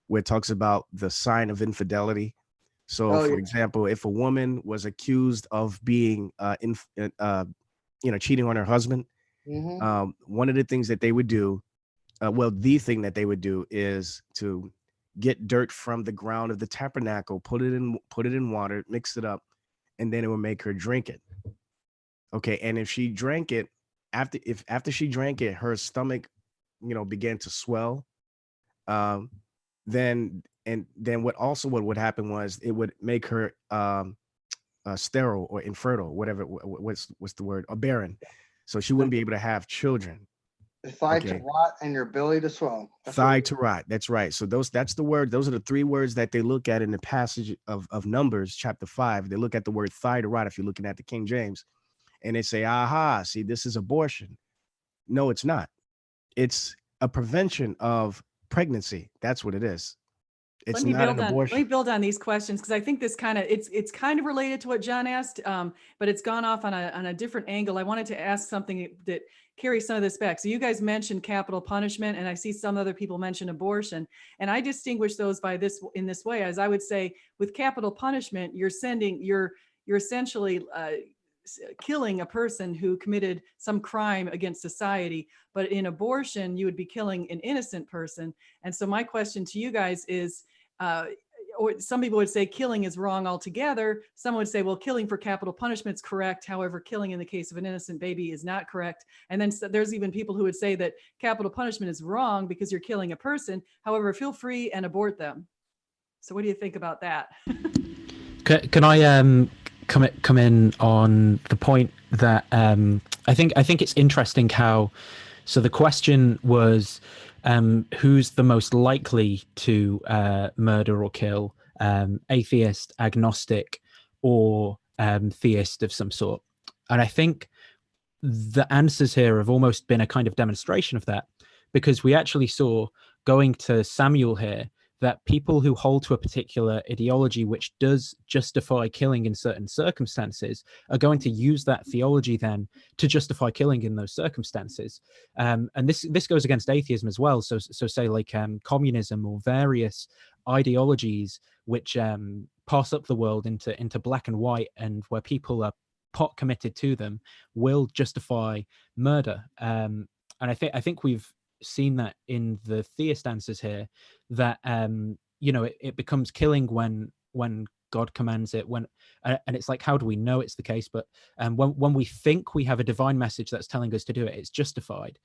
where it talks about the sign of infidelity. So, for example, if a woman was accused of being, cheating on her husband, one of the things that they would do, the thing that they would do is to get dirt from the ground of the tabernacle, put it in water, mix it up, and then it would make her drink it. Okay, and if she drank it, after she drank it, her stomach, began to swell. Then what would happen was it would make her sterile or infertile, whatever. What's the word? Or barren. So she wouldn't be able to have children. The thigh to rot and your belly to swell. Thigh to rot. That's right. So that's the word. Those are the three words that they look at in the passage of Numbers chapter 5. They look at the word thigh to rot if you're looking at the King James, and they say, aha, see, this is abortion. No, it's not. It's a prevention of pregnancy. That's what it is. It's Let me not an build on abortion. these questions because I think this kind of it's kind of related to what John asked, but it's gone off on a different angle. I wanted to ask something that carries some of this back. So you guys mentioned capital punishment, and I see some other people mention abortion, and I distinguish those by this in this way, as I would say, with capital punishment, you're essentially killing a person who committed some crime against society. But in abortion, you would be killing an innocent person. And so my question to you guys is, or some people would say killing is wrong altogether. Some would say, well, killing for capital punishment is correct. However, killing in the case of an innocent baby is not correct. And then there's even people who would say that capital punishment is wrong because you're killing a person. However, feel free and abort them. So what do you think about that? Can I come in on the point that I think it's interesting how, so the question was, who's the most likely to murder or kill, atheist, agnostic, or theist of some sort? And I think the answers here have almost been a kind of demonstration of that, because we actually saw, going to Samuel here, that people who hold to a particular ideology which does justify killing in certain circumstances are going to use that theology then to justify killing in those circumstances. And this goes against atheism as well. So say like communism or various ideologies which pass up the world into black and white, and where people are pot committed to them, will justify murder. And I think we've seen that in the theist answers here, that it becomes killing when God commands it, and it's like, how do we know it's the case? But when we think we have a divine message that's telling us to do it, it's justified.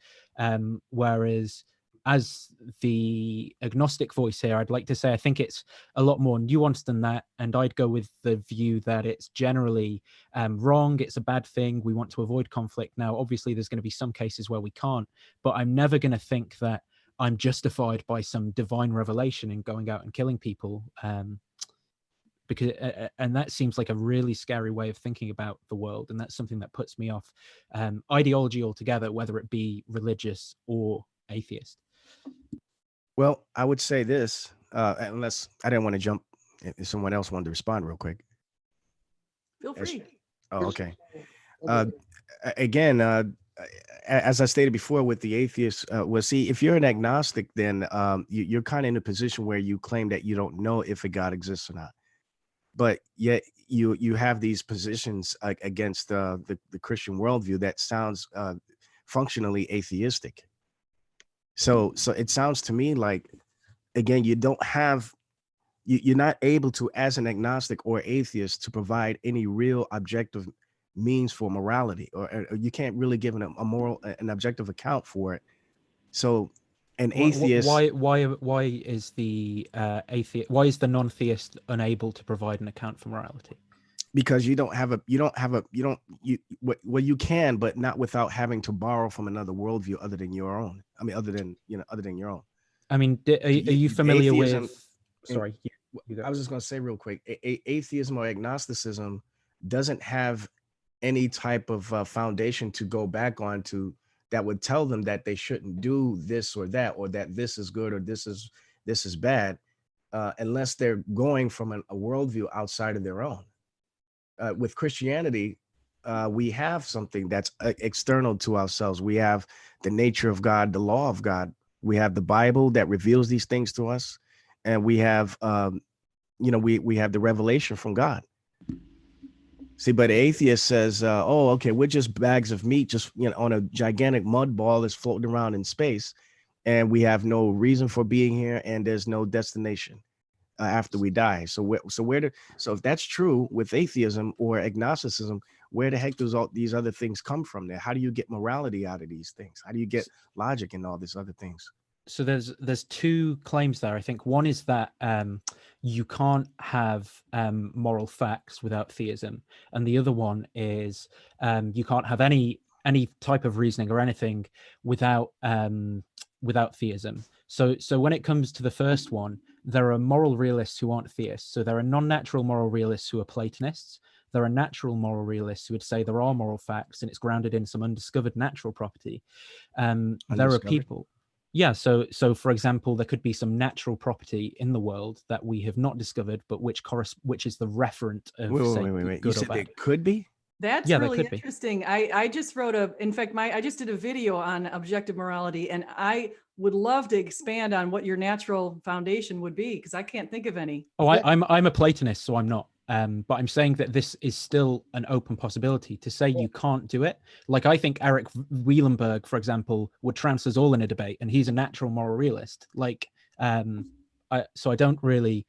Whereas as the agnostic voice here, I'd like to say I think it's a lot more nuanced than that, and I'd go with the view that it's generally wrong. It's a bad thing. We want to avoid conflict. Now, obviously, there's going to be some cases where we can't, but I'm never going to think that I'm justified by some divine revelation in going out and killing people, because and that seems like a really scary way of thinking about the world, and that's something that puts me off ideology altogether, whether it be religious or atheist. Well, I would say this, unless I didn't want to jump, if someone else wanted to respond real quick. Feel free. Oh, okay. Again, as I stated before with the atheists, well, see, if you're an agnostic, then you're kind of in a position where you claim that you don't know if a God exists or not. But yet you have these positions against the Christian worldview that sounds functionally atheistic. So it sounds to me like, again, you're not able to, as an agnostic or atheist, to provide any real objective means for morality, or you can't really give an objective account for it. So an atheist, why is the non-theist unable to provide an account for morality? Because you you can, but not without having to borrow from another worldview other than your own. I mean, other than your own. I mean, are you familiar atheism, with? Sorry, I was just going to say real quick, atheism or agnosticism doesn't have any type of foundation to go back on to that would tell them that they shouldn't do this or that, or that this is good or this is bad, unless they're going from a worldview outside of their own. With Christianity, we have something that's external to ourselves. We have the nature of God, the law of God. We have the Bible that reveals these things to us, and we have, we have the revelation from God. See, but the atheist says, "Oh, okay, we're just bags of meat, just on a gigantic mud ball that's floating around in space, and we have no reason for being here, and there's no destination after we die." So if that's true with atheism or agnosticism, where the heck does all these other things come from? There, how do you get morality out of these things? How do you get logic and all these other things? So there's two claims there. I think one is that you can't have moral facts without theism, and the other one is you can't have any type of reasoning or anything without theism. So when it comes to the first one, there are moral realists who aren't theists. So there are non-natural moral realists who are Platonists. There are natural moral realists who would say there are moral facts and it's grounded in some undiscovered natural property. There are people. Yeah, so for example, there could be some natural property in the world that we have not discovered, but which is the referent of, say, Wait. You good or said there bad. could be? That's Yeah, there really could be. interesting. I just wrote in fact, I just did a video on objective morality, and I would love to expand on what your natural foundation would be, because I can't think of any. Oh, I'm a Platonist, so I'm not. But I'm saying that this is still an open possibility. To say you can't do it, like I think Eric Wielenberg, for example, would trounce us all in a debate, and he's a natural moral realist. Like, so I don't really,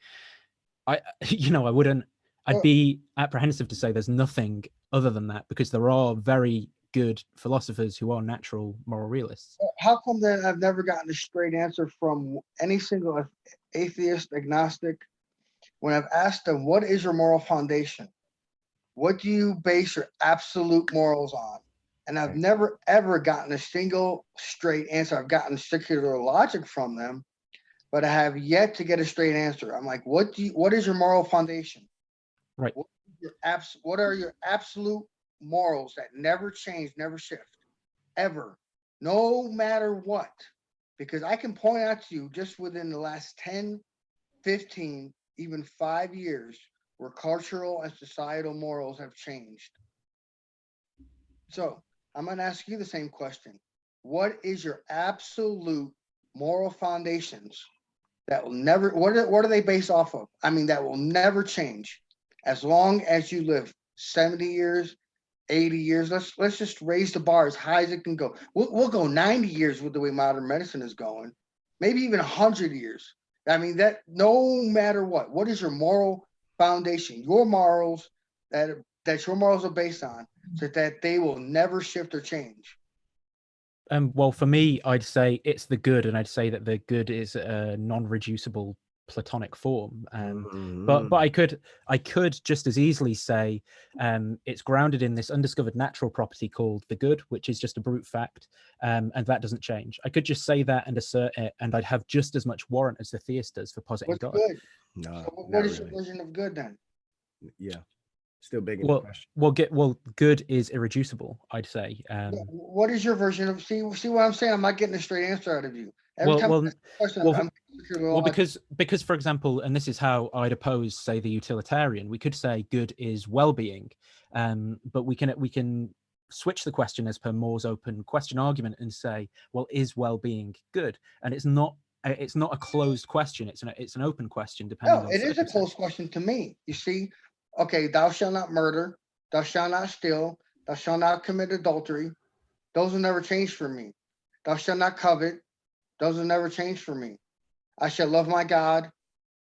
I wouldn't. I'd Well, be apprehensive to say there's nothing other than that, because there are very good philosophers who are natural moral realists. how come that I've never gotten a straight answer from any single atheist, agnostic, when I've asked them, what is your moral foundation? What do you base your absolute morals on? And I've never, ever gotten a single straight answer. I've gotten secular logic from them, but I have yet to get a straight answer. I'm like, what is your moral foundation? Right. What are your absolute morals that never change, never shift, ever, no matter what? Because I can point out to you just within the last 10, 15, even 5 years, where cultural and societal morals have changed. So I'm going to ask you the same question. What is your absolute moral foundations that will never, what are they based off of? I mean, that will never change as long as you live 70 years, 80 years. Let's just raise the bar as high as it can go. We'll go 90 years with the way modern medicine is going, maybe even 100 years. I mean, that no matter what is your moral foundation, your morals that your morals are based on, so that they will never shift or change? Well, for me, I'd say it's the good, and I'd say that the good is a non-reducible Platonic form. But I could just as easily say it's grounded in this undiscovered natural property called the good, which is just a brute fact, and that doesn't change. I could just say that and assert it, and I'd have just as much warrant as the theist does for positing What's God. good? No, So what not is your really. version of good then? Yeah, still big in the question. Good is irreducible, I'd say. What is your version of, see what I'm saying? I'm not getting a straight answer out of you. Every time I ask a question, well, I'm because for example, and this is how I'd oppose, say, the utilitarian, we could say good is well-being, but we can switch the question as per Moore's open question argument and say, well, is well-being good? And it's not a closed question, it's an open question depending no, on it is a circumstance. close question to me. You see, okay, thou shalt not murder, thou shalt not steal, thou shalt not commit adultery. Those will never change for me. Thou shalt not covet. Those will never change for me. I shall love my God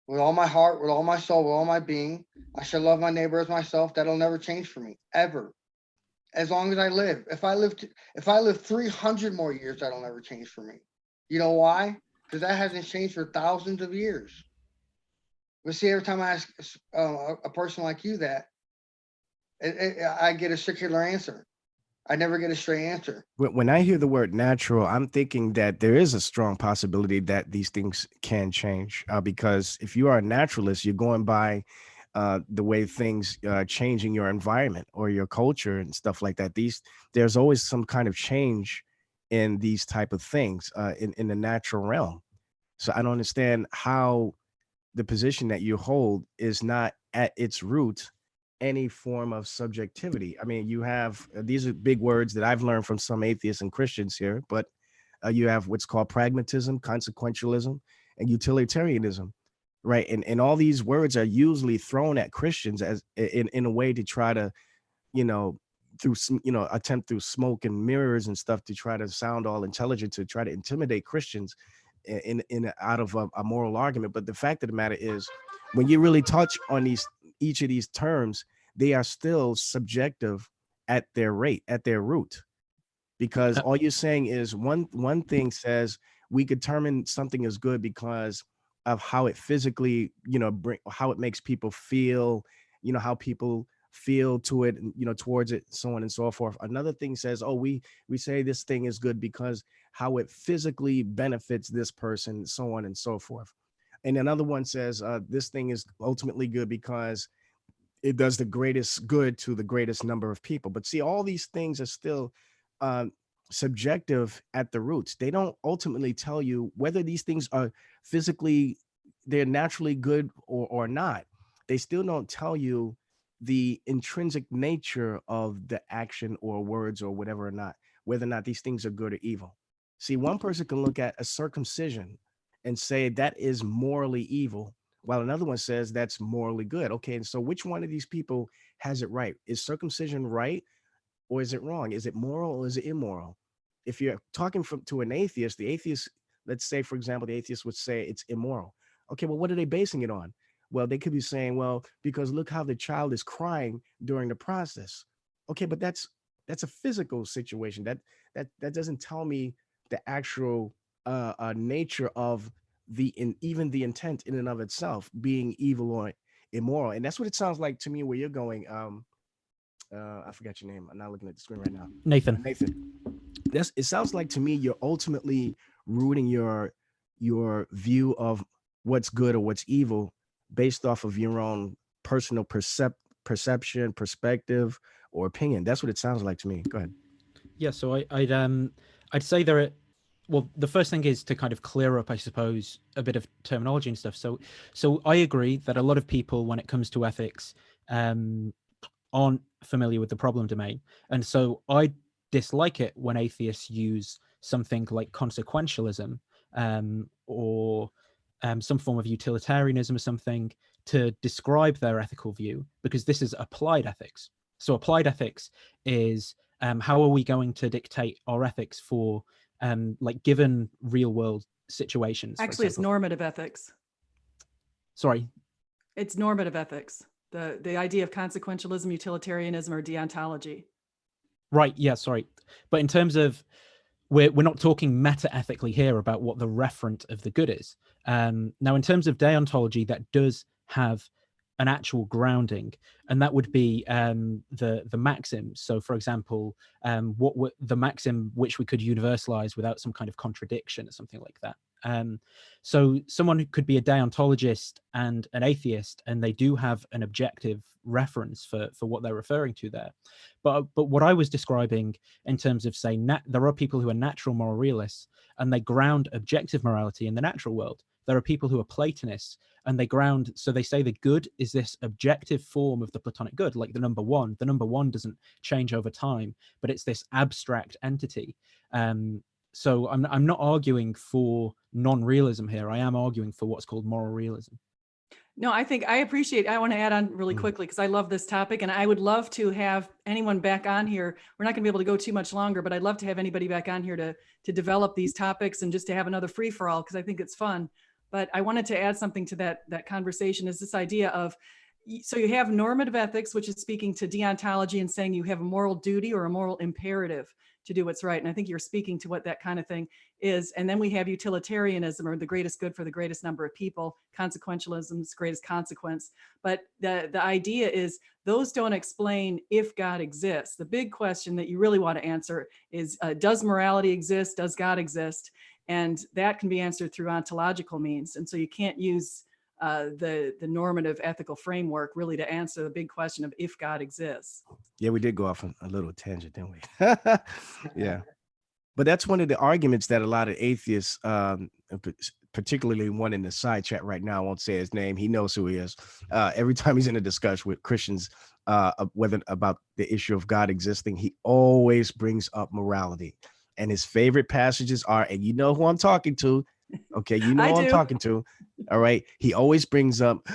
with all my heart, with all my soul, with all my being. I shall love my neighbor as myself. That'll never change for me, ever. As long as I live. If I live 300 more years, that'll never change for me. You know why? Because that hasn't changed for thousands of years. But see, every time I ask a person like you that, I get a circular answer. I never get a straight answer. When I hear the word natural, I'm thinking that there is a strong possibility that these things can change, because if you are a naturalist, you're going by the way things change in your environment or your culture and stuff like that. There's always some kind of change in these type of things in the natural realm. So I don't understand how the position that you hold is not at its root any form of subjectivity. I mean, you have these are big words that I've learned from some atheists and Christians here, but you have what's called pragmatism, consequentialism, and utilitarianism, right? And all these words are usually thrown at Christians as in a way to try to, through some, attempt through smoke and mirrors and stuff to try to sound all intelligent, to try to intimidate Christians in out of a moral argument. But the fact of the matter is, when you really touch on each of these terms, they are still subjective at their root, because all you're saying is one thing says we determine something is good because of how it physically, how it makes people feel, how people feel to it, towards it, so on and so forth. Another thing says, oh, we say this thing is good because how it physically benefits this person, so on and so forth. And another one says this thing is ultimately good because it does the greatest good to the greatest number of people. But see, all these things are still subjective at the roots. They don't ultimately tell you whether these things are physically, they're naturally good or not. They still don't tell you the intrinsic nature of the action or words or whatever, or not, whether or not these things are good or evil. See, one person can look at a circumcision and say that is morally evil, while another one says that's morally good. Okay, and so which one of these people has it right? Is circumcision right or is it wrong? Is it moral or is it immoral? If you're talking to an atheist, the atheist, let's say, for example, the atheist would say it's immoral. Okay, well, what are they basing it on? Well, they could be saying, well, because look how the child is crying during the process. Okay, but that's a physical situation. That doesn't tell me the actual nature of even the intent in and of itself being evil or immoral. And that's what it sounds like to me where you're going. I forgot your name. I'm not looking at the screen right now. Nathan. Nathan. It sounds like to me you're ultimately rooting your view of what's good or what's evil based off of your own personal perception, perspective, or opinion. That's what it sounds like to me. Go ahead. Yeah, so I'd say there are, well, the first thing is to kind of clear up, I suppose, a bit of terminology and stuff. So I agree that a lot of people, when it comes to ethics, aren't familiar with the problem domain. And so I dislike it when atheists use something like consequentialism or some form of utilitarianism or something to describe their ethical view, because this is applied ethics. So applied ethics is how are we going to dictate our ethics for like given real world situations? Actually, it's normative ethics. Sorry. It's normative ethics. The idea of consequentialism, utilitarianism, or deontology. Right. Yeah. Sorry. But in terms of, we're not talking meta-ethically here about what the referent of the good is. Now, in terms of deontology, that does have an actual grounding, and that would be the maxims. So, for example, what the maxim which we could universalize without some kind of contradiction or something like that. So someone who could be a deontologist and an atheist, and they do have an objective reference for what they're referring to there. But what I was describing in terms of, say, there are people who are natural moral realists and they ground objective morality in the natural world. There are people who are Platonists and they ground, so they say the good is this objective form of the Platonic good, like the number one. The number one doesn't change over time, but it's this abstract entity. So I'm not arguing for non-realism here. I am arguing for what's called moral realism. No, I want to add on really quickly because I love this topic and I would love to have anyone back on here. We're not going to be able to go too much longer, but I'd love to have anybody back on here to develop these topics and just to have another free for all because I think it's fun. But I wanted to add something to that conversation, is this idea of, so you have normative ethics, which is speaking to deontology and saying you have a moral duty or a moral imperative to do what's right. And I think you're speaking to what that kind of thing is. And then we have utilitarianism, or the greatest good for the greatest number of people, consequentialism's greatest consequence. But the idea is those don't explain if God exists. The big question that you really want to answer is, does morality exist? Does God exist? And that can be answered through ontological means. And so you can't use the normative ethical framework really to answer the big question of if God exists. Yeah, we did go off on a little tangent, didn't we? Yeah. But that's one of the arguments that a lot of atheists, particularly one in the side chat right now, I won't say his name, he knows who he is. Every time he's in a discussion with Christians, whether about the issue of God existing, he always brings up morality. And his favorite passages are, and you know who I'm talking to. Okay, you know who I'm talking to. All right. He always brings up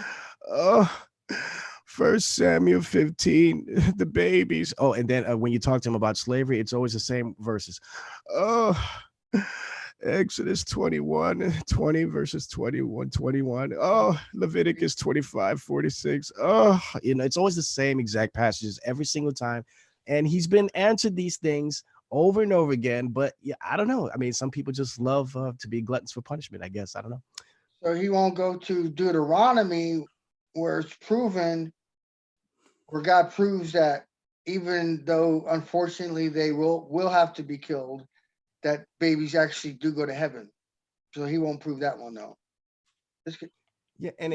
1 Samuel 15, the babies. Oh, and then when you talk to him about slavery, it's always the same verses. Oh, Exodus 21, 20 verses 21, 21. Oh, Leviticus 25, 46. Oh, it's always the same exact passages every single time. And he's been answered these things over and over again. But yeah, I don't know. I mean, some people just love to be gluttons for punishment, I guess. I don't know. So he won't go to Deuteronomy where it's proven, where God proves that even though unfortunately they will have to be killed, that babies actually do go to heaven. So he won't prove that one though. Yeah, and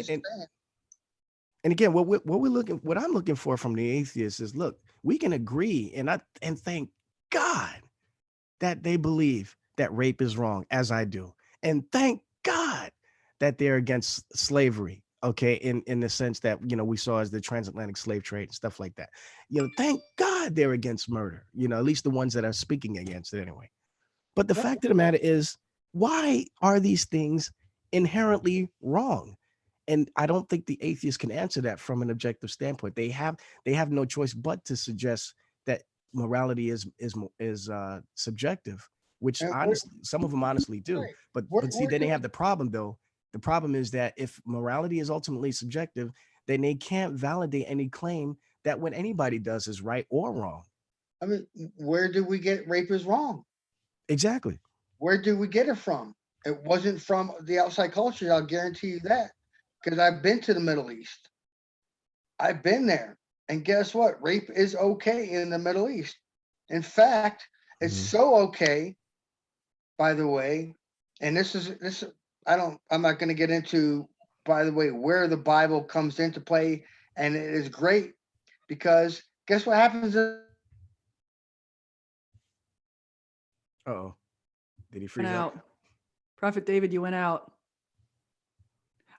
again, what I'm looking for from the atheists is, look, we can agree, and thank God that they believe that rape is wrong, as I do. And thank God that they're against slavery, okay, in the sense that, you know, we saw as the transatlantic slave trade and stuff like that. You know, thank God they're against murder, you know, at least the ones that are speaking against it anyway. But the fact of the matter is, why are these things inherently wrong? And I don't think the atheists can answer that from an objective standpoint. They have no choice but to suggest that morality is subjective, which And honestly, some of them honestly do. right. But Where- see, where then they do- have the problem though. The problem is that if morality is ultimately subjective, then they can't validate any claim that what anybody does is right or wrong. I mean, where do we get rape is wrong? Exactly. Where do we get it from? It wasn't from the outside culture. I'll guarantee you that, because I've been to the Middle East. I've been there, and guess what? Rape is okay in the Middle East. In fact, it's Mhm. so okay, by the way, and this. I'm not going to get into, by the way, where the Bible comes into play, and it is great because guess what happens? Uh-oh. Did he Went freeze up? out. Prophet David, you went out.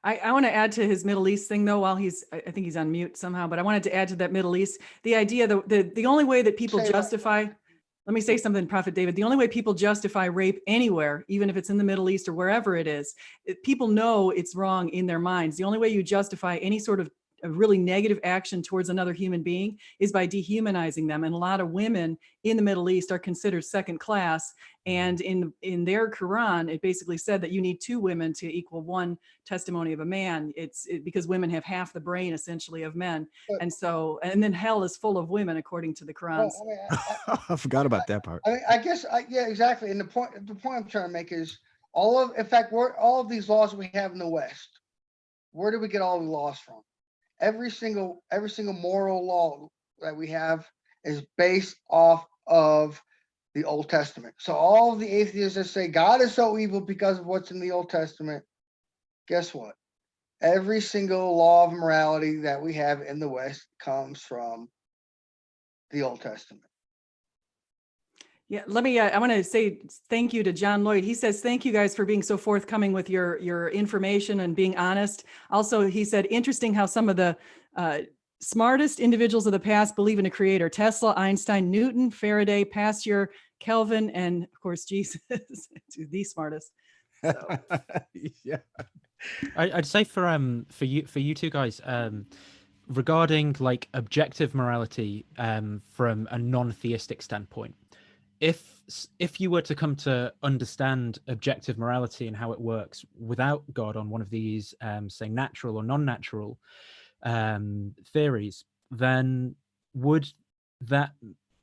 I want to add to his Middle East thing though, while I think he's on mute somehow, but I wanted to add to that Middle East, the idea that the only way that people Say that. justify, let me say something, Prophet David, the only way people justify rape anywhere, even if it's in the Middle East or wherever it is, people know it's wrong in their minds. The only way you justify any sort of a really negative action towards another human being is by dehumanizing them. And a lot of women in the Middle East are considered second class. And in their Quran, it basically said that you need 2 women to equal 1 testimony of a man. It's because women have half the brain essentially of men. But- And then hell is full of women according to the Quran. Well, I mean, I forgot about that part. I mean, I guess, yeah, exactly. And the point I'm trying to make is in fact, all of these laws we have in the West, where do we get all the laws from? Every single moral law that we have is based off of the Old Testament. So all of the atheists that say God is so evil because of what's in the Old Testament, guess what? Every single law of morality that we have in the West comes from the Old Testament. Yeah, let me, I want to say thank you to John Lloyd. He says, thank you guys for being so forthcoming with your information and being honest. Also, he said, interesting how some of the smartest individuals of the past believe in a creator. Tesla, Einstein, Newton, Faraday, Pasteur, Kelvin, and of course, Jesus, the smartest. So. Yeah. I'd say for you two guys, regarding like objective morality from a non-theistic standpoint, if you were to come to understand objective morality and how it works without God on one of these say natural or non-natural theories, then would that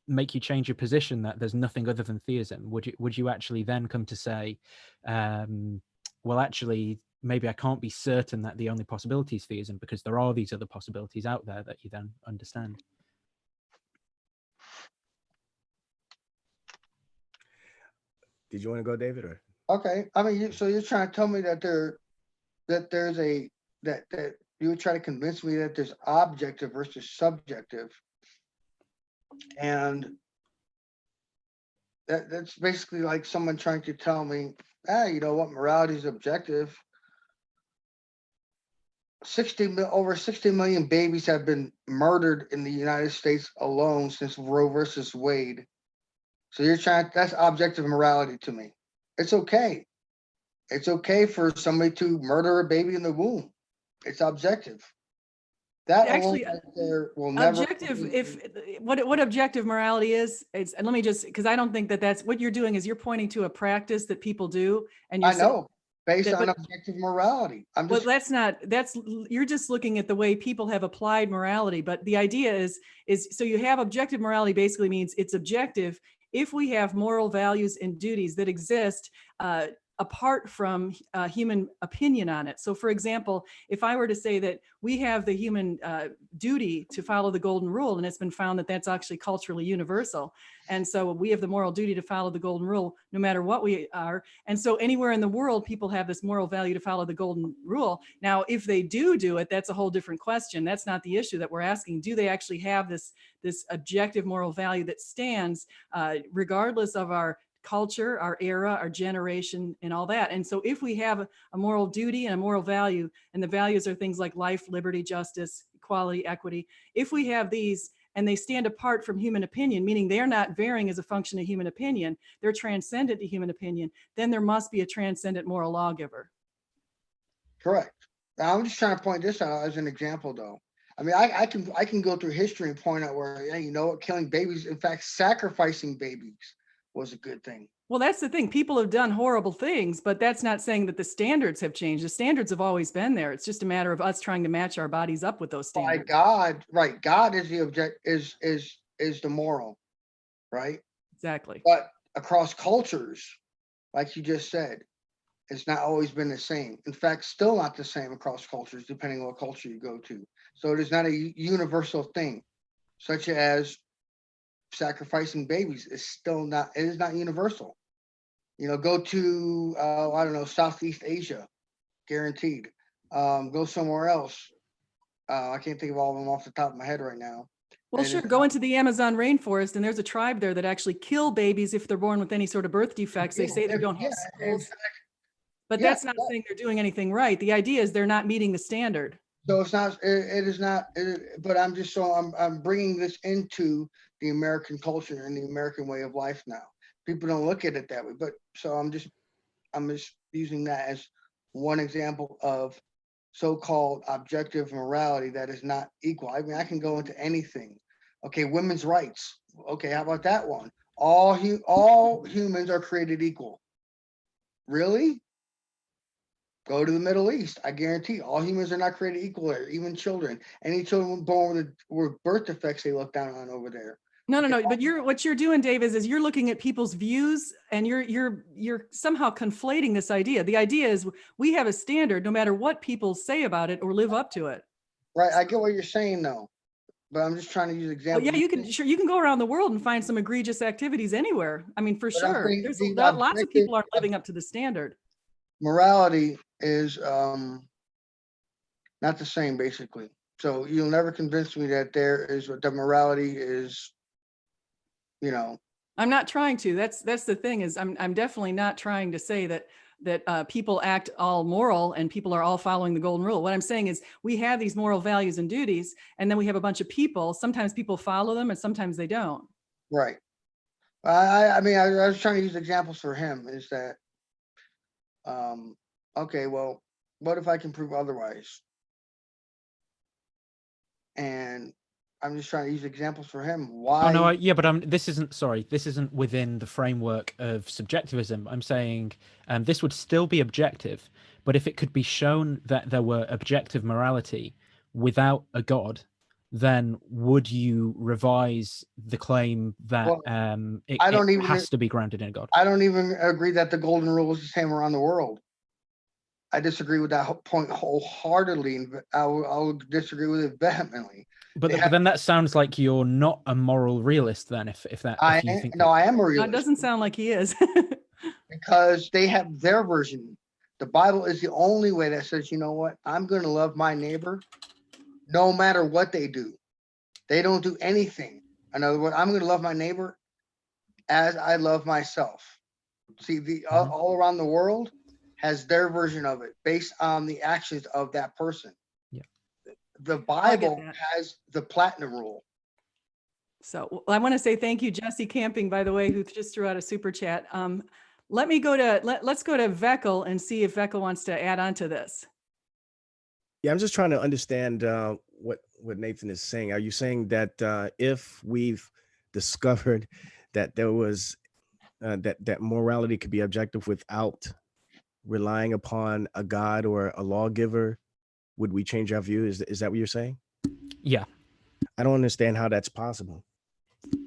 make you change your position that there's nothing other than theism? Would you actually then come to say, well, actually, maybe I can't be certain that the only possibility is theism because there are these other possibilities out there that you then understand? Did you want to go, David, or? Okay, I mean, so you're trying to tell me that that you would try to convince me that there's objective versus subjective, and that's basically like someone trying to tell me, you know what, morality is objective. Over 60 million babies have been murdered in the United States alone since Roe versus Wade. So that's objective morality to me. It's okay. It's okay for somebody to murder a baby in the womb. It's objective. That Actually, alone right there will never. Objective, what objective morality is, and let me just, because I don't think that's what you're doing is you're pointing to a practice that people do, and you're I know, based that- on but- objective morality. well, you're just looking at the way people have applied morality. But the idea is so you have objective morality basically means it's objective if we have moral values and duties that exist apart from human opinion on it. So for example, if I were to say that we have the human duty to follow the golden rule, and it's been found that that's actually culturally universal. And so we have the moral duty to follow the golden rule, no matter what we are. And so anywhere in the world, people have this moral value to follow the golden rule. Now, if they do it, that's a whole different question. That's not the issue that we're asking. Do they actually have this objective moral value that stands regardless of our culture, our era, our generation, and all that. And so if we have a moral duty and a moral value, and the values are things like life, liberty, justice, equality, equity, if we have these and they stand apart from human opinion, meaning they're not varying as a function of human opinion, they're transcendent to human opinion, then there must be a transcendent moral lawgiver. Correct. Now, I'm just trying to point this out as an example, though. I mean, I can go through history and point out where, hey, you know what, killing babies, in fact, sacrificing babies was a good thing. Well, that's the thing. People have done horrible things, but that's not saying that the standards have changed. The standards have always been there. It's just a matter of us trying to match our bodies up with those standards. By God, right? God is the object, is the moral, right? Exactly. But across cultures, like you just said, it's not always been the same. In fact, still not the same across cultures, depending on what culture you go to. So it is not a universal thing, such as sacrificing babies is still not, it is not universal. You know, go to, I don't know, Southeast Asia, guaranteed. Go somewhere else. I can't think of all of them off the top of my head right now. Well, And sure. Go into the Amazon rainforest, and there's a tribe there that actually kill babies if they're born with any sort of birth defects. They say they don't have schools, but that's not saying they're doing anything right. The idea is they're not meeting the standard. So it's not, it is not, but I'm just, so I'm bringing this into the American culture and the American way of life now. People don't look at it that way, but so I'm just using that as one example of so-called objective morality that is not equal. I mean, I can go into anything. Okay, women's rights. Okay, how about that one? All humans are created equal. Really? Go to the Middle East. I guarantee all humans are not created equal there, even children. Any children born with birth defects, they look down on over there. No. But what you're doing, Dave, is you're looking at people's views, and you're somehow conflating this idea. The idea is we have a standard, no matter what people say about it or live up to it. Right. I get what you're saying, though, but I'm just trying to use examples. Well, yeah, you can go around the world and find some egregious activities anywhere. I mean, for sure, there's lots of people aren't living up to the standard. Morality is not the same, basically. So you'll never convince me that the morality is, you know. I'm not trying to. That's the thing, is I'm definitely not trying to say that people act all moral and people are all following the golden rule. What I'm saying is we have these moral values and duties, and then we have a bunch of people. Sometimes people follow them and sometimes they don't. Right. I mean, I was trying to use examples for him, is that, okay, well, what if I can prove otherwise? And I'm just trying to use examples for him. Why? Oh no, yeah, but this isn't within the framework of subjectivism. I'm saying this would still be objective, but if it could be shown that there were objective morality without a God, then would you revise the claim that it has to be grounded in a God? I don't even agree that the golden rule is the same around the world. I disagree with that point wholeheartedly, and I'll disagree with it vehemently. But then that sounds like you're not a moral realist. Then, if I am a realist. That doesn't sound like he is. Because they have their version. The Bible is the only way that says, you know what, I'm going to love my neighbor, no matter what they do. They don't do anything. In other words, I'm going to love my neighbor as I love myself. See, all around the world has their version of it based on the actions of that person. Yeah. The Bible has the platinum rule. So I want to say thank you, Jesse Camping, by the way, who just threw out a super chat. Let's go to Veckel and see if Veckel wants to add on to this. Yeah, I'm just trying to understand what Nathan is saying. Are you saying that if we've discovered that there was that morality could be objective without relying upon a God or a lawgiver, would we change our view? Is that what you're saying? Yeah. I don't understand how that's possible.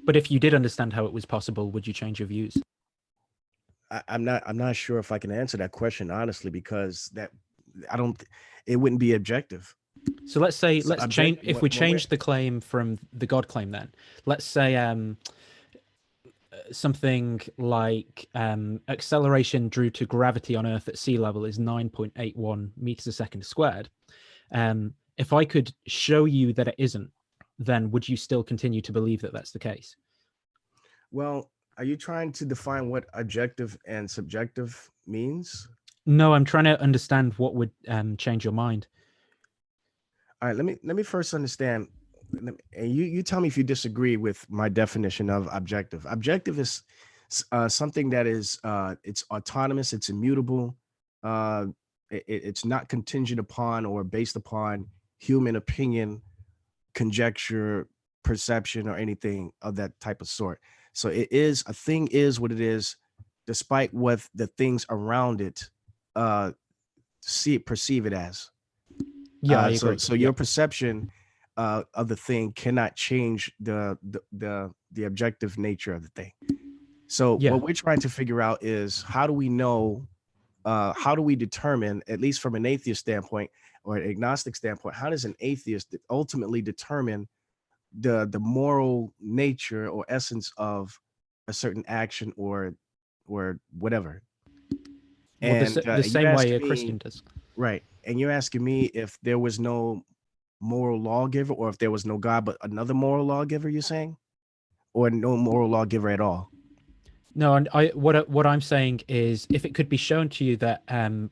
But if you did understand how it was possible, would you change your views? I'm not sure if I can answer that question honestly, because it wouldn't be objective. So let's change, if we change the claim from the God claim, then let's say something like acceleration due to gravity on Earth at sea level is 9.81 meters a second squared. If I could show you that it isn't, then would you still continue to believe that that's the case? Well, Are you trying to define what objective and subjective means? No, I'm trying to understand what would change your mind. All right, let me first understand, and you tell me if you disagree with my definition of objective. Objective is something that is it's autonomous, it's immutable, uh, it's not contingent upon or based upon human opinion, conjecture, perception, or anything of that type of sort. So it is a thing is what it is, despite what the things around it uh, perceive it as. Yeah, I agree. So Yeah. your perception of the thing cannot change the objective nature of the thing. So Yeah. what we're trying to figure out is how do we know, how do we determine, at least from an atheist standpoint or an agnostic standpoint, how does an atheist ultimately determine the moral nature or essence of a certain action or whatever? Well, And the you're same way asking a me, Christian does. right? And you're asking me if there was no moral lawgiver, or if there was no God but another moral lawgiver, you're saying, or no moral lawgiver at all? No, and what I'm saying is, if it could be shown to you that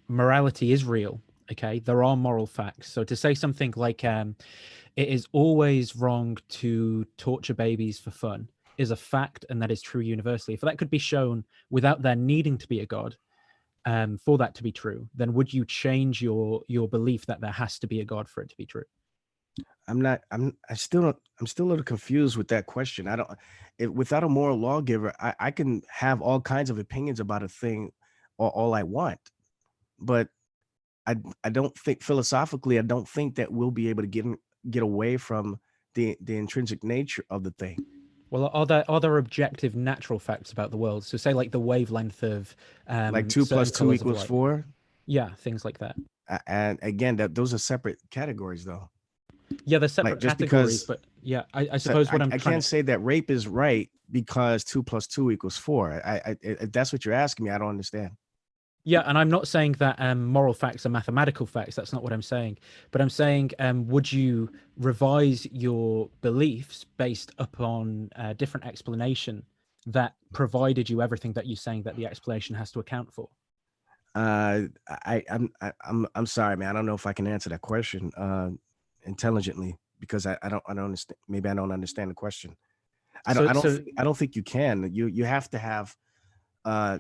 morality is real, okay, there are moral facts. So to say something like it is always wrong to torture babies for fun is a fact, and that is true universally. If that could be shown without there needing to be a God, for that to be true, then would you change your belief that there has to be a God for it to be true? I'm still a little confused with that question. I don't, without a moral lawgiver, I can have all kinds of opinions about a thing all I want, but I don't think philosophically, I don't think that we'll be able to get away from the intrinsic nature of the thing. Well, are there objective natural facts about the world? So say like the wavelength of Like 2 certain + 2 colors of = light. 4. Yeah, things like that. And again, those are separate categories, though. Yeah, they're Like separate just categories, because, but yeah, I so suppose what I'm I trying can't to. say that rape is right because 2 + 2 = 4. If that's what you're asking me, I don't understand. Yeah, and I'm not saying that moral facts are mathematical facts. That's not what I'm saying. But I'm saying, would you revise your beliefs based upon a different explanation that provided you everything that you're saying that the explanation has to account for? I'm sorry, man. I don't know if I can answer that question intelligently, because I don't understand. Maybe I don't understand the question. So I don't think you can. You have to have uh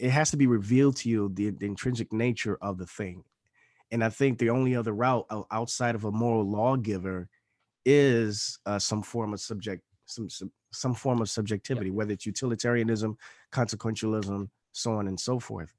it has to be revealed to you the intrinsic nature of the thing. And I think the only other route outside of a moral lawgiver is some form of some form of subjectivity, whether it's utilitarianism, consequentialism, so on and so forth.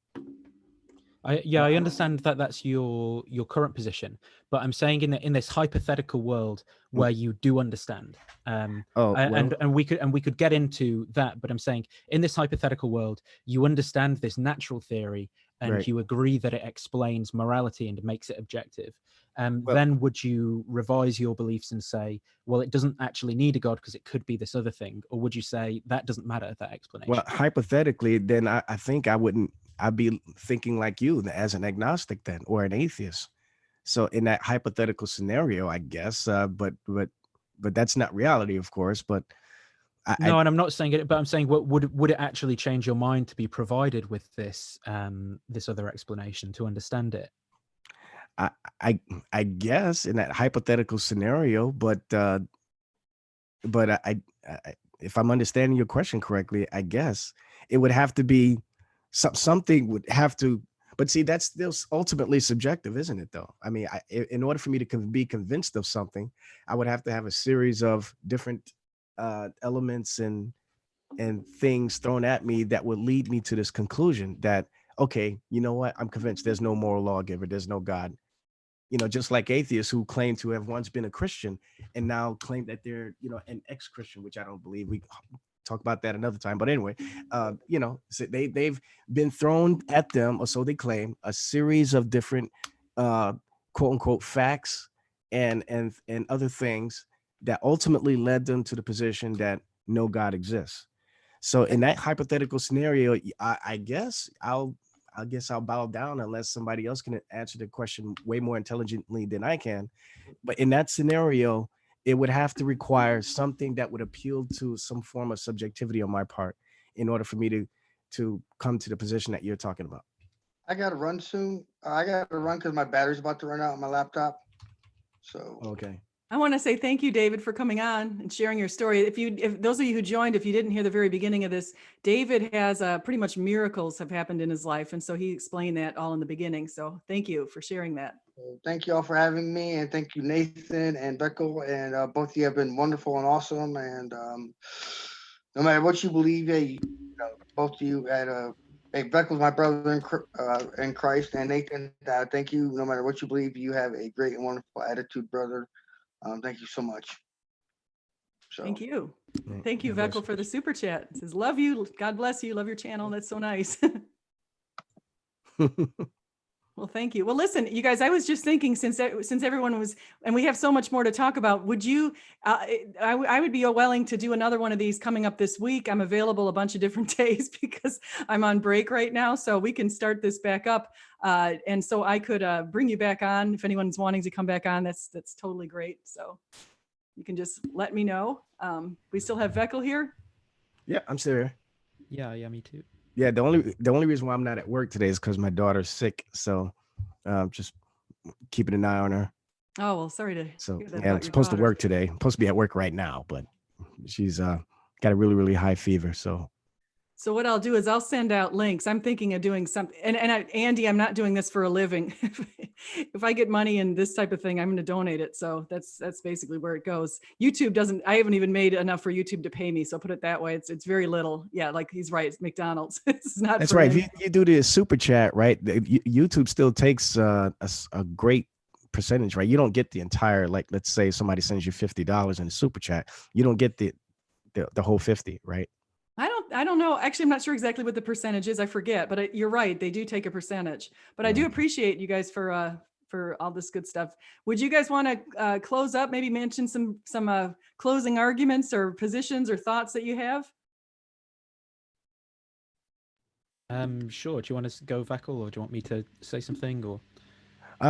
I understand that that's your current position, but I'm saying in this hypothetical world where you do understand, Oh, well, and we could get into that, but I'm saying in this hypothetical world you understand this natural theory and right. you agree that it explains morality and makes it objective. Well, Then would you revise your beliefs and say, well, it doesn't actually need a God because it could be this other thing, or would you say that doesn't matter, that explanation? well, hypothetically, then I think I'd be thinking like you as an agnostic then, or an atheist. So in that hypothetical scenario, I guess, but that's not reality, of course. But No, and I'm not saying it, but I'm saying, what would it actually change your mind to be provided with this this other explanation to understand it? I I I guess in that hypothetical scenario, but if I'm understanding your question correctly, I guess it would have to be something would have to. But see, that's still ultimately subjective, isn't it? Though, I mean, in order for me to be convinced of something, I would have to have a series of different elements and things thrown at me that would lead me to this conclusion that, okay, you know what, I'm convinced there's no moral lawgiver, there's no God. Just like atheists who claim to have once been a Christian and now claim that they're, an ex-Christian, which I don't believe. We talk about that another time. But anyway, so they've been thrown at them, or so they claim, a series of different quote unquote facts and other things that ultimately led them to the position that no God exists. So in that hypothetical scenario, I guess I'll bow down unless somebody else can answer the question way more intelligently than I can. But in that scenario, it would have to require something that would appeal to some form of subjectivity on my part in order for me to come to the position that you're talking about. I got to run soon. I got to run because my battery's about to run out on my laptop. So Okay. I want to say thank you, David, for coming on and sharing your story. If those of you who joined, if you didn't hear the very beginning of this, David has pretty much miracles have happened in his life. And so he explained that all in the beginning. So thank you for sharing that. thank you all for having me, and thank you, Nathan and Beckel, and both of you have been wonderful and awesome. And no matter what you believe, both of you had hey, Beckel's my brother in Christ, and Nathan, thank you. No matter what you believe, you have a great and wonderful attitude, brother. Thank you so much. So, Thank you. Yeah, Thank you, God bless Veckel, you. for the super chat. It says, love you. God bless you. Love your channel. That's so nice. Well, thank you. Well, listen, you guys, I was just thinking since everyone was, and we have so much more to talk about, would you, I would be willing to do another one of these coming up this week. I'm available a bunch of different days because I'm on break right now. So we can start this back up. And so I could bring you back on if anyone's wanting to come back on. That's totally great. So you can just let me know. We still have Veckel here. Yeah, I'm still here. Yeah, me too. Yeah, the only reason why I'm not at work today is because my daughter's sick. So just keeping an eye on her. Oh, well, sorry to So hear that yeah, I'm about your supposed to daughter. work today. I'm supposed to be at work right now, but she's got a really, really high fever. So what I'll do is I'll send out links. I'm thinking of doing something. And Andy, I'm not doing this for a living. If I get money and this type of thing, I'm going to donate it. So that's basically where it goes. YouTube doesn't, I haven't even made enough for YouTube to pay me. So put it that way. It's very little. Yeah. Like he's right. It's McDonald's. It's not. That's for right. any- If you do the super chat, right? YouTube still takes a great percentage, right? You don't get the entire, like, let's say somebody sends you $50 in a super chat. You don't get the whole 50, right? I don't know. Actually, I'm not sure exactly what the percentage is. I forget, but you're right. They do take a percentage, but I do appreciate you guys for all this good stuff. Would you guys want to close up, maybe mention some closing arguments or positions or thoughts that you have? Sure. Do you want to go, Veckel, or do you want me to say something? Or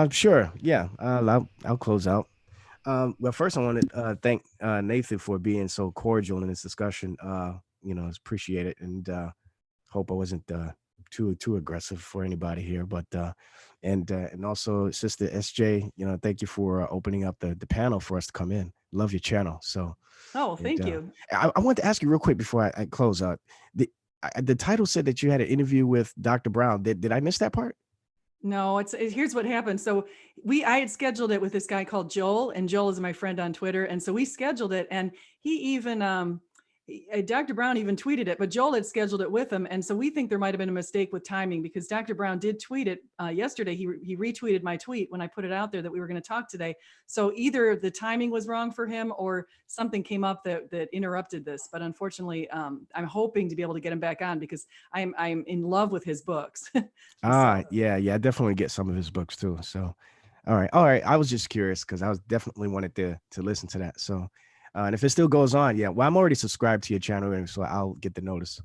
Sure. Yeah. I'll close out. Well, first I want to thank Nathan for being so cordial in this discussion. It's appreciated, and hope I wasn't too aggressive for anybody here. But and also Sister SJ, thank you for opening up the panel for us to come in. Love your channel. So Oh, thank you. I want to ask you real quick before I close out. The title said that you had an interview with Dr. Brown. Did I miss that part? No, here's what happened. So I had scheduled it with this guy called Joel, and Joel is my friend on Twitter. And so we scheduled it, and he even, Dr. Brown even tweeted it, but Joel had scheduled it with him. And so we think there might've been a mistake with timing because Dr. Brown did tweet it yesterday. He retweeted my tweet when I put it out there that we were going to talk today. So either the timing was wrong for him or something came up that interrupted this. But unfortunately, I'm hoping to be able to get him back on because I'm in love with his books. Yeah, I definitely get some of his books too. So, all right. I was just curious because I was definitely wanted to listen to that. So, and if it still goes on, yeah. Well, I'm already subscribed to your channel, so I'll get the notice.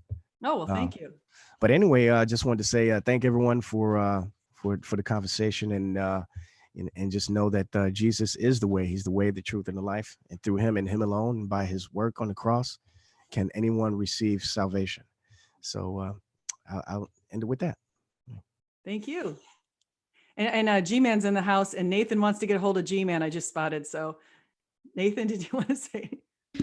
Oh, well, thank you. But anyway, I just wanted to say thank everyone for the conversation, and just know that Jesus is the way. He's the way, the truth, and the life. And through him and him alone, and by his work on the cross, can anyone receive salvation. So I'll end it with that. Thank you. And G-Man's in the house, and Nathan wants to get a hold of G-Man. I just spotted. So Nathan, did you want to say?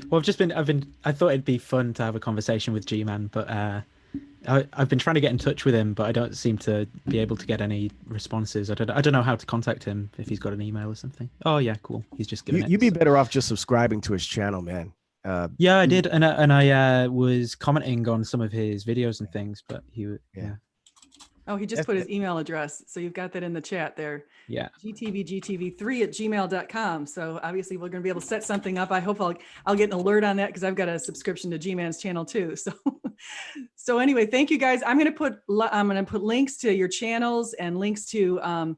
well, I thought it'd be fun to have a conversation with G-Man, but I've been trying to get in touch with him, but I don't seem to be able to get any responses. I don't know how to contact him, if he's got an email or something. Oh yeah, cool. He's just giving it. You'd be better off just subscribing to his channel, man. Yeah, I did, and I was commenting on some of his videos and things, but yeah. Oh, he just put his email address. So you've got that in the chat there. Yeah. gtvgtv3@gmail.com. So obviously we're going to be able to set something up. I hope I'll get an alert on that because I've got a subscription to G-Man's channel too. So anyway, thank you guys. I'm going to put links to your channels and links to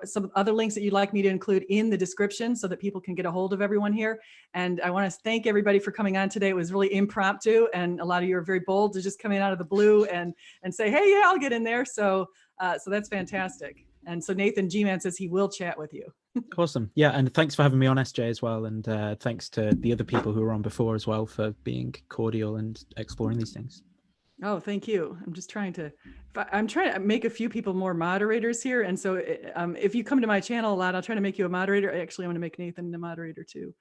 some other links that you'd like me to include in the description so that people can get a hold of everyone here. And I want to thank everybody for coming on today. It was really impromptu, and a lot of you are very bold to just come in out of the blue and say, hey, yeah, I'll get in there. So that's fantastic. And so Nathan G-Man says he will chat with you. Awesome. Yeah, and thanks for having me on, SJ, as well, and thanks to the other people who were on before as well for being cordial and exploring these things. Oh, thank you. I'm just trying to, I'm trying to make a few people more moderators here. And so if you come to my channel a lot, I'll try to make you a moderator. Actually, I'm going to make Nathan a moderator too.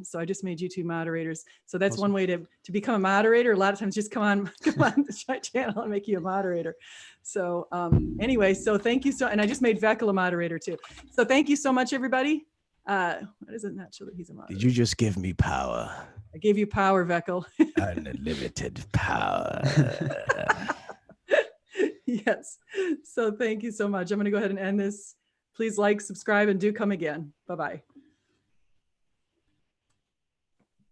So I just made you 2 moderators. So that's Awesome. one way to become a moderator. A lot of times just come on my channel and make you a moderator. So anyway, so thank you. And I just made Veckel a moderator too. So thank you so much, everybody. Why does it not show that he's a moderator? Did you just give me power? I gave you power, Veckel. Unlimited power. Yes. So thank you so much. I'm going to go ahead and end this. Please like, subscribe, and do come again. Bye-bye.